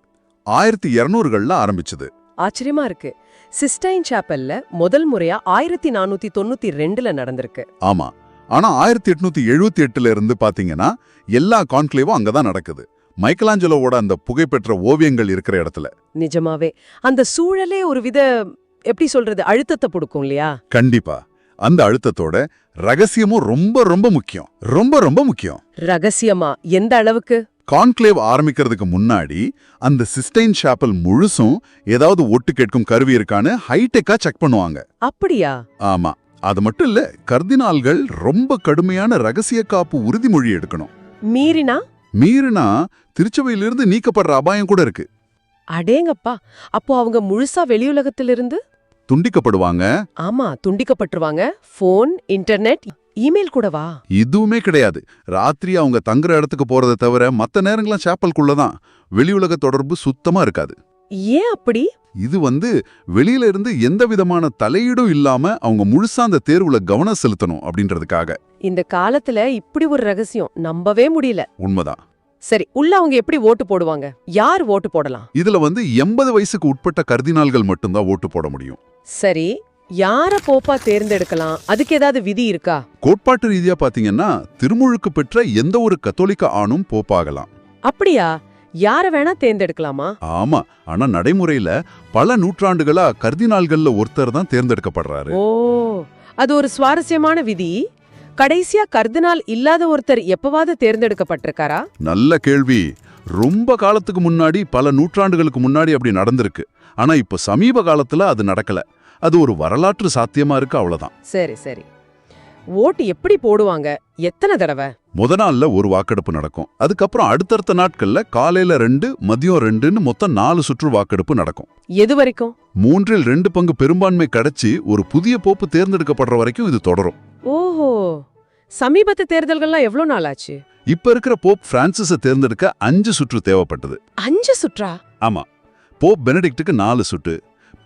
1200கள்ல ஆரம்பிச்சது. ஆச்சரியமா இருக்கு. சிஸ்டைன் சாப்பல்ல முதல் முறையா 1492ல நடந்திருக்கு. ஆமா, ஆனா 1878ல இருந்து பாத்தீங்கன்னா எல்லா கான்க்ளேவும் அங்கதான் நடக்குது. மைக்கேலாஞ்சலோவோட அந்த புகைப்பெற்ற ஓவியங்கள் இருக்கிற இடத்துல. நிஜமாவே அந்த சூழலே ஒரு வித, எப்படி சொல்றது, அழுத்தத்தை கொடுக்கும் இல்லையா? கண்டிப்பா. அந்த அழுத்தத்தோட ரகசியமும் ரொம்ப ரொம்ப முக்கியம். ரொம்ப ரொம்ப முக்கியம். ரகசியமா எந்த அளவுக்கு? கான்க்ளேவ் ஆரம்பிக்கிறதுக்கு முன்னாடி அந்த சிஸ்டைன் சாப்பல் முழுசும் ஏதாவது ஒட்டு கேட்கும் கருவி இருக்கான்னு ஹைடெக்கா செக் பண்ணுவாங்க. அப்படியா? ஆமா. அது மட்டும் இல்ல, கர்தினால்கள் ரொம்ப கடுமையான ரகசிய காப்பு உறுதிமொழி எடுக்கணும். மீறினா திருச்சபையிலிருந்து நீக்கப்படுற அபாயம் கூட இருக்கு. அடேங்கப்பா, அப்போ அவங்க முழுசா வெளியுலகத்திலிருந்து துண்டிக்கப்படுவாங்க. ஆமா, துண்டிக்கப்பட்டுருவாங்க. போன், இன்டர்நெட், இமெயில் கூடவா? இதுவுமே கிடையாது. ராத்திரி அவங்க தங்குற இடத்துக்கு போறதை தவிர மத்த நேரங்கள்லாம் சாப்பலுக்குள்ளதான். வெளியுலக தொடர்பு சுத்தமா இருக்காது. ஏன் அப்படி? இது வெளியில இருந்து எந்த விதமான தலையீடும் இல்லாம அவங்க முழுசா அந்த தேர்வுல கவனம் செலுத்தணும் அப்படின்றதுக்காக. இந்த காலத்துல இப்படி ஒரு ரகசியம் நம்பவே முடியல. உண்மைதான். சரி, உள்ள அவங்க எப்படி ஓட்டு போடுவாங்க? யார் ஓட்டு போடலாம்? இதுல 80 வயசுக்கு உட்பட்ட கர்தினால்கள் மட்டும்தான் ஓட்டு போட முடியும். சரி, யார போப்பா தேர்ந்தெடுக்கலாம்? அதுக்கு ஏதாவது விதி இருக்கா? கோட்பாட்டு ரீதியா பாத்தீங்கன்னா திருமுழுக்கு பெற்ற எந்த ஒரு கத்தோலிக்க ஆணும் போப்பாகலாம். அப்படியா? யார வேணா தேர்ந்தெடுக்கலாமா? ஆமா, ஆனா நடைமுறையில பல நூற்றாண்டுகளா கர்தினால்கள்ல ஒருத்தர் தான் தேர்ந்தெடுக்கப்படுறாரு. ஓ, அது ஒரு சுவாரஸ்யமான விதி. கடைசியா கர்தினால் இல்லாத ஒருத்தர் எப்பவாவது தேர்ந்தெடுக்கப்பட்டிருக்காரா? நல்ல கேள்வி. ரொம்ப காலத்துக்கு முன்னாடி, பல நூற்றாண்டுகளுக்கு முன்னாடி அப்படி நடந்திருக்கு. ஆனா இப்ப சமீப காலத்துல அது நடக்கல. அது ஒரு வரலாற்று சாத்தியமா இருக்கு, அவ்வளவுதான். சரி சரி. ஓட்டு எப்படி போடுவாங்க? எத்தனை தடவை? முத நாள்ல ஒரு வாக்கெடுப்பு நடக்கும். அதுக்கப்புறம் அடுத்தடுத்த நாட்கள்ல காலையில 2, மதியம் 2ன்னு மொத்தம் 4 சுற்று வாக்கெடுப்பு நடக்கும். எது வரைக்கும்? 3/2 பங்கு பெரும்பான்மை கிடைச்சி ஒரு புதிய போப்பு தேர்ந்தெடுக்கப்படுற வரைக்கும் இது தொடரும். ஓஹோ, சமீபத்து தேர்தல்கள்லாம் எவ்வளவு நாள் ஆச்சு? இப்ப இருக்கிற போப் பிரான்சிஸை தேர்ந்தெடுக்க 5 சுற்று தேவைப்பட்டது. 5 சுற்றா? ஆமா. போப் பெனடிக்ட்டுக்கு 4 சுற்று,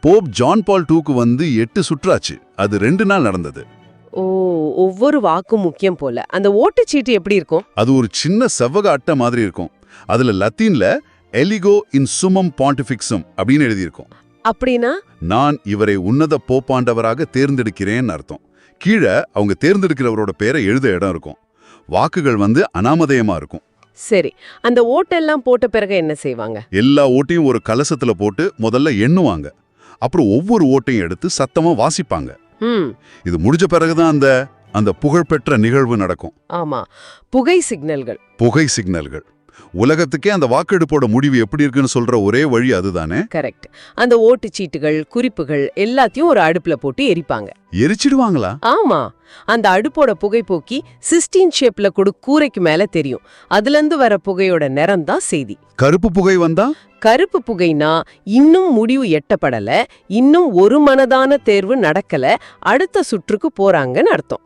போப் ஜான் பால் 2க்கு வந்து 8 சுற்றாச்சு. அது 2 நாள் நடந்தது. ஓ, ஒவ்வொரு வாக்கும் முக்கியம் போல. அந்த ஓட்டுச்சீட்டு எப்படி இருக்கும்? அது ஒரு சின்ன செவ்வக அட்டை மாதிரி இருக்கும். அதுல லத்தீன்ல எலிகோ இன் சுமம் பாண்டிஃபிக்ஸம் அப்படின்னு எழுதியிருக்கும். அப்படின்னா நான் இவரை உன்னத போப்பாண்டவராக தேர்ந்தெடுக்கிறேன்னு அர்த்தம். கீழே அவங்க தேர்ந்தெடுக்கிறவரோட பேரை எழுத இடம் இருக்கும். வாக்குகள் வந்து அனாமதேயமா இருக்கும். சரி, அந்த ஓட்டெல்லாம் போட்ட பிறகு என்ன செய்வாங்க? எல்லா ஓட்டையும் ஒரு கலசத்துல போட்டு முதல்ல எண்ணுவாங்க. அப்புறம் ஒவ்வொரு ஓட்டையும் எடுத்து சத்தமா வாசிப்பாங்க. இது முடிஞ்ச பிறகுதான் அந்த புகழ்பெற்ற நிகழ்வு நடக்கும். ஆமா, புகை சிக்னல்கள். உலகத்துக்கே அந்த வாக்கெடுப்போட முடிவு எப்படி இருக்குன்னு சொல்ற ஒரே வழி அதுதானே? கரெக்ட். அந்த ஓட்டுச்சீட்டுகள், குறிப்புகள் எல்லாத்தையும் ஒரு அடுப்புல போட்டு எரிப்பாங்க. எரிச்சிடுவாங்களா? ஆமா, அந்த அடுப்போட புகை போக்கி சிஸ்டீன் ஷேப்ல கூட கூரைக்கு மேல தெரியும். அதுல இருந்து வர புகையோட நிறம் தான் செய்தி. கருப்பு புகை வந்தா? கருப்பு புகைனா இன்னும் முடிவு எட்டப்படல, இன்னும் ஒரு மனதான தேர்வு நடக்கல, அடுத்த சுற்றுக்கு போறாங்கன்னு அர்த்தம்.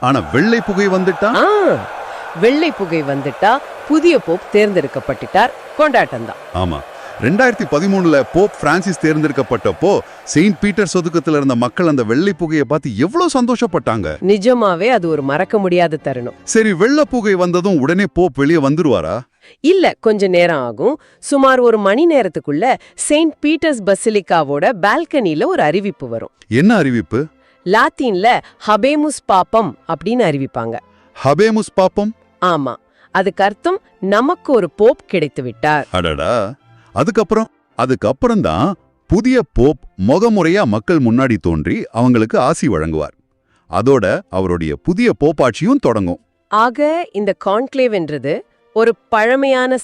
ஆனா வெள்ளை புகை வந்துட்டா? வெள்ளை புகை வந்துட்டா புதிய போப் தேர்ந்தெடுக்கப்பட்டார், கொண்டாட்டம் தான். ஆமா, 2013ல போப் பிரான்சிஸ் தேர்ந்தெடுக்கப்பட்டப்போ செயின்ட் பீட்டர் ஒதுக்கத்துல இருந்த மக்கள் அந்த வெள்ளை புகையை பார்த்து எவ்வளவு சந்தோஷப்பட்டாங்க. நிஜமாவே அது ஒரு மறக்க முடியாத தருணம். சரி, வெள்ளை புகை வந்ததும் உடனே போப் வெளியே வந்துருவாரா? இல்ல, கொஞ்ச நேரம் ஆகும். சுமார் ஒரு மணி நேரத்துக்குள்ள செயின்ட் பீட்டர்ஸ் பசிலிக்காவோட பால்கனில ஒரு அறிவிப்பு வரும். என்ன அறிவிப்பு? லாத்தீன்ல ஹபேமுஸ் பாப்பம் அப்படின்னு அறிவிப்பாங்க. ஹபேமுஸ் பாப்பம்? ஆமா, அதுக்கு அர்த்தம் நமக்கு ஒரு போப் கிடைத்து விட்டார். அடடா. அதுக்கப்புறம் தான் புதிய போப் முகமுறையா மக்கள் முன்னாடி தோன்றி அவங்களுக்கு ஆசி வழங்குவார். அதோட அவருடைய புதிய போப்பாட்சியும் தொடங்கும். ஆக இந்த கான்க்ளேவ் என்றது ஒரு பழமையான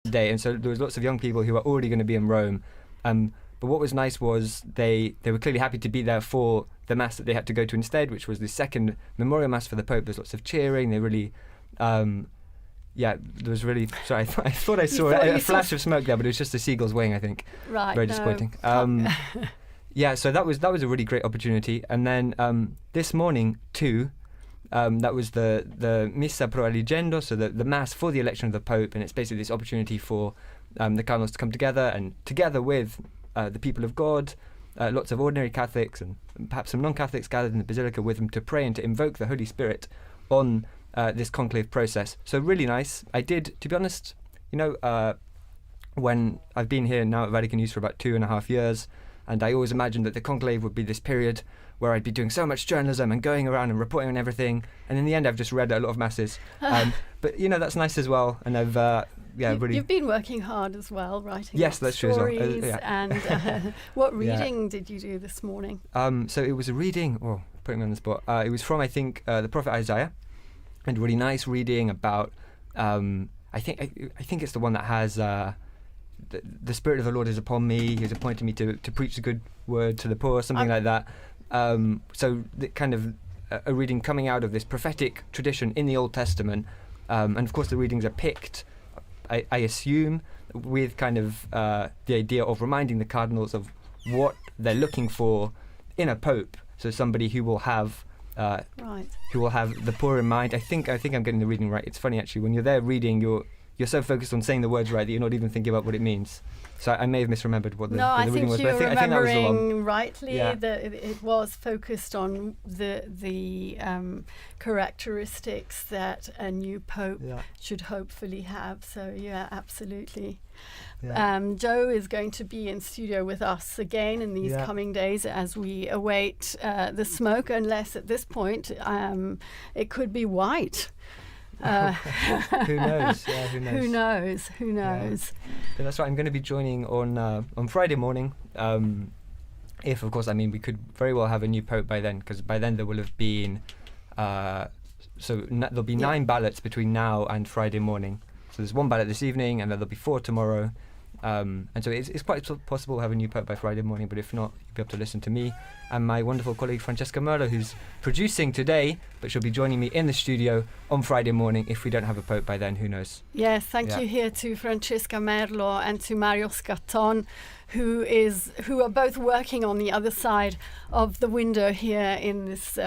day, and so there was lots of young people who were already going to be in Rome, but what was nice was they were clearly happy to be there for the mass that they had to go to instead, which was the second memorial mass for the Pope. There's lots of cheering. They really there was really sorry I thought I saw a flash of smoke there, but it was just the seagulls weighing, I think. Right. Very disappointing. So that was a really great opportunity. And then this morning too, that was the Missa pro Eligendo, so the Mass for the election of the Pope, and it's basically this opportunity for the Cardinals to come together, and together with the people of God, lots of ordinary Catholics and perhaps some non-Catholics gathered in the Basilica with them to pray and to invoke the Holy Spirit on this conclave process. So really nice. I did, to be honest, when I've been here now at Vatican News for about 2.5 years, and I always imagined that the conclave would be this period where I'd be doing so much journalism and going around and reporting on everything, and in the end I've just read a lot of masses. But that's nice as well, and I've really... You've been working hard as well, writing that's true stories as well. And what reading did you do this morning? So it was a reading, putting me on the spot, it was from I think the prophet Isaiah, and really nice reading about I think it's the one that has the Spirit of the Lord is upon me, He has appointed me to preach the good word to the poor, something like that. So the kind of a reading coming out of this prophetic tradition in the Old Testament, and of course the readings are picked, I assume, with kind of the idea of reminding the Cardinals of what they're looking for in a Pope. So somebody who will have the poor in mind. I think I'm getting the reading right. It's funny actually, when you're there reading, you're so focused on saying the words right that you're not even thinking about what it means. So I may have misremembered what the reading was, but I think that was the one. No, I think you're remembering rightly that it was focused on the characteristics that a new Pope should hopefully have. So yeah, absolutely. Joe is going to be in studio with us again in these coming days as we await the smoke, unless at this point it could be white. Who knows? Who knows? But that's right. I'm going to be joining on Friday morning. If, of course, we could very well have a new Pope by then, because by then there will have been there'll be 9 ballots between now and Friday morning. So there's 1 ballot this evening, and then there'll be 4 tomorrow. And so it's quite possible to have a new Pope by Friday morning, but if not, you'll be able to listen to me and my wonderful colleague Francesca Merlo, who's producing today, but she'll be joining me in the studio on Friday morning. If we don't have a Pope by then, who knows? Yes, thank you here to Francesca Merlo and to Mario Scatton, who are both working on the other side of the window here in this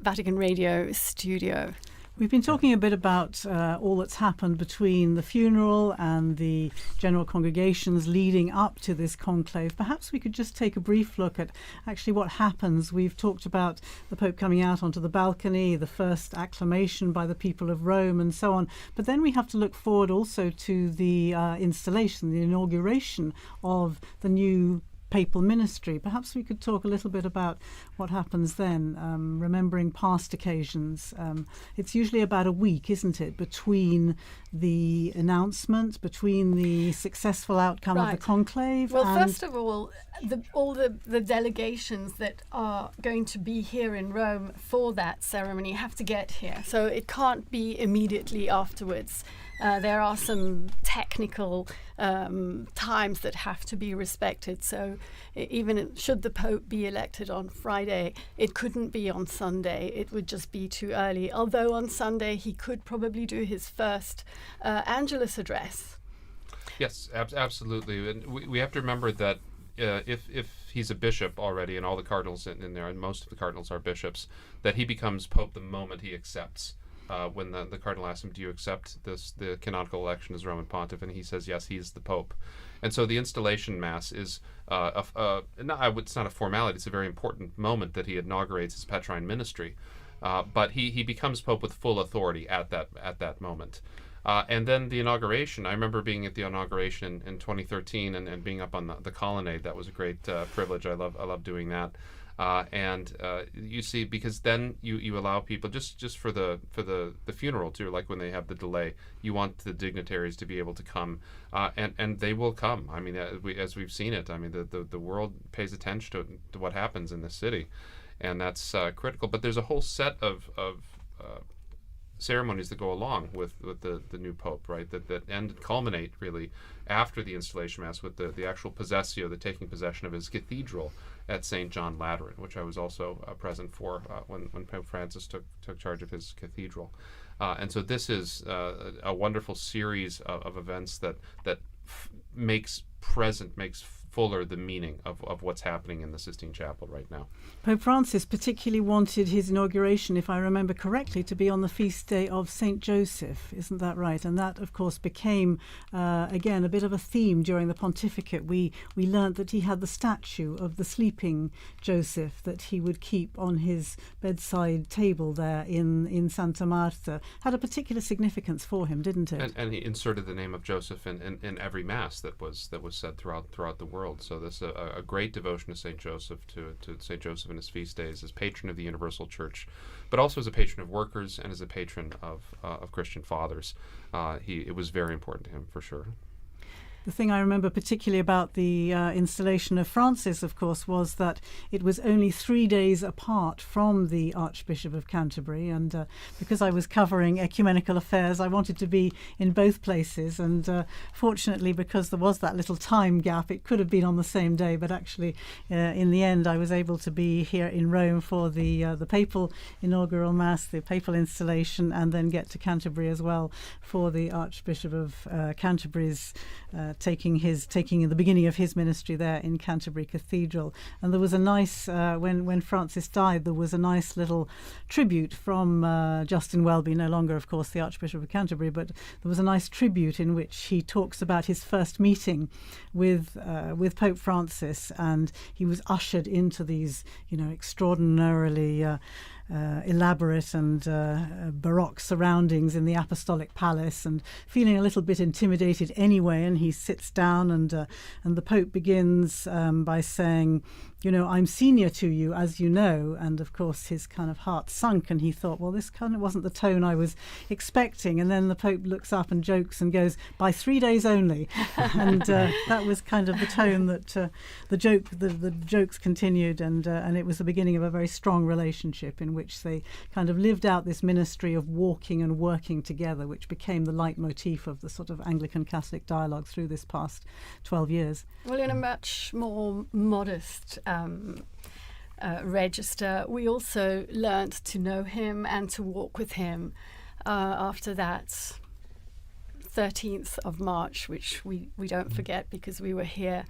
Vatican Radio studio. We've been talking a bit about all that's happened between the funeral and the general congregations leading up to this conclave. Perhaps we could just take a brief look at actually what happens. We've talked about the Pope coming out onto the balcony, the first acclamation by the people of Rome and so on. But then we have to look forward also to the installation, the inauguration of the new papal ministry. Perhaps we could talk a little bit about what happens then, remembering past occasions. It's usually about a week, isn't it, between the announcement, between the successful outcome of the conclave. Well, first of all the delegations that are going to be here in Rome for that ceremony have to get here. So it can't be immediately afterwards. There are some technical times that have to be respected. So even should the Pope be elected on Friday, it couldn't be on Sunday. It would just be too early. Although on Sunday he could probably do his first Angelus address. Yes, absolutely. And we have to remember that if he's a bishop already, and all the cardinals in there, and most of the cardinals are bishops, that he becomes Pope the moment he accepts. When the cardinal asks him, do you accept the canonical election as Roman pontiff? And he says, yes, he's the Pope. And so the installation mass is, it's not a formality, it's a very important moment that he inaugurates his Petrine ministry. But he becomes Pope with full authority at that moment. And then the inauguration, I remember being at the inauguration in 2013 and being up on the colonnade. That was a great privilege. I love doing that. You see, because then you allow people just for the funeral too, like when they have the delay, you want the dignitaries to be able to come, and they will come. I mean, as we've seen it, I mean, the world pays attention to what happens in the city, and that's critical. But there's a whole set of ceremonies that go along with the new Pope, right? That end culminate really after the installation mass with the actual possessio, the taking possession of his cathedral at St. John Lateran, which I was also present for when Pope Francis took charge of his cathedral. And so this is a wonderful series of events that makes fuller the meaning of what's happening in the Sistine Chapel right now. Pope Francis particularly wanted his inauguration, if I remember correctly, to be on the feast day of St. Joseph. Isn't that right? And that, of course, became, again, a bit of a theme during the pontificate. We learnt that he had the statue of the sleeping Joseph that he would keep on his bedside table there in Santa Marta. Had a particular significance for him, didn't it? And he inserted the name of Joseph in every mass that was said throughout the world. So this is a great devotion to St. Joseph, to St. Joseph and his feast days, as patron of the Universal Church, but also as a patron of workers and as a patron of Christian fathers. It was very important to him, for sure. The thing I remember particularly about the installation of Francis, of course, was that it was only 3 days apart from the Archbishop of Canterbury. And because I was covering ecumenical affairs, I wanted to be in both places. And fortunately, because there was that little time gap, it could have been on the same day. But actually, in the end, I was able to be here in Rome for the papal inaugural mass, the papal installation, and then get to Canterbury as well for the Archbishop of Canterbury's taking the beginning of his ministry there in Canterbury Cathedral. And there was a nice, when Francis died, there was a nice little tribute from Justin Welby, no longer, of course, the Archbishop of Canterbury, but there was a nice tribute in which he talks about his first meeting with Pope Francis, and he was ushered into these, extraordinarily elaborate and baroque surroundings in the Apostolic Palace, and feeling a little bit intimidated anyway. And he sits down, and the Pope begins by saying, I'm senior to you, as you know. And of course his kind of heart sunk, and he thought, well, this kind of wasn't the tone I was expecting. And then the Pope looks up and jokes and goes, by 3 days only. And that was kind of the tone that the jokes continued, and it was the beginning of a very strong relationship in which they kind of lived out this ministry of walking and working together, which became the leitmotif of the sort of Anglican-Catholic dialogue through this past 12 years. Well, in a much more modest register, we also learned to know him and to walk with him after that 13th of March, which we don't forget because we were here.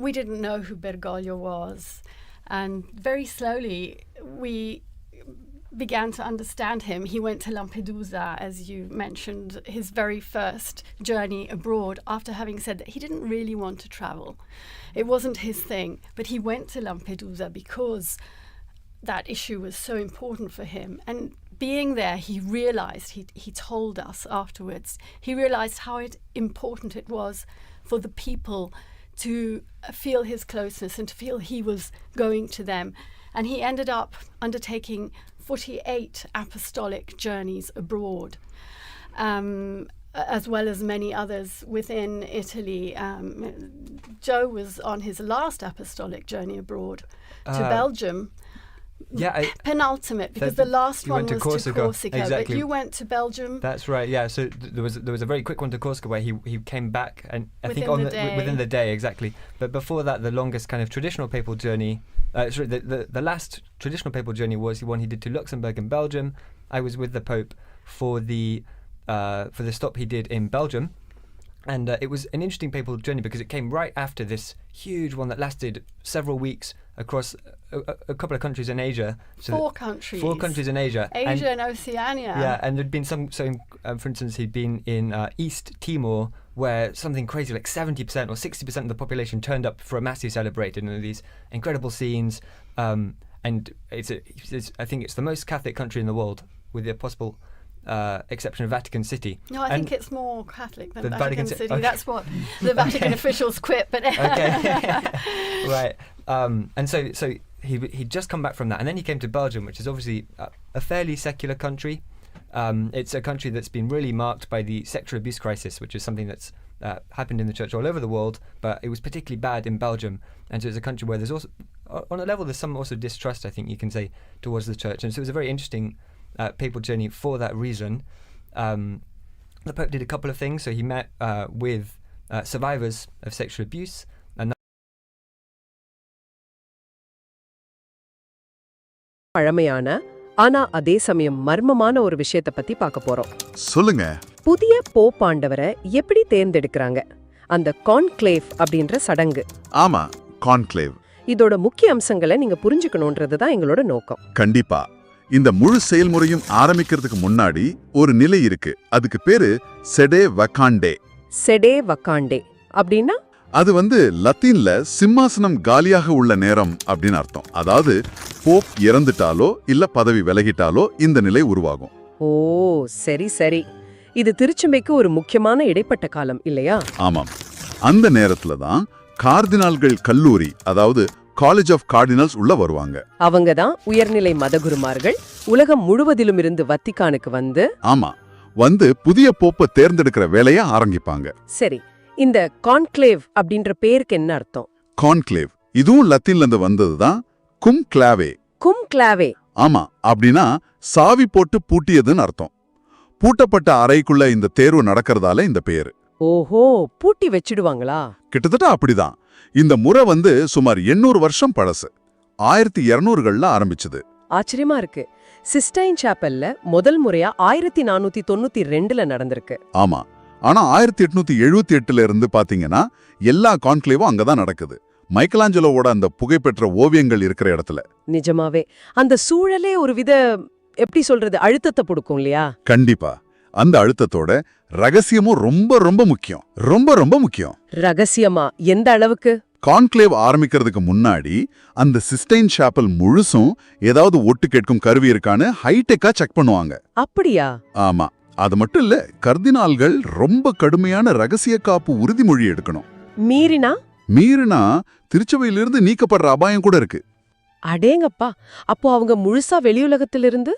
We didn't know who Bergoglio was, and very slowly we began to understand him. He went to Lampedusa, as you mentioned, his very first journey abroad, after having said that he didn't really want to travel. It wasn't his thing, but he went to Lampedusa because that issue was so important for him. And being there, he realized, he told us afterwards, he realized how important it was for the people to feel his closeness and to feel he was going to them. And he ended up undertaking 48 apostolic journeys abroad, as well as many others within Italy. Joe was on his last apostolic journey abroad to Belgium. Penultimate, because the last one was to Corsica. Exactly. But you went to Belgium. That's right. Yeah. So there was a very quick one to Corsica where he came back, and I think within the day, exactly. But before that, the longest kind of traditional papal journey. The last traditional papal journey was the one he did to Luxembourg and Belgium. I was with the Pope for the stop he did in Belgium. And it was an interesting papal journey because it came right after this huge one that lasted several weeks across a couple of countries in Asia. So 4 countries. 4 countries in Asia. Asia and Oceania. Yeah, and there'd been some, for instance, he'd been in East Timor, where something crazy like 70% or 60% of the population turned up for a mass he celebrated, and these incredible scenes. And I think it's the most Catholic country in the world, with the possible exception of Vatican City. No, I think it's more Catholic than Vatican City. Okay. That's what the Vatican officials quit. But okay, right. And so he'd just come back from that, and then he came to Belgium, which is obviously a fairly secular country. It's a country that's been really marked by the sexual abuse crisis, which is something that's happened in the church all over the world, but it was particularly bad in Belgium. And so it's a country where there's also, on a level, there's some also distrust, I think you can say, towards the church. And so it was a very interesting papal journey for that reason. The Pope did a couple of things. So he met with survivors of sexual abuse. பழமையான ஆனா அதே சமயம் மர்மமான ஒரு விஷயத்தை பத்தி பார்க்க போறோம். சொல்லுங்க. புதிய போப் ஆண்டவரை எப்படி தேர்ந்தெடுக்கறாங்க? அந்த கான்க்ளேவ் அப்படின்ற சடங்கு. ஆமா, கான்க்ளேவ். இதோட முக்கிய அம்சங்களை நீங்க புரிஞ்சுக்கணும்ன்றது தான் எங்களோட நோக்கம். கண்டிப்பா. இந்த முழு செயல்முறையும் ஆரம்பிக்கிறதுக்கு முன்னாடி ஒரு நிலை இருக்கு. அதுக்கு பேரு செடே வகாண்டே. செடே வகாண்டே அப்படின்னா அது லத்தீன்ல சிம்மாசனம் காலியாக உள்ள நேரம் அப்படின்னு அர்த்தம். அதாவது போப் இறந்துட்டாலோ இல்ல பதவி விலகிட்டாலோ இந்த நிலை உருவாகும். ஓ சரி சரி. இது திருச்சபைக்கு ஒரு முக்கியமான இடைப்பட்ட காலம் இல்லையா? ஆமாம். அந்த நேரத்துல தான் கார்டினால்கள் கல்லூரி, அதாவது காலேஜ் ஆஃப் கார்டினல்ஸ் உள்ள வருவாங்க. அவங்க தான் உயர்நிலை மதகுருமார்கள் உலகம் முழுவதிலும் இருந்து வத்திக்கானுக்கு ஆமா புதிய போப்பை தேர்ந்தெடுக்கிற வேலையை ஆரம்பிப்பாங்க. சரி, இந்த கான்க்ளேவ் அப்படின்ற பேருக்கு என்ன அர்த்தம்? கான்க்ளேவ் இதுவும் லத்தீன்ல இருந்து வந்ததுதான். கும்க்ளாவே. கும்க்ளாவே. ஆமா, அப்படின்னா சாவி போட்டு பூட்டியதுன்னு அர்த்தம். பூட்டப்பட்ட அறைக்குள்ள இந்த தேர்வு நடக்கிறதால இந்த பேரு. ஓஹோ, பூட்டி வச்சிடுவாங்களா? கிட்டத்தட்ட அப்படிதான். இந்த முறை சுமார் 800 வருஷம் பழசு. 1200கள்ல ஆரம்பிச்சது. ஆச்சரியமா இருக்கு. சிஸ்டைன் சாப்பல்ல முதல் முறையா 1492ல நடந்திருக்கு. ஆமா, ஆனா 1878ல இருந்து பாத்தீங்கன்னா எல்லா கான்க்ளேவும் அங்கதான் நடக்குது. மைக்கலாஞ்சலோவோட அந்த புகைப்பெற்ற ஓவியங்கள் இருக்கிற இடத்துல. நிஜமாவே அந்த சூழலே ஒரு வித எப்படி சொல்றது அழுத்தத்தை கொடுக்கும் இல்லையா? கண்டிப்பா. அந்த அழுத்தத்தோட ரகசியமும் ரொம்ப ரொம்ப முக்கியம். ரொம்ப ரொம்ப முக்கியம். ரகசியமா எந்த அளவுக்கு? கான்க்ளேவ் ஆரம்பிக்கிறதுக்கு முன்னாடி அந்த சிஸ்டைன் சாப்பல் முழுசும் ஏதாவது ஒட்டு கேட்கும் கருவி இருக்கான்னு ஹைடெக்கா செக் பண்ணுவாங்க. அப்படியா? ஆமா. அது மட்டும் இல்ல, கர்தினால்கள் ரொம்ப கடுமையான ரகசிய காப்பு உறுதிமொழி எடுக்கணும். மீறினா திருச்சபையிலிருந்து நீக்கப்படுற அபாயம் கூட இருக்கு. அடேங்கப்பா, அப்போ அவங்க முழுசா வெளியுலகத்திலிருந்து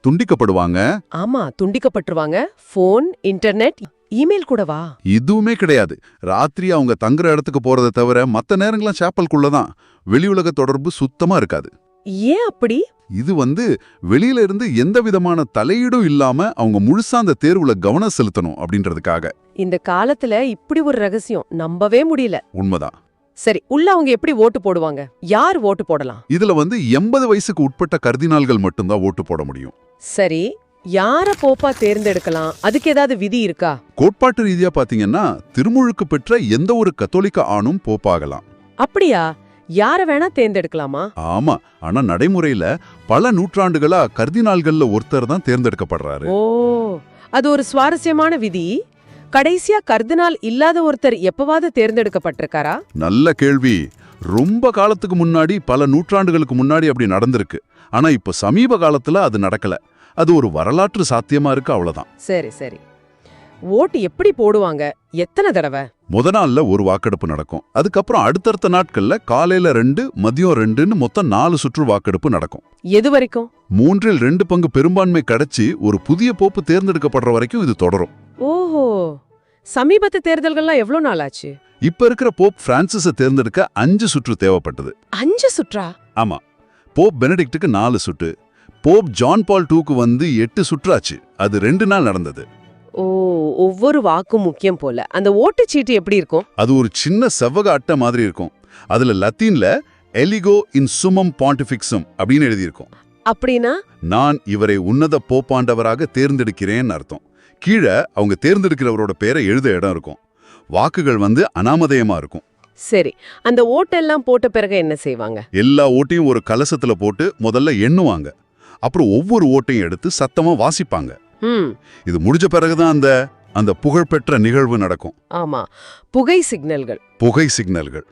துண்டிக்கப்படுவாங்க. ஆமா, துண்டிக்கப்பட்டுருவாங்க. போன், இன்டர்நெட், இமெயில் கூடவா? இதுவுமே கிடையாது. ராத்திரி அவங்க தங்குற இடத்துக்கு போறதை தவிர மத்த நேரங்கள்லாம் சாப்பலுக்குள்ளதான். வெளியுலக தொடர்பு சுத்தமா இருக்காது. ஏன் அப்படி? இது வெளியில இருந்து எந்த விதமான தலையீடும் இல்லாம அவங்க முழுசா அந்த தேர்வுல கவனம் செலுத்தணும் அப்படின்றதுக்காக. இந்த காலத்துல இப்படி ஒரு ரகசியம் நம்பவே முடியல. உண்மைதான். சரி, உள்ள அவங்க எப்படி ஓட்டு போடுவாங்க? யார் ஓட்டு போடலாம்? இதுல 80 வயசுக்கு உட்பட்ட கர்தினால்கள் மட்டும்தான் ஓட்டு போட முடியும். சரி, யார போப்பா தேர்ந்தெடுக்கலாம்? அதுக்கு ஏதாவது விதி இருக்கா? கோட்பாட்டு ரீதியா பாத்தீங்கன்னா திருமுழுக்கு பெற்ற எந்த ஒரு கத்தோலிக்க ஆணும் போப்பாகலாம். அப்படியா? யார வேணா தேர்ந்தெடுக்கலாமா? ஆமா, ஆனா நடைமுறையில பல நூற்றாண்டுகளா கர்தினால்கள்ல ஒருத்தர் தான் தேர்ந்தெடுக்கப்படுறாரு. ஓ, அது ஒரு சுவாரஸ்யமான விதி. கடைசியா கர்தினால் இல்லாத ஒருத்தர் எப்பவாவது தேர்ந்தெடுக்கப்பட்டிருக்காரா? நல்ல கேள்வி. ரொம்ப காலத்துக்கு முன்னாடி, பல நூற்றாண்டுகளுக்கு முன்னாடி அப்படி நடந்திருக்கு. ஆனா இப்ப சமீப காலத்துல அது நடக்கல. அது ஒரு வரலாற்று சாத்தியமா இருக்கு, அவ்வளவுதான். சரி சரி. ஓட்டு எப்படி போடுவாங்க? எத்தனை தடவை? முத நாள்ல ஒரு வாக்கெடுப்பு நடக்கும். அதுக்கப்புறம் அடுத்தடுத்த நாட்கள்ல காலையில 2, மதியம் 2ன்னு மொத்தம் 4 சுற்று வாக்கெடுப்பு நடக்கும். எது வரைக்கும்? 3/2 பங்கு பெரும்பான்மை கிடைச்சி ஒரு புதிய போப்பு தேர்ந்தெடுக்கப்படுற வரைக்கும் இது தொடரும். ஓஹோ, சமீபத்து தேர்தல்கள்லாம் எவ்வளவு நாள் ஆச்சு? இப்ப இருக்கிற போப் பிரான்சிஸை தேர்ந்தெடுக்க 5 சுற்று தேவைப்பட்டது. 5 சுற்றா? ஆமா. போப் பெனடிக்டுக்கு 4 சுற்று. போப் ஜான் பால் 2க்கு 8 சுற்றாச்சு. அது 2 நாள் நடந்தது. ஓ, ஒவ்வொரு வாக்கும் முக்கியம் போல. அந்த ஓட்டுச்சீட்டு எப்படி இருக்கும்? அது ஒரு சின்ன செவ்வக அட்டை மாதிரி இருக்கும். அதுல லத்தீன்ல எலிகோ இன் சுமம் பாண்டிஃபிக்ஸம் அப்படின்னு எழுதியிருக்கும். அப்படின்னா? நான் இவரை உன்னத போப்பாண்டவராக தேர்ந்தெடுக்கிறேன்னு அர்த்தம். கீழே அவங்க தேர்ந்தெடுக்கிறவரோட பேரை எழுத இடம் இருக்கும். வாக்குகள் அனாமதேயமா இருக்கும். சரி, அந்த ஓட்டெல்லாம் போட்ட பிறகு என்ன செய்வாங்க? எல்லா ஓட்டையும் ஒரு கலசத்துல போட்டு முதல்ல எண்ணுவாங்க. அப்புறம் ஒவ்வொரு ஓட்டையும் எடுத்து சத்தமா வாசிப்பாங்க. இது முடிஞ்ச பிறகுதான் அந்த புகழ்பெற்ற நிகழ்வு நடக்கும். ஆமா, புகை சிக்னல்கள். புகை சிக்னல்கள்.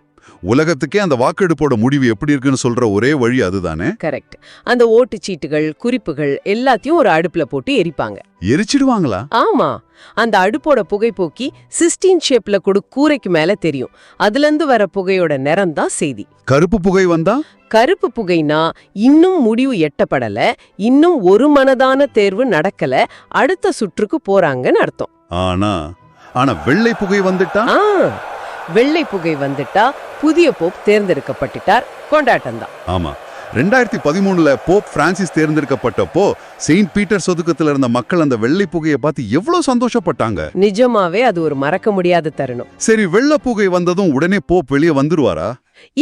உலகத்துக்கே அந்த வாக்கெடுப்போட முடிவு எப்படி இருக்குன்னு சொல்ற ஒரே வழி அதுதானே? கரெக்ட். அந்த ஓட்டுச்சீட்டுகள், குறிப்புகள் எல்லாத்தையும் ஒரு அடுப்புல போட்டு எரிப்பாங்க. எரிச்சிடுவாங்களா? ஆமா, அந்த அடுப்போட புகை போக்கி சிஸ்டீன் ஷேப்ல கூட கூரைக்கு மேல தெரியும். அதுல இருந்து வர புகையோட நிறம் தான் செய்தி. கருப்பு புகை வந்தா? கருப்பு புகைனா இன்னும் முடிவு எட்டப்படல, இன்னும் ஒரு மனதான தேர்வு நடக்கல, அடுத்த சுற்றுக்கு போறாங்கன்னு அர்த்தம். ஆனா வெள்ளை புகை வந்துட்டா? வெள்ளை புகை வந்துட்டா புதிய போப் தேர்ந்தெடுக்கப்பட்டார், கொண்டாட்டம் தான். ஆமா, 2013ல போப் பிரான்சிஸ் தேர்ந்தெடுக்கப்பட்டப்போ செயின்ட் பீட்டர் ஒதுக்கத்துல இருந்த மக்கள் அந்த வெள்ளை புகையை பார்த்து எவ்வளவு சந்தோஷப்பட்டாங்க. நிஜமாவே அது ஒரு மறக்க முடியாத தருணம். சரி, வெள்ளை புகை வந்ததும் உடனே போப் வெளியே வந்துருவாரா?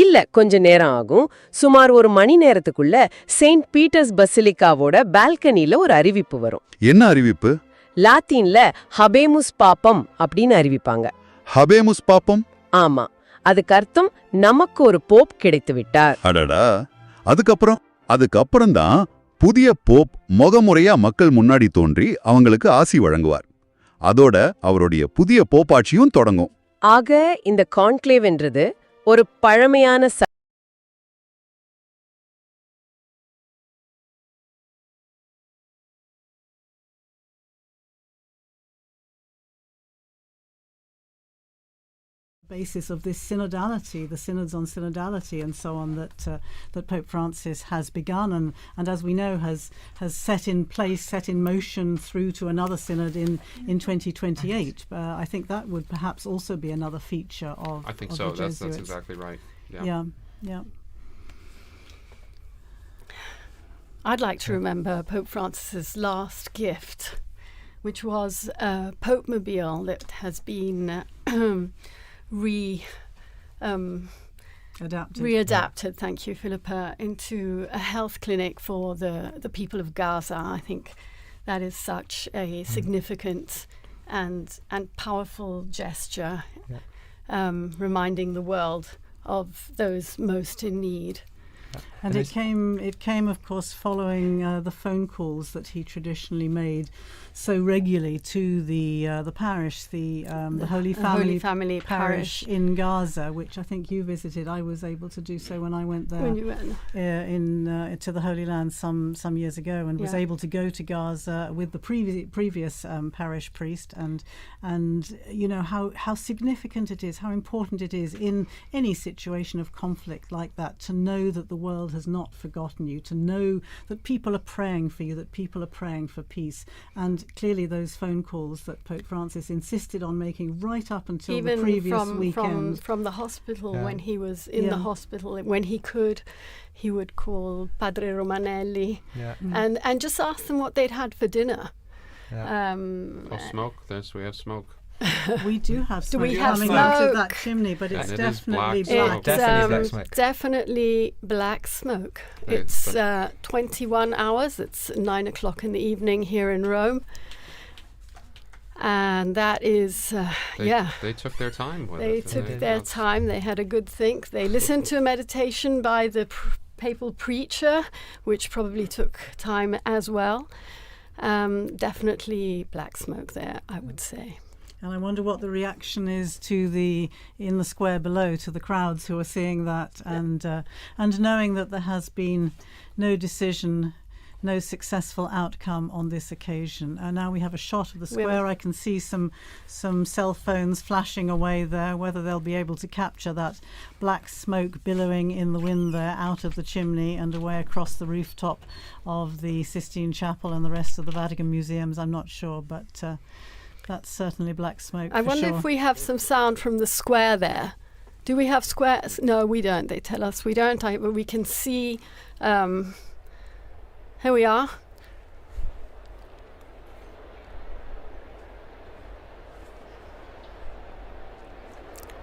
இல்ல, கொஞ்ச நேரம் ஆகும். சுமார் ஒரு மணி நேரத்துக்குள்ள செயின்ட் பீட்டர்ஸ் பசிலிக்காவோட பால்கனில ஒரு அறிவிப்பு வரும். என்ன அறிவிப்பு? லாத்தீன்ல ஹபேமுஸ் பாப்பம் அப்படின்னு அறிவிப்பாங்க. ஹபேமுஸ் பாப்பம்? ஆமா, அதுக்கு அர்த்தம் நமக்கு ஒரு போப் கிடைத்து விட்டார். அடடா. அதுக்கப்புறம் தான் புதிய போப் முகமுறையா மக்கள் முன்னாடி தோன்றி அவங்களுக்கு ஆசி வழங்குவார். அதோட அவருடைய புதிய போப்பாட்சியும் தொடங்கும். ஆக இந்த கான்க்ளேவ் என்றது ஒரு பழமையான basis of this synodality, the synods on synodality and so on that Pope Francis has begun and as we know has set in motion through to another synod in 2028. I think that would perhaps also be another feature of I think of so. the That's Jesuits. exactly right. Yeah. I'd like to remember Pope Francis's last gift, which was a Pope Mobile that has been readapted, thank you, Philippa, into a health clinic for the people of Gaza. I think that is such a significant and powerful gesture, reminding the world of those most in need. And it came, of course, following the phone calls that he traditionally made so regularly to the parish, the Holy Family Parish in Gaza, which I think you visited. I was able to do so when I went there when you went. To the Holy Land some years ago, and was able to go to Gaza with the previous parish priest, and you know how significant it is, how important it is in any situation of conflict like that to know that the world has not forgotten you, to know that people are praying for you, that people are praying for peace. And clearly those phone calls that Pope Francis insisted on making right up until even the previous weekend. From the hospital, when he was in the hospital, when he could, he would call Padre Romanelli and just ask them what they'd had for dinner. Smoke. We have smoke. We do have smoke coming out of that chimney, but it's definitely black. Definitely black smoke. It's 21 hours. It's 9 o'clock in the evening here in Rome. And that is, They took their time with it. They took their time. They had a good think. They listened to a meditation by the papal preacher, which probably took time as well. Definitely black smoke there, I would say. And I wonder what the reaction is in the square below, to the crowds who are seeing that and knowing that there has been no decision, no successful outcome on this occasion. And now we have a shot of the square. I can see some cell phones flashing away there, whether they'll be able to capture that black smoke billowing in the wind there out of the chimney and away across the rooftop of the Sistine Chapel and the rest of the Vatican museums. I'm not sure, but that's certainly black smoke. I wonder if we have some sound from the square there. Do we have squares? No, we don't. They tell us we don't. But we can see. Here we are.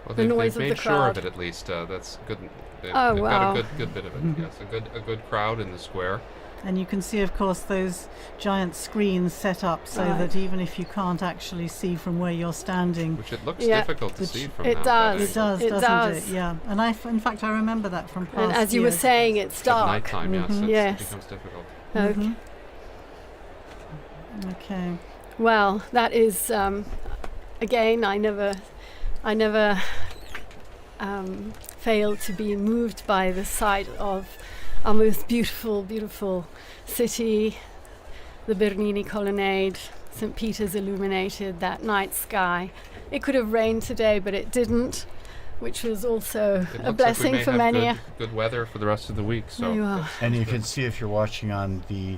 Well, the noise they've of made the sure crowd. of it at least. That's good. They've wow. got a good bit of it. Yes, a good crowd in the square. And you can see, of course, those giant screens set up so that even if you can't actually see from where you're standing, which it looks difficult to see from it now. Does. It does, doesn't it? Yeah. And in fact, I remember that from past And as you years. were saying, it's dark. At nighttime, it becomes difficult. Okay. Okay. Well, that is again. I never fail to be moved by the sight of our most beautiful city, the Bernini Colonnade, St. Peter's illuminated, that night sky. It could have rained today, but it didn't, which was also a blessing for many. Good weather for the rest of the week. So. There you are. And you can see if you're watching on the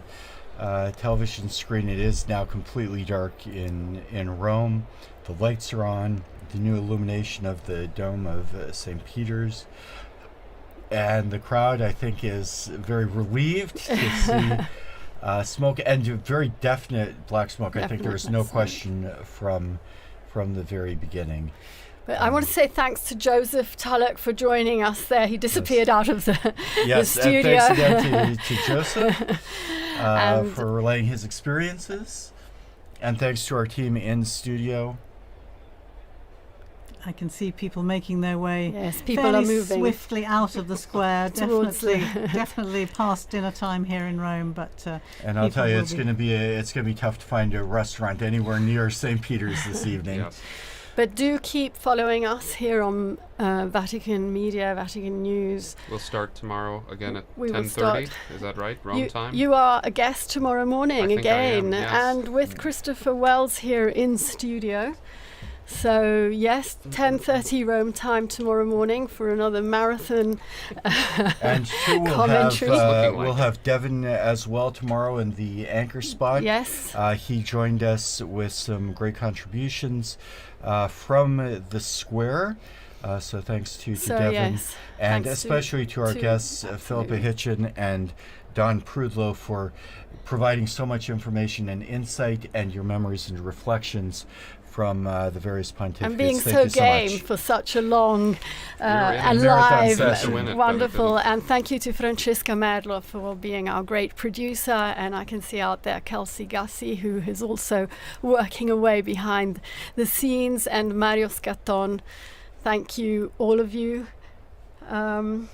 television screen, it is now completely dark in Rome. The lights are on, the new illumination of the dome of St. Peter's. And the crowd, I think, is very relieved to see smoke, and very definite black smoke. I think there's no question from the very beginning. But I want to say thanks to Joseph Tulloch for joining us there. He disappeared out of the studio. Thanks again to Joseph for relaying his experiences. And thanks to our team in studio. I can see people making their way. Yes, people are moving swiftly out of the square. definitely past dinner time here in Rome. But and I'll tell you, it's going to be tough to find a restaurant anywhere near St. Peter's this evening. Yes. But do keep following us here on Vatican Media, Vatican News. We'll start tomorrow again at 10:30. Is that right? Rome time? You are a guest tomorrow morning again, yes. and with Christopher Wells here in studio. So yes, 10:30 Rome time tomorrow morning for another marathon and commentary. We'll have Devin as well tomorrow in the anchor spot. Yes. He joined us with some great contributions from the square. So thanks to Devin. Yes. And especially to our guests, Philippa Hitchin and Don Prudlow, for providing so much information and insight and your memories and reflections from the various pontificates. And being so game for such a long and live, wonderful. And thank you to Francesca Merlo for being our great producer. And I can see out there Kelsey Gassi, who is also working away behind the scenes, and Mario Scatton. Thank you, all of you. Chiudiamo.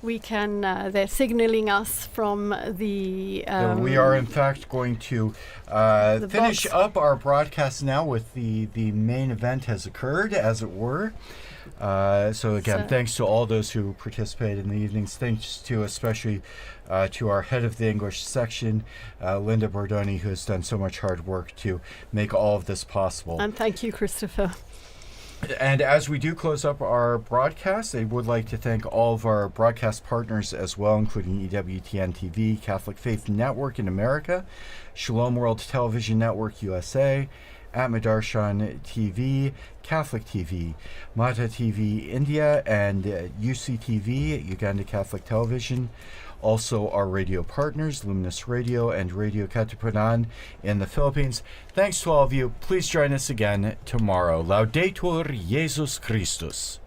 We can, they're signaling us from the... we are, in fact, going to finish up our broadcast now with the main event has occurred, as it were. So, again, thanks to all those who participated in the evenings. Thanks to especially to our head of the English section, Linda Bordoni, who has done so much hard work to make all of this possible. And thank you, Christopher. And as we do close up our broadcast, I would like to thank all of our broadcast partners as well, including EWTN TV, Catholic Faith Network in America, Shalom World Television Network USA, Atmadarshan TV, Catholic TV, Mata TV India, and UCTV, Uganda Catholic Television. Also our radio partners, Luminous Radio and Radio Katipunan in the Philippines. Thanks to all of you. Please join us again tomorrow. Laudetur Jesus Christus.